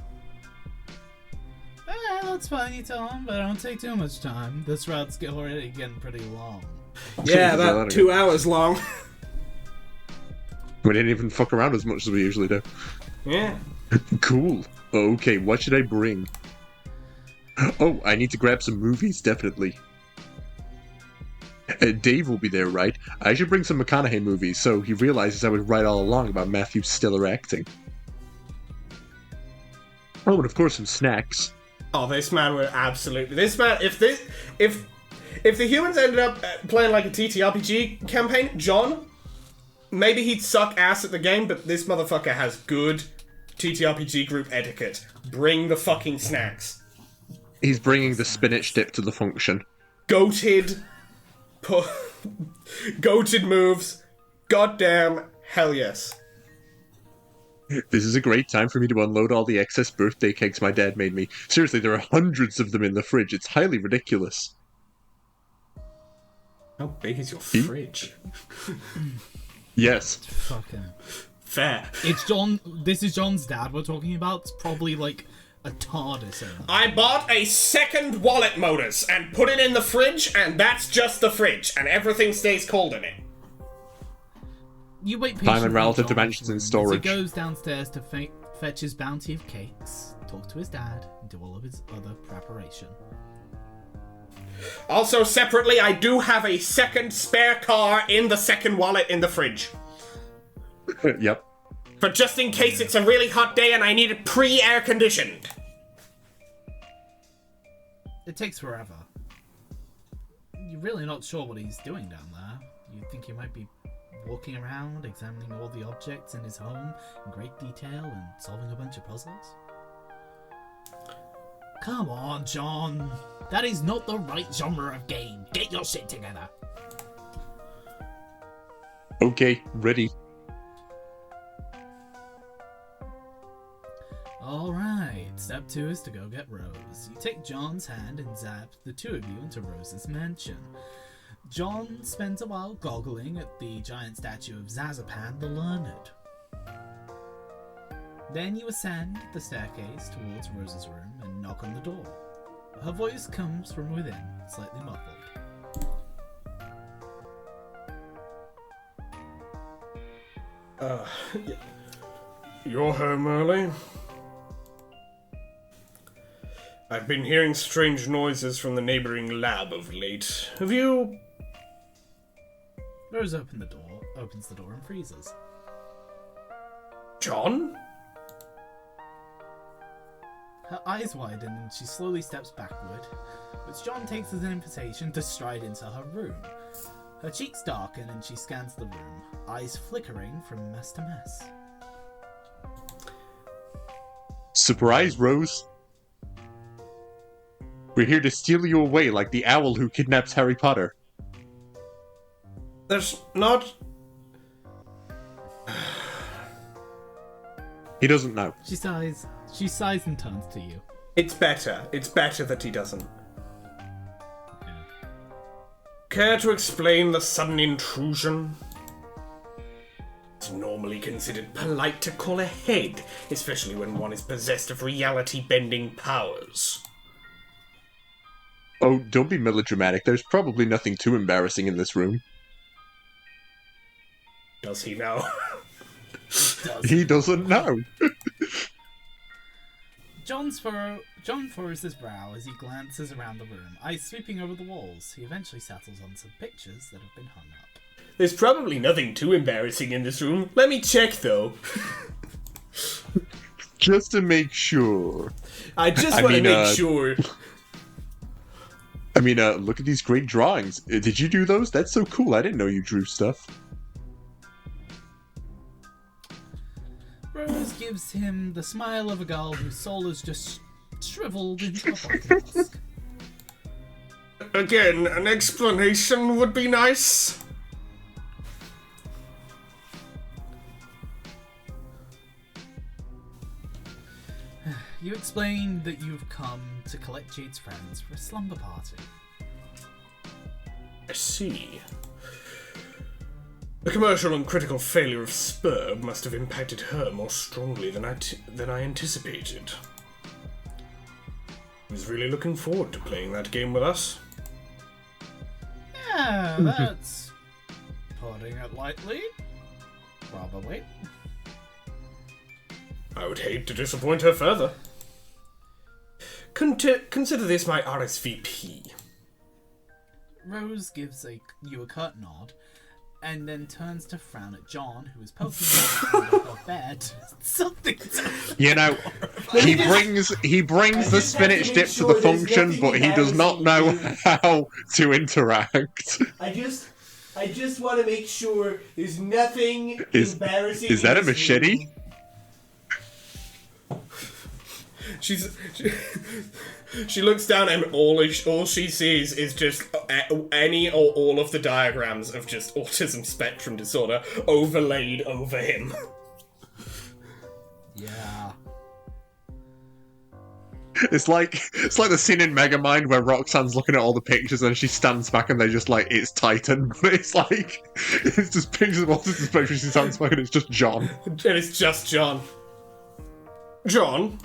That's fine, you tell him, but don't take too much time. This route's already getting pretty long. Yeah, about 2 hours long. We didn't even fuck around as much as we usually do. Yeah. Cool. Okay, what should I bring? Oh, I need to grab some movies, definitely. Dave will be there, right? I should bring some McConaughey movies so he realizes I was right all along about Matthew's stellar acting. Oh, and of course some snacks. Oh, this man would absolutely... This man, if the humans ended up playing like a TTRPG campaign, John, maybe he'd suck ass at the game, but this motherfucker has good TTRPG group etiquette. Bring the fucking snacks. He's bringing the spinach dip to the function. Goated moves. Goddamn hell yes. This is a great time for me to unload all the excess birthday cakes my dad made me. Seriously, there are hundreds of them in the fridge. It's highly ridiculous. How big is your fridge? Yes. Fucking... Fair. It's John... This is John's dad we're talking about. It's probably like a TARDIS in there. I bought a second wallet modus and put it in the fridge, and that's just the fridge, and everything stays cold in it. You wait Time and patiently relative John's dimensions in room as storage. He goes downstairs to fetch his bounty of cakes, talk to his dad, and do all of his other preparation. Also, separately, I do have a second spare car in the second wallet in the fridge. Yep. For just in case it's a really hot day and I need it pre-air conditioned. It takes forever. You're really not sure what he's doing down there. You think he might be walking around, examining all the objects in his home in great detail and solving a bunch of puzzles? Come on, John. That is not the right genre of game. Get your shit together. Okay, ready. Alright, step 2 is to go get Rose. You take John's hand and zap the two of you into Rose's mansion. John spends a while goggling at the giant statue of Zazapan the Learned. Then you ascend the staircase towards Rose's room and knock on the door. Her voice comes from within, slightly muffled. You're home early? I've been hearing strange noises from the neighboring lab of late. Have you... Rose opens the door and freezes. John? Her eyes widen and she slowly steps backward, which John takes as an invitation to stride into her room. Her cheeks darken and she scans the room, eyes flickering from mess to mess. Surprise, Rose. We're here to steal you away like the owl who kidnaps Harry Potter. There's not... He doesn't know. She sighs and turns to you. It's better. It's better that he doesn't. Care to explain the sudden intrusion? It's normally considered polite to call ahead, especially when one is possessed of reality-bending powers. Oh, don't be melodramatic. There's probably nothing too embarrassing in this room. Does he know? He doesn't know. John furrows his brow as he glances around the room, eyes sweeping over the walls. He eventually settles on some pictures that have been hung up. There's probably nothing too embarrassing in this room. Let me check, though. Just to make sure. I just want to make sure. I mean, look at these great drawings. Did you do those? That's so cool. I didn't know you drew stuff. Rose gives him the smile of a girl whose soul is just shriveled into a bucket mask. Again, an explanation would be nice. You explain that you've come to collect Jade's friends for a slumber party. I see. The commercial and critical failure of Spurb must have impacted her more strongly than I anticipated. I was really looking forward to playing that game with us. Yeah, that's putting it lightly. Probably. I would hate to disappoint her further. Consider this my RSVP. Rose gives you a curt nod, and then turns to frown at John, who is poking out of bed. Something. You know, he brings the spinach dip to the function, but he does not know how to interact. I just want to make sure there's nothing embarrassing. Is that a machete? She looks down and all she sees is just any or all of the diagrams of just autism spectrum disorder overlaid over him. Yeah. It's like the scene in Megamind where Roxanne's looking at all the pictures and she stands back and they're just like, it's Titan, but it's just pictures of autism spectrum. She stands back and it's just John. And it's just John. John?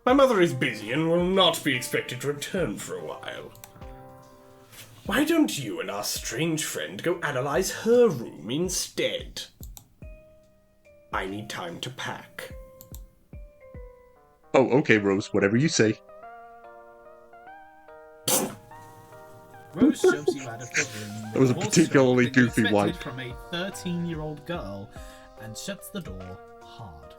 My mother is busy and will not be expected to return for a while. Why don't you and our strange friend go analyze her room instead? I need time to pack. Oh, okay, Rose, whatever you say. Rose shoves you out of the room. That was a particularly goofy wipe. wipe. From a 13-year-old girl, and shuts the door hard.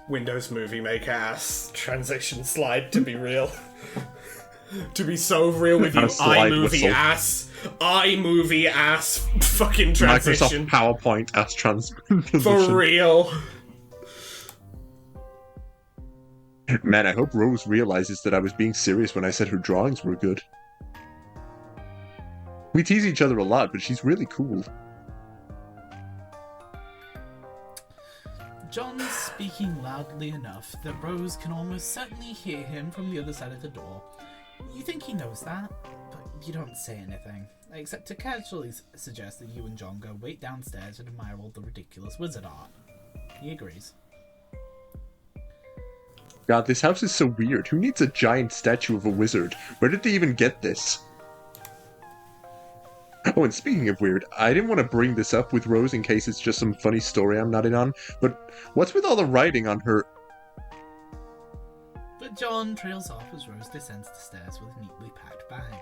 Windows Movie Maker ass transition slide to be real. To be so real with you, iMovie ass fucking transition. Microsoft PowerPoint ass transition. For real. Man, I hope Rose realizes that I was being serious when I said her drawings were good. We tease each other a lot, but she's really cool. John's speaking loudly enough that Rose can almost certainly hear him from the other side of the door. You think he knows that, but you don't say anything, except to casually suggest that you and John go wait downstairs and admire all the ridiculous wizard art. He agrees. God, this house is so weird. Who needs a giant statue of a wizard? Where did they even get this? Oh, and speaking of weird, I didn't want to bring this up with Rose in case it's just some funny story I'm not in on, but what's with all the writing on her... But John trails off as Rose descends the stairs with a neatly packed bag.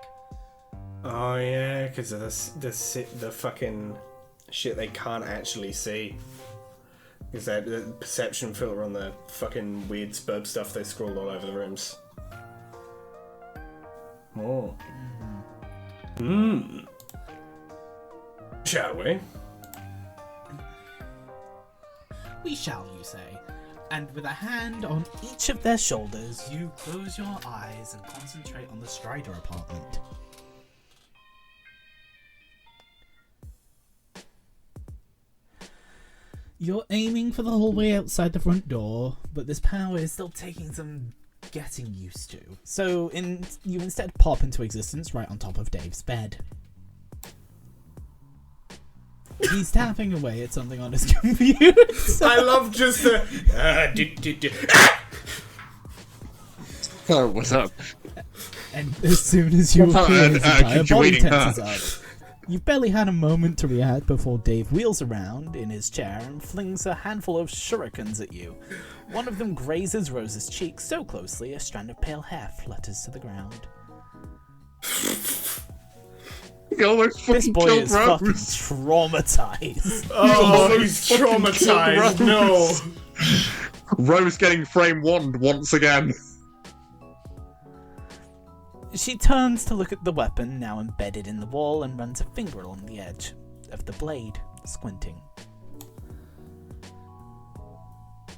Oh yeah, because of the fucking shit they can't actually see. Because that the perception filter on the fucking weird spurb stuff they scrolled all over the rooms. Oh. Hmm. Shall we? We shall, you say. And with a hand on each of their shoulders, you close your eyes and concentrate on the Strider apartment. You're aiming for the hallway outside the front door, but this power is still taking some getting used to. So you instead pop into existence right on top of Dave's bed. He's tapping away at something on his computer. I love just the... Oh, what's up? And as soon as you appear, his entire body waiting, tenses up. You've barely had a moment to react before Dave wheels around in his chair and flings a handful of shurikens at you. One of them grazes Rose's cheek so closely a strand of pale hair flutters to the ground. This boy is fucking traumatized. Oh, he's traumatized. No. Rose getting frame one once again. She turns to look at the weapon now embedded in the wall and runs a finger along the edge of the blade, squinting.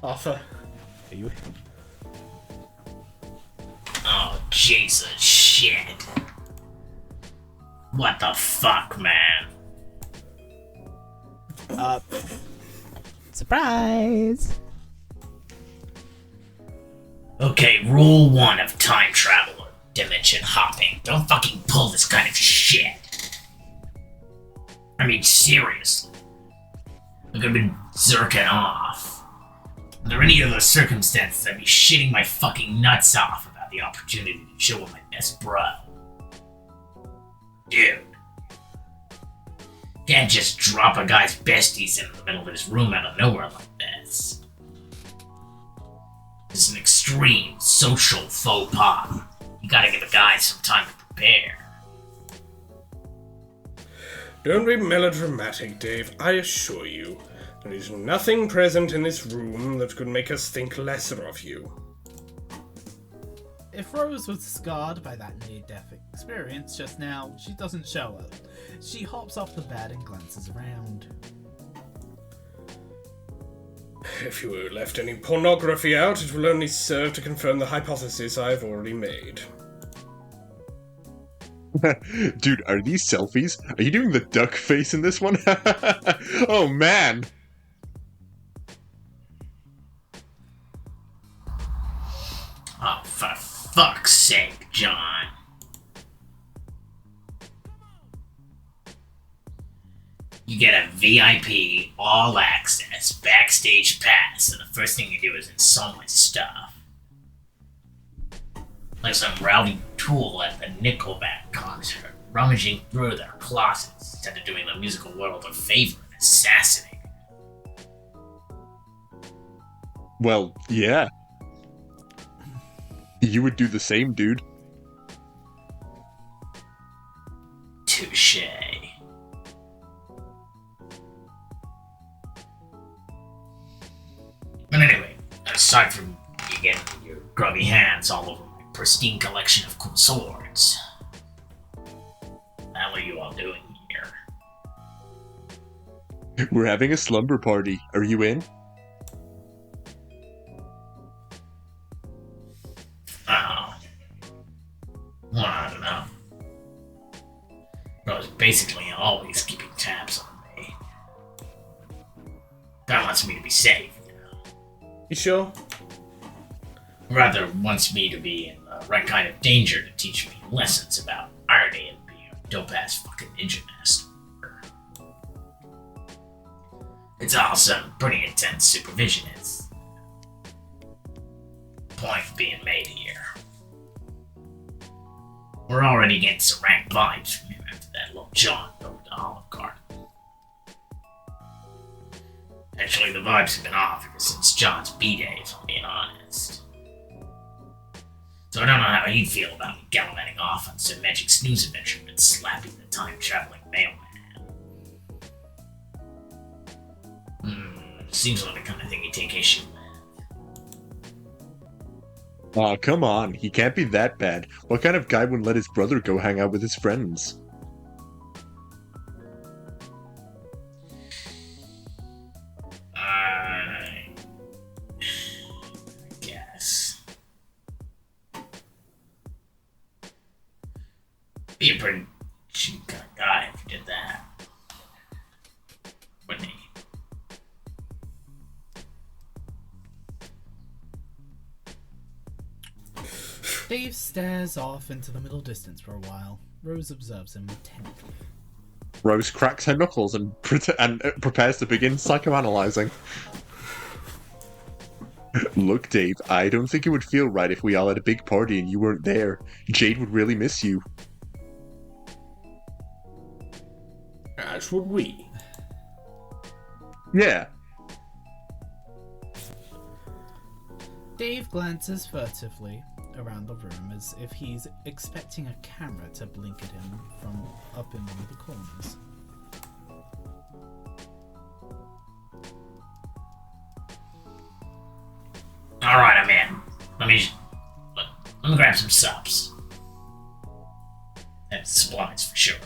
Arthur. Are you? Oh, Jesus, shit. What the fuck, man? Surprise! Okay, rule 1 of time travel or dimension hopping. Don't fucking pull this kind of shit. I mean, seriously. I could have been zerking off. Under any other circumstances, I'd be shitting my fucking nuts off about the opportunity to chill with my best bro. Dude. Can't just drop a guy's besties in the middle of his room out of nowhere like this. This is an extreme social faux pas. You gotta give a guy some time to prepare. Don't be melodramatic, Dave. I assure you, there is nothing present in this room that could make us think lesser of you. If Rose was scarred by that near-death experience just now, she doesn't show it. She hops off the bed and glances around. If you left any pornography out, it will only serve to confirm the hypothesis I've already made. Dude, are these selfies? Are you doing the duck face in this one? Oh man! Oh, for fuck's sake, John. You get a VIP, all access, backstage pass, and the first thing you do is install my stuff. Like some rowdy tool at the Nickelback concert, rummaging through their closets instead of doing the musical world a favor and assassinating. Well, yeah. You would do the same, dude. Touche. But anyway, aside from you getting your grubby hands all over my pristine collection of cool swords, how are you all doing here? We're having a slumber party. Are you in? Oh. Well, I don't know. I was basically always keeping tabs on me. God wants me to be safe, you know. You sure? Rather wants me to be in the right kind of danger to teach me lessons about irony and being a dope-ass fucking ninja master. It's all some pretty intense supervision, is point being made here. We're already getting some rank vibes from him after that little John over to Olive Garden. Actually, the vibes have been off ever since John's B-Day, if I'm being honest. So I don't know how he'd feel about me gallivanting off on some magic snooze adventure and slapping the time-traveling mailman. Seems like the kind of thing he'd take issue with. Aw, come on. He can't be that bad. What kind of guy wouldn't let his brother go hang out with his friends? I guess. Be a pretty cheap kind of guy if you did that. Wouldn't he? Dave stares off into the middle distance for a while. Rose observes him intently. Rose cracks her knuckles and prepares to begin psychoanalyzing. Look, Dave, I don't think it would feel right if we all had a big party and you weren't there. Jade would really miss you. As would we. Yeah. Dave glances furtively around the room as if he's expecting a camera to blink at him from up in one of the corners. Alright, I'm in. Let me grab some subs. And supplies for sure.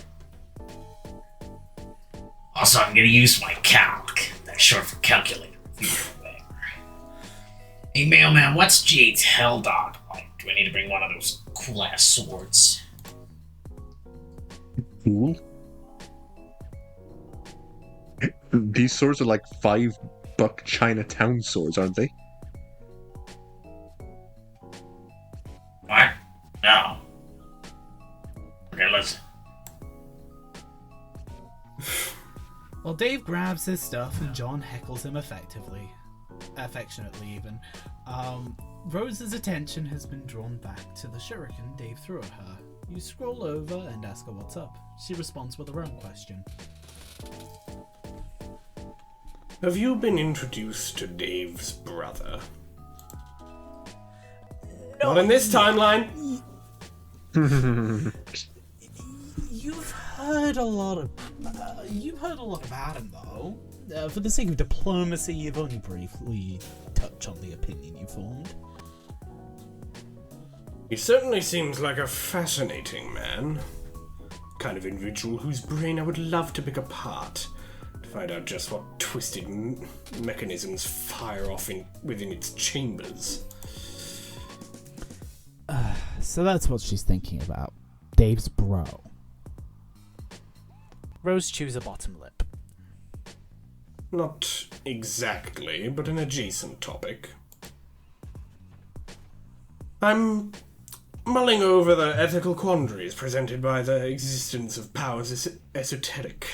Also, I'm gonna use my calc. That's short for calculator review or whatever. Hey, mailman, what's Jade's hell dog like? Do I need to bring one of those cool-ass swords? Cool. These swords are like $5 Chinatown swords, aren't they? Well, Dave grabs his stuff and John heckles him affectionately even. Rose's attention has been drawn back to the shuriken Dave threw at her. You scroll over and ask her what's up. She responds with her own question. Have you been introduced to Dave's brother? No. Not in this timeline. You've heard a lot about him, though. For the sake of diplomacy, you've only briefly touched on the opinion you formed. He certainly seems like a fascinating man. Kind of individual whose brain I would love to pick apart to find out just what twisted mechanisms fire off within its chambers. So that's what she's thinking about. Dave's bro. Rose chews a bottom lip. Not exactly, but an adjacent topic. I'm mulling over the ethical quandaries presented by the existence of powers esoteric.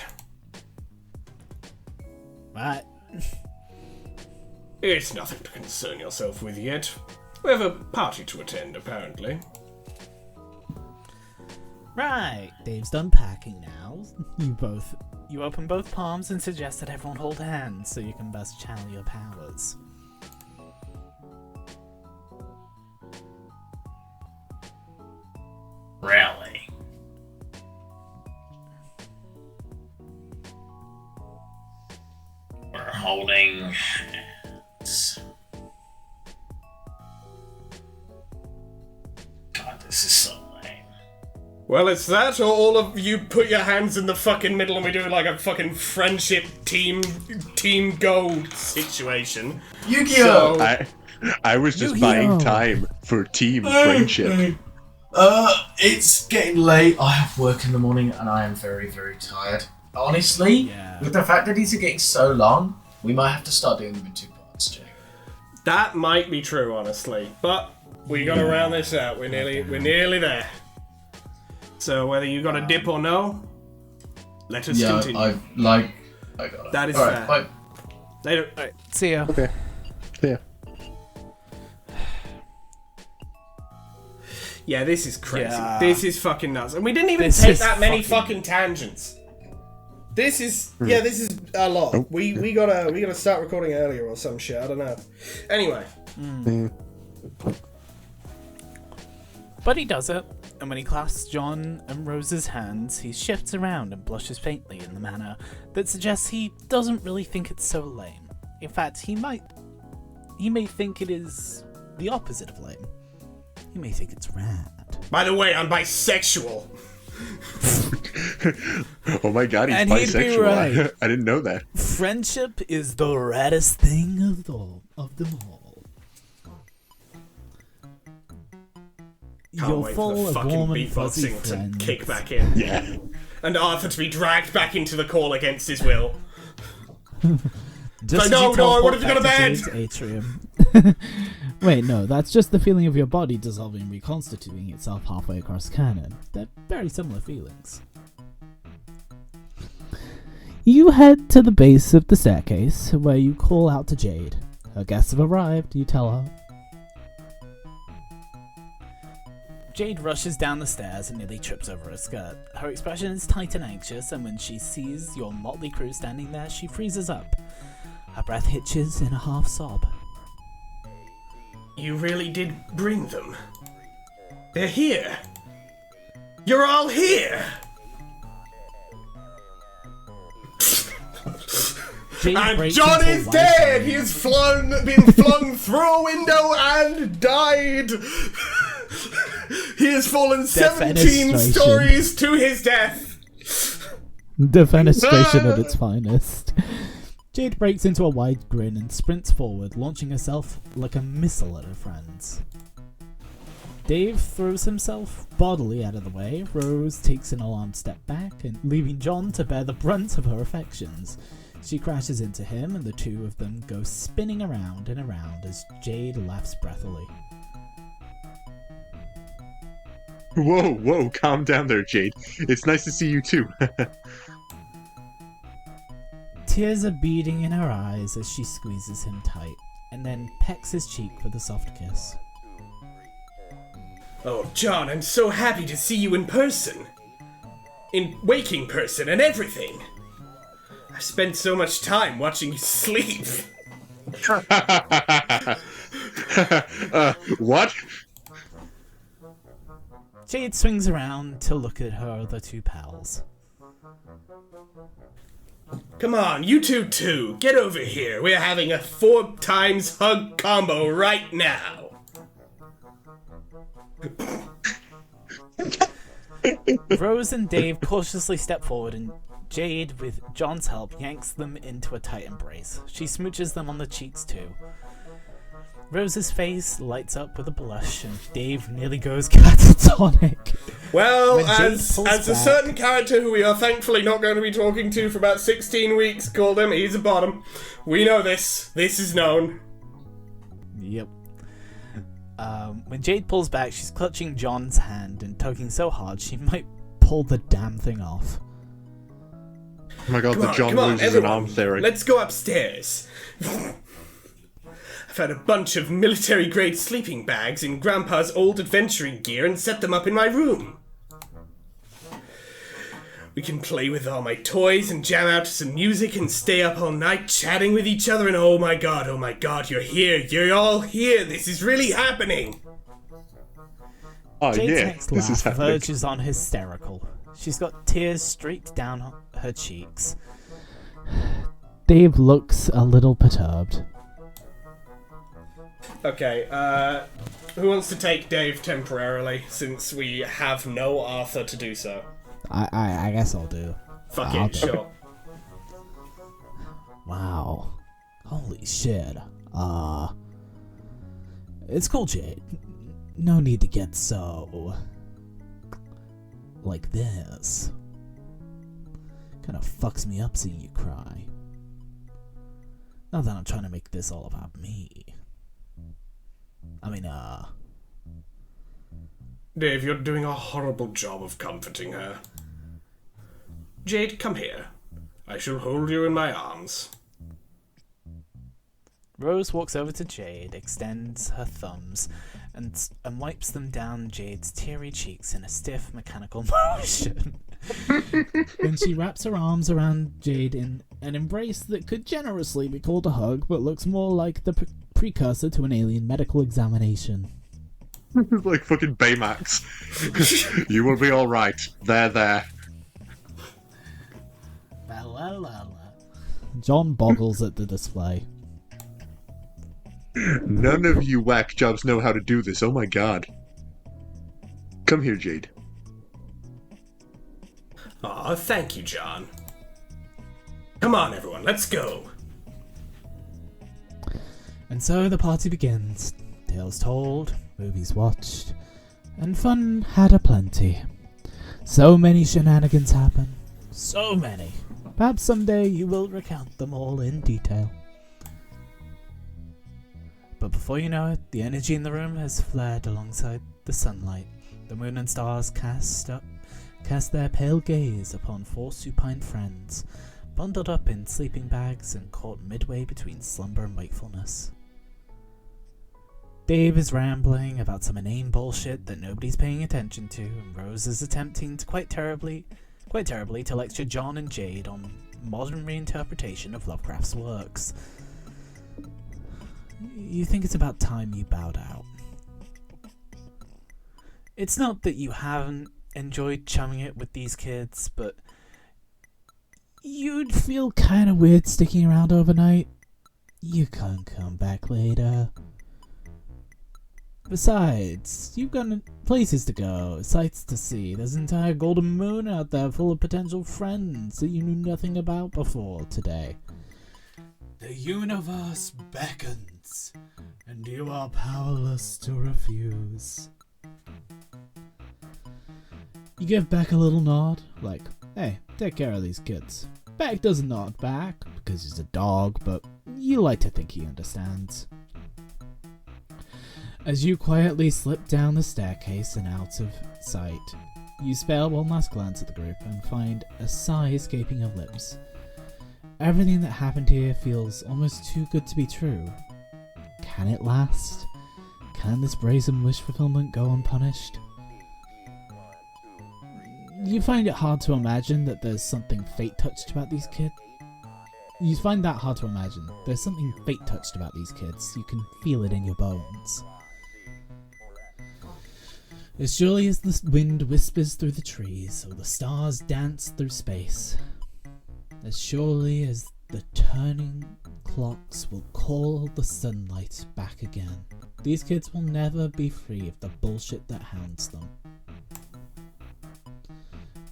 Right. It's nothing to concern yourself with yet. We have a party to attend, apparently. Right. Dave's done packing now. You open both palms and suggest that everyone hold hands so you can best channel your powers. Really? We're holding hands. God, this is so lame. Well, it's that, or all of you put your hands in the fucking middle and we do like a fucking friendship team go situation. Yu-Gi-Oh! So, I was just Yu-Gi-Oh! buying time for team friendship. It's getting late. I have work in the morning and I am very, very tired. Honestly, Yeah. with the fact that these are getting so long, we might have to start doing them in 2 parts, Jake. that might be true, honestly, but we gotta round this out. We're nearly there. So whether you got a dip or no, let us continue. I got it. That is All right, fair. bye. Later. Alright, see ya. Okay. Yeah. Yeah, this is crazy. Yeah. This is fucking nuts. And we didn't even This take is that many fucking- fucking tangents. This is this is a lot. Oh. We gotta start recording earlier or some shit. I don't know. Anyway, But he does it, and when he clasps John and Rose's hands, he shifts around and blushes faintly in the manner that suggests he doesn't really think it's so lame. In fact, he may think it is the opposite of lame. He may think it's rad. by the way, I'm bisexual. Oh my god, he's And he'd be bisexual. right. I didn't know that. Friendship is the raddest thing of them all. Can't You're wait for full the of fucking warm and fuzzy beatboxing to friends. kick back in. Yeah. And Arthur to be dragged back into the call against his will. Just So, as no, you no, I teleport wanted to go to back bed. Jade's atrium. Wait, no, that's just the feeling of your body dissolving and reconstituting itself halfway across canon. They're very similar feelings. You head to the base of the staircase, where you call out to Jade. Her guests have arrived, you tell her. Jade rushes down the stairs and nearly trips over her skirt. Her expression is tight and anxious, and when she sees your motley crew standing there, she freezes up. Her breath hitches in a half sob. You really did bring them. They're here. You're all here. Jade And breaks John into is a dead! wide He has been flung through a window and died! He has fallen 17 Defenestration. stories to his death! Defenestration at its finest. Jade breaks into a wide grin and sprints forward, launching herself like a missile at her friends. Dave throws himself bodily out of the way. Rose takes an alarmed step back, and leaving John to bear the brunt of her affections. She crashes into him, and the two of them go spinning around and around as Jade laughs breathily. Whoa, calm down there, Jade. It's nice to see you too. Tears are beading in her eyes as she squeezes him tight, and then pecks his cheek with a soft kiss. Oh, John, I'm so happy to see you in person. In waking person and everything. I've spent so much time watching you sleep. What? Jade swings around to look at her other two pals. Come on, you two too. Get over here. We're having a 4 times hug combo right now. Rose and Dave cautiously step forward, and Jade, with John's help, yanks them into a tight embrace. She smooches them on the cheeks too. Rose's face lights up with a blush, and Dave nearly goes catatonic. Well, When Jade as pulls a back- certain character who we are thankfully not going to be talking to for about 16 weeks called him, he's a bottom. We know this. This is known. Yep. When Jade pulls back, she's clutching John's hand and tugging so hard she might pull the damn thing off. Oh my god, the John come on, loses an everyone. arm theory. Let's go upstairs. I've had a bunch of military-grade sleeping bags in Grandpa's old adventuring gear and set them up in my room. We can play with all my toys and jam out to some music and stay up all night chatting with each other, and oh my god, you're here. You're all here. This is really happening. Oh Jade's yeah, next this is laugh happening. verges on hysterical. She's got tears straight down her cheeks. Dave looks a little perturbed. Okay, who wants to take Dave temporarily, since we have no Arthur to do so? I guess I'll do. Fuck I'll it, do. sure. Wow. Holy shit. It's cool, Jade. No need to get so... like this. Kinda fucks me up seeing you cry. Not that I'm trying to make this all about me. Dave, you're doing a horrible job of comforting her. Jade, come here. I shall hold you in my arms. Rose walks over to Jade, extends her thumbs, and wipes them down Jade's teary cheeks in a stiff, mechanical motion. Then she wraps her arms around Jade in an embrace that could generously be called a hug, but looks more like the precursor to an alien medical examination. Like fucking Baymax. You will be alright. There. John boggles at the display. None of you whack jobs know how to do this, oh my god. Come here, Jade. Aw, thank you, John. Come on, everyone, let's go. And so the party begins. Tales told, movies watched, and fun had aplenty. So many shenanigans happen. So many. Perhaps someday you will recount them all in detail. But before you know it, the energy in the room has flared alongside the sunlight. The moon and stars cast their pale gaze upon 4 supine friends, bundled up in sleeping bags and caught midway between slumber and wakefulness. Dave is rambling about some inane bullshit that nobody's paying attention to, and Rose is attempting to quite terribly to lecture John and Jade on modern reinterpretation of Lovecraft's works. You think it's about time you bowed out. It's not that you haven't enjoyed chumming it with these kids, but you'd feel kinda weird sticking around overnight. You can't come back later. Besides, you've got places to go, sights to see. There's an entire golden moon out there full of potential friends that you knew nothing about before today. The universe beckons, and you are powerless to refuse. You give Beck a little nod, like, hey, take care of these kids. Beck doesn't nod back, because he's a dog, but you like to think he understands. As you quietly slip down the staircase and out of sight, you spare one last glance at the group and find a sigh escaping your lips. Everything that happened here feels almost too good to be true. Can it last? Can this brazen wish fulfillment go unpunished? You find it hard to imagine that there's something fate touched about these kids. You find that hard to imagine. There's something fate touched about these kids. You can feel it in your bones. As surely as the wind whispers through the trees, or the stars dance through space, as surely as the turning clocks will call the sunlight back again, these kids will never be free of the bullshit that hounds them.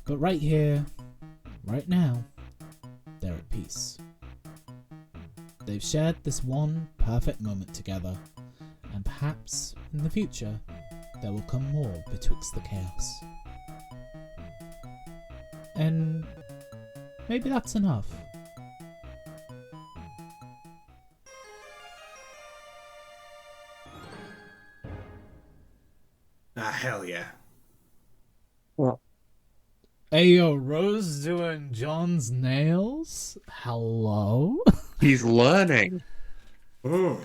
But right here, right now, they're at peace. They've shared this one perfect moment together, and perhaps, in the future, there will come more betwixt the chaos. And maybe that's enough. Ah, hell yeah. Well, Ayo, Rose doing John's nails? Hello? he's learning. Mm.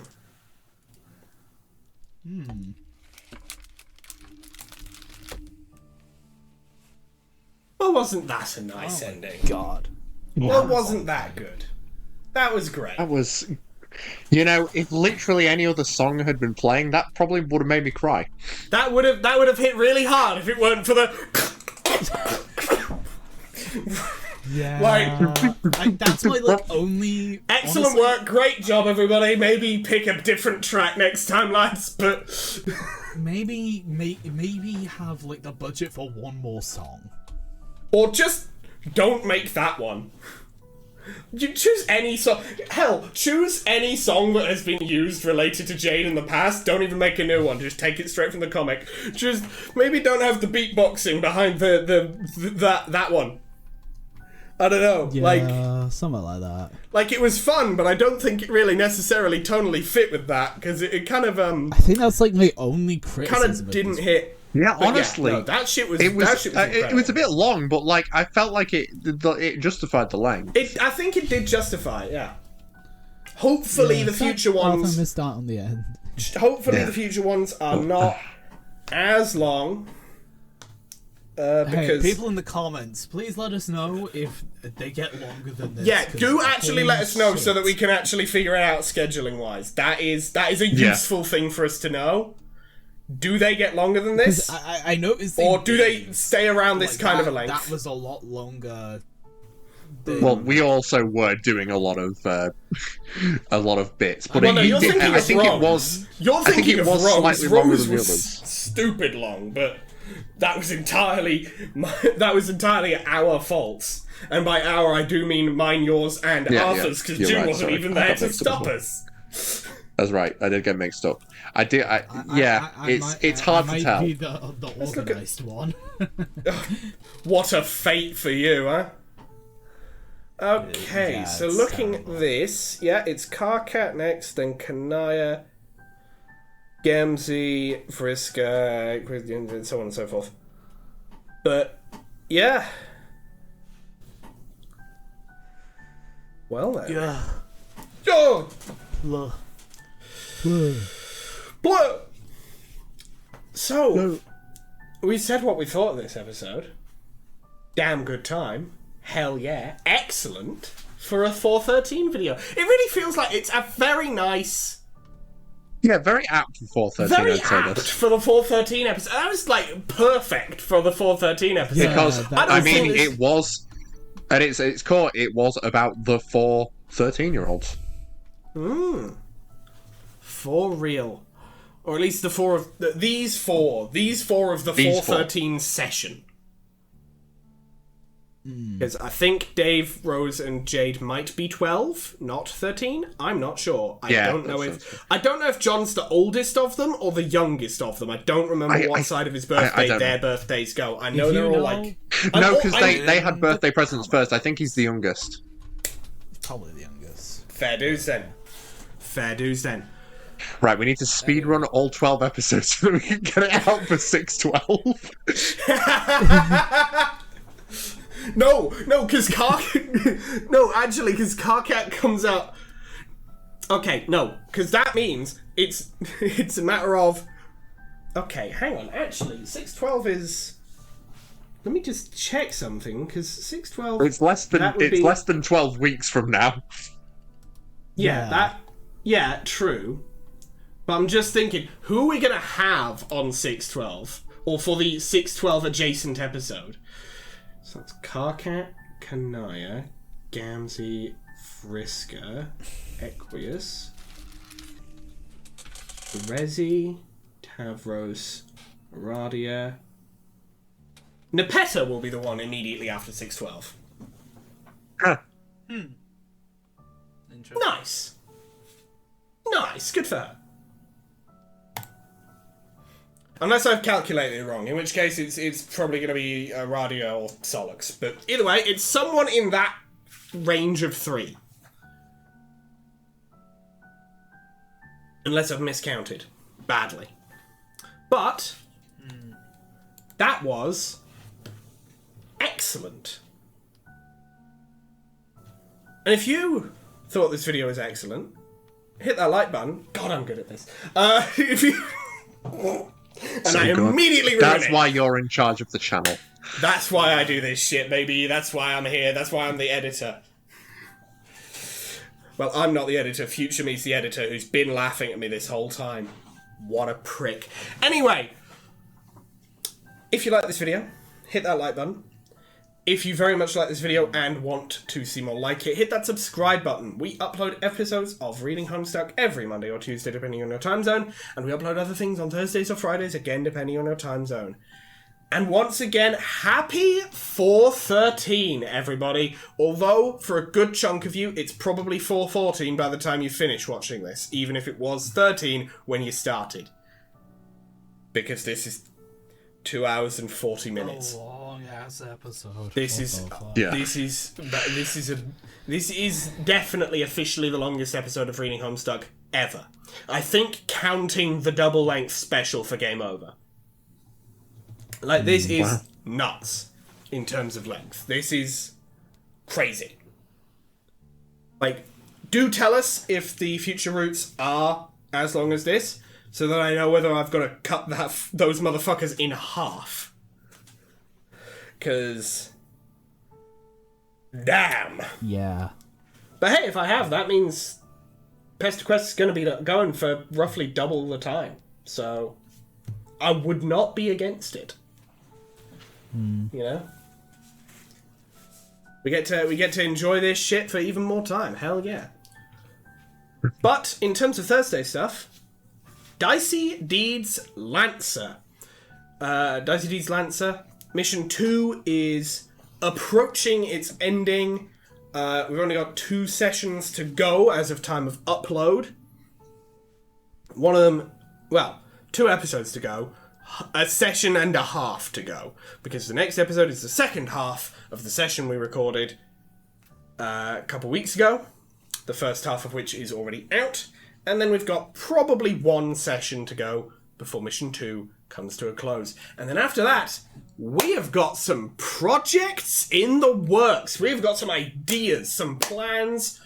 Well, wasn't that a nice ending? God. Well, wasn't that good? That was great. That was... You know, if literally any other song had been playing, that probably would have made me cry. That would have hit really hard if it weren't for the... Yeah. That's my only. Excellent honestly, work, great job, everybody. Maybe pick a different track next time, lads. But Maybe have the budget for one more song. or just don't make that one. You choose any song. Hell, choose any song that has been used related to Jade in the past. Don't even make a new one. Just take it straight from the comic. Just maybe don't have the beatboxing behind that one. I don't know. Yeah, something like that. Like it was fun, but I don't think it really necessarily tonally fit with that because it kind of I think that's my only criticism. kind of didn't hit. Yeah, But honestly, yeah, no, that shit was it was incredible. it was a bit long, but I felt like it justified the length. I think it did justify it, yeah. Hopefully the future ones. missed out on the end. Hopefully Yeah. the future ones are not as long. Hey, Because people in the comments, please let us know if they get longer than this. yeah, 'cause do actually let us know holy so that we shit. can actually figure it out scheduling wise. That is a useful thing for us to know. Do they get longer than this? 'Cause I noticed. Or do they stay around this kind of a length? That was a lot longer. Well, we also were doing a lot of bits, but Well, no, you're thinking I of think Rose. it was. You're I think thinking it of was Rose. slightly longer Rose than the was others. stupid long, but that was entirely our faults. And by our, I do mean mine, yours, and Yeah, Arthur's, because you're June right, wasn't sorry. even I there got to mixed up stop as us. That's right. I did get mixed up. It's hard to tell. Be the organised one. What a fate for you, huh? Okay, Yeah, so it's looking at terrible. this, yeah, it's Carcat next, then Kanaya, Gamzee, Vriska, and so on and so forth. But, yeah. Well then. Yeah. Oh! Look. Blow! So, we said what we thought of this episode. Damn good time. Hell yeah. Excellent for a 413 video. It really feels like it's a very nice... Yeah, very apt for 413. Very I'd say apt this. for the 413 episode. That was perfect for the 413 episode. Yeah, Because that- I don't mean, think this- it was, at its core, it was about the 4 13-year-olds. For real. Or at least the four of... These four of the These four. 413 session. Because I think Dave, Rose, and Jade might be 12, not 13. I'm not sure. I Yeah, don't know that if sounds I don't know if John's the oldest of them or the youngest of them. I don't remember what side of his birthday don't their know. birthdays go. I know If they're you all know- like No, because I- they had birthday presents first. I think he's the youngest. Probably the youngest. Fair dues then. Fair dues then. Right, we need to speedrun all 12 episodes so that we can get it out for 612. No, because because Carcat comes out. Okay, no, because that means it's a matter of. Okay, hang on. Actually, 612 is. Let me just check something, because 612. It's less than 12 weeks from now. Yeah, true. But I'm just thinking, who are we gonna have on 612, or for the 612 adjacent episode? So that's Carcat, Kanaya, Gamzee, Frisker, Equius, Rezi, Tavros, Radia. Nepeta will be the one immediately after 612. Huh. Interesting. Nice, good for her. Unless I've calculated it wrong, in which case it's probably going to be Radia or Solux. But either way, it's someone in that range of 3. Unless I've miscounted badly. But that was excellent. And if you thought this video was excellent, hit that like button. God, I'm good at this. If you... And I immediately ruined That's it. why you're in charge of the channel. That's why I do this shit, baby. That's why I'm here. That's why I'm the editor. Well, I'm not the editor. Future me's the editor, who's been laughing at me this whole time. What a prick. Anyway, if you like this video, hit that like button. If you very much like this video and want to see more like it, hit that subscribe button. We upload episodes of Reading Homestuck every Monday or Tuesday, depending on your time zone, and we upload other things on Thursdays or Fridays, again, depending on your time zone. And once again, happy 413, everybody. Although, for a good chunk of you, it's probably 414 by the time you finish watching this, even if it was 13 when you started. Because this is 2 hours and 40 minutes. Long ass episode. This is definitely officially the longest episode of Reading Homestuck ever. I think counting the double length special for Game Over. Like, this is nuts in terms of length. This is crazy. Like, do tell us if the future routes are as long as this, so that I know whether I've got to cut those motherfuckers in half. Because... damn. Yeah. But hey, if I have, that means Pesterquest is going to be going for roughly double the time. So, I would not be against it. You know? We get to enjoy this shit for even more time. Hell yeah. But, in terms of Thursday stuff... Dicey Deeds Lancer. Dicey Deeds Lancer. Mission 2 is approaching its ending. We've only got 2 sessions to go as of time of upload. One of them... well, 2 episodes to go. A session and a half to go. Because the next episode is the second half of the session we recorded a couple weeks ago. The first half of which is already out. And then we've got probably 1 session to go before Mission 2 comes to a close. And then after that, we have got some projects in the works. We've got some ideas, some plans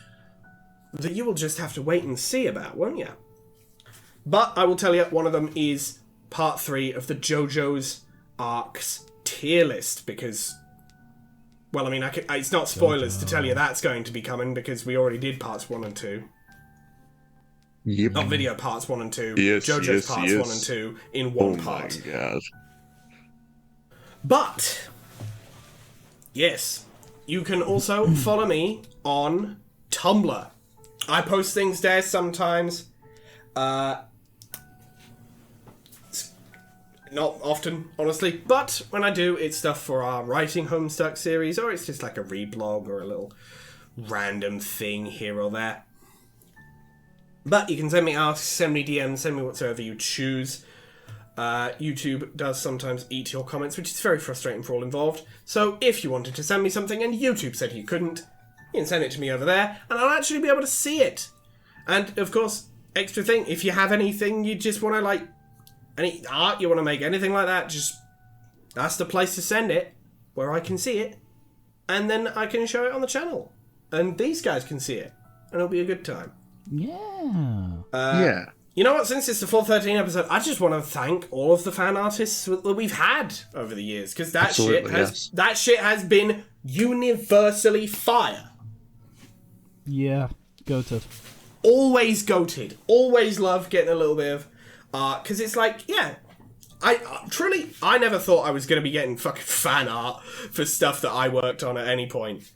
that you will just have to wait and see about, won't you? But I will tell you, one of them is part 3 of the JoJo's Arcs tier list, because... well, I mean, it's not spoilers to tell you that's going to be coming, because we already did parts 1 and 2. Yep. Not video parts 1 and 2. Yes, JoJo's parts 1 and 2 in one part. Oh my god. But, yes, you can also follow me on Tumblr. I post things there sometimes. Not often, honestly, but when I do, it's stuff for our Writing Homestuck series, or it's just like a reblog or a little random thing here or there. But you can send me asks, send me DMs, send me whatsoever you choose. YouTube does sometimes eat your comments, which is very frustrating for all involved. So if you wanted to send me something and YouTube said you couldn't, you can send it to me over there, and I'll actually be able to see it. And, of course, extra thing, if you have anything you just want to, like, any art you want to make, anything like that, just that's the place to send it, where I can see it. and then I can show it on the channel, and these guys can see it, and it'll be a good time. Yeah. Yeah. You know what? Since it's the 413 episode, I just want to thank all of the fan artists that we've had over the years, because that shit has been universally fire. Yeah. Goated. Always goated. Always love getting a little bit of art, because it's like, yeah, I never thought I was going to be getting fucking fan art for stuff that I worked on at any point.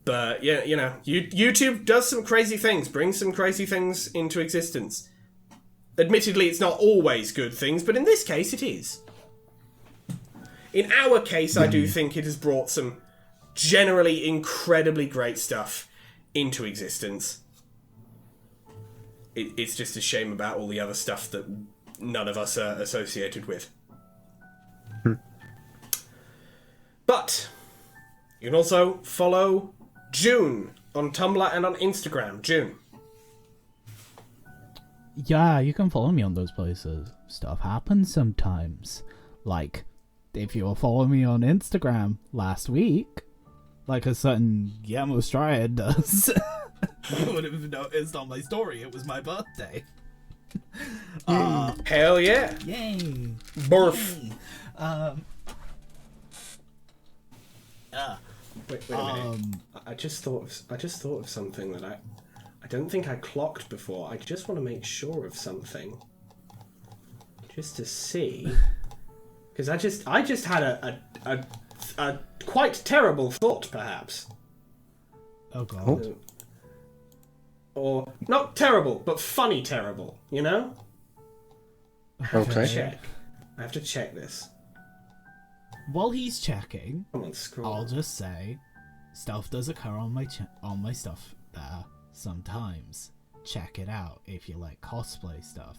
But, yeah, you know, YouTube does some crazy things, brings some crazy things into existence. Admittedly, it's not always good things, but in this case, it is. In our case, I do think it has brought some generally incredibly great stuff into existence. It's just a shame about all the other stuff that none of us are associated with. But you can also follow June on Tumblr and on Instagram. June. Yeah, you can follow me on those places. Stuff happens sometimes. Like, if you were following me on Instagram last week, like a certain Guillermo Striad does, you would have noticed on my story it was my birthday. Hell yeah. Yay. Birth. Yay. Wait a minute. I just thought of something that I don't think I clocked before. I just want to make sure of something, just to see, because I just had a quite terrible thought, perhaps. Oh god. Or not terrible, but funny terrible. You know. Okay. I have to check this. While he's checking, Come on, scroll. I'll just say, stuff does occur on my stuff there sometimes. Check it out if you like cosplay stuff.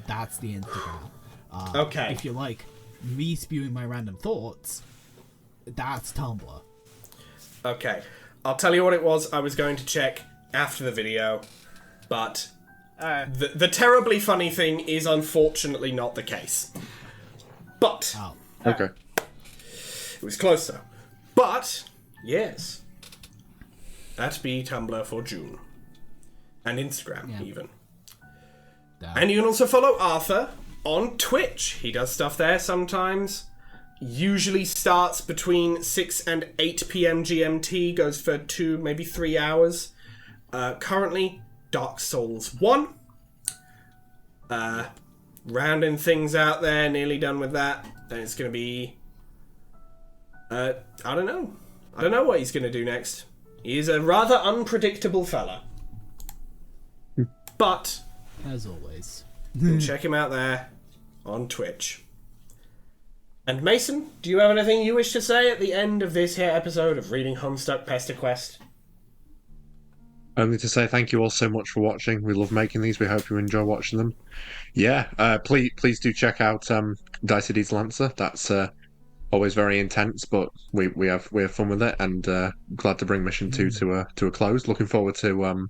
That's the Instagram. Okay. If you like me spewing my random thoughts, that's Tumblr. Okay. I'll tell you what it was I was going to check after the video, but the terribly funny thing is unfortunately not the case. But Oh. Okay. it was close though. But yes, that'd be Tumblr for June, and Instagram even. Damn. And you can also follow Arthur on Twitch. He does stuff there sometimes. Usually starts between 6 and 8 p.m. GMT, goes for 2, maybe 3 hours. Currently, Dark Souls 1. Rounding things out there, nearly done with that. Then it's going to be... I don't know. I don't know what he's going to do next. He is a rather unpredictable fella. But... As always. you can check him out there on Twitch. And Mason, do you have anything you wish to say at the end of this here episode of Reading Homestuck Pesterquest? Only to say thank you all so much for watching. We love making these. We hope you enjoy watching them. Yeah, please do check out Dicey D's Lancer. That's always very intense, but we have fun with it, and glad to bring Mission 2 to a close. Looking forward to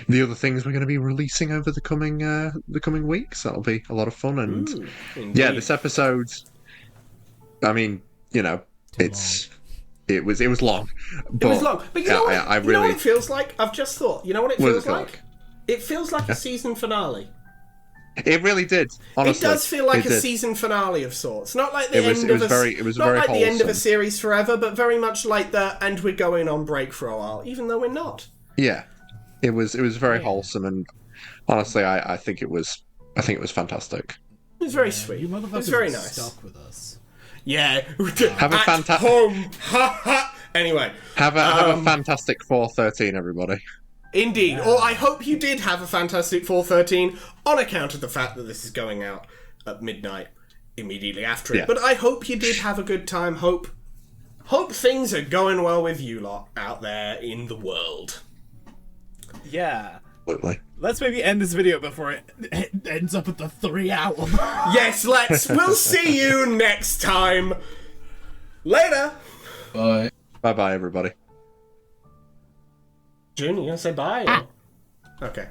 the other things we're going to be releasing over the coming weeks. That'll be a lot of fun, and yeah, this episode. I mean, you know, it was long. But It was long, but you know what? I You know what really it feels like? I've just thought. You know what it What feels does it feel like? It feels like a season finale. It really did. Honestly, It does feel like it a did. season finale of sorts. Not like the It was- end it of was a very- it was not very like the end of a wholesome. series forever, but very much like the and we're going on break for a while, even though we're not. Yeah, it was very wholesome, and honestly, I think it was fantastic. It was very sweet. You It motherfuckers was very are nice. stuck with us. Yeah. Have a At fantastic- home. Ha ha. Anyway. Have a fantastic 413, everybody. Indeed. Or I hope you did have a fantastic 413 on account of the fact that this is going out at midnight immediately after it. Yeah. But I hope you did have a good time. Hope things are going well with you lot out there in the world. Yeah. Absolutely. Let's maybe end this video before it ends up at the 3-hour mark. Yes, let's. We'll see you next time. Later. Bye. Bye bye, everybody. June, you gonna say bye? or- Okay.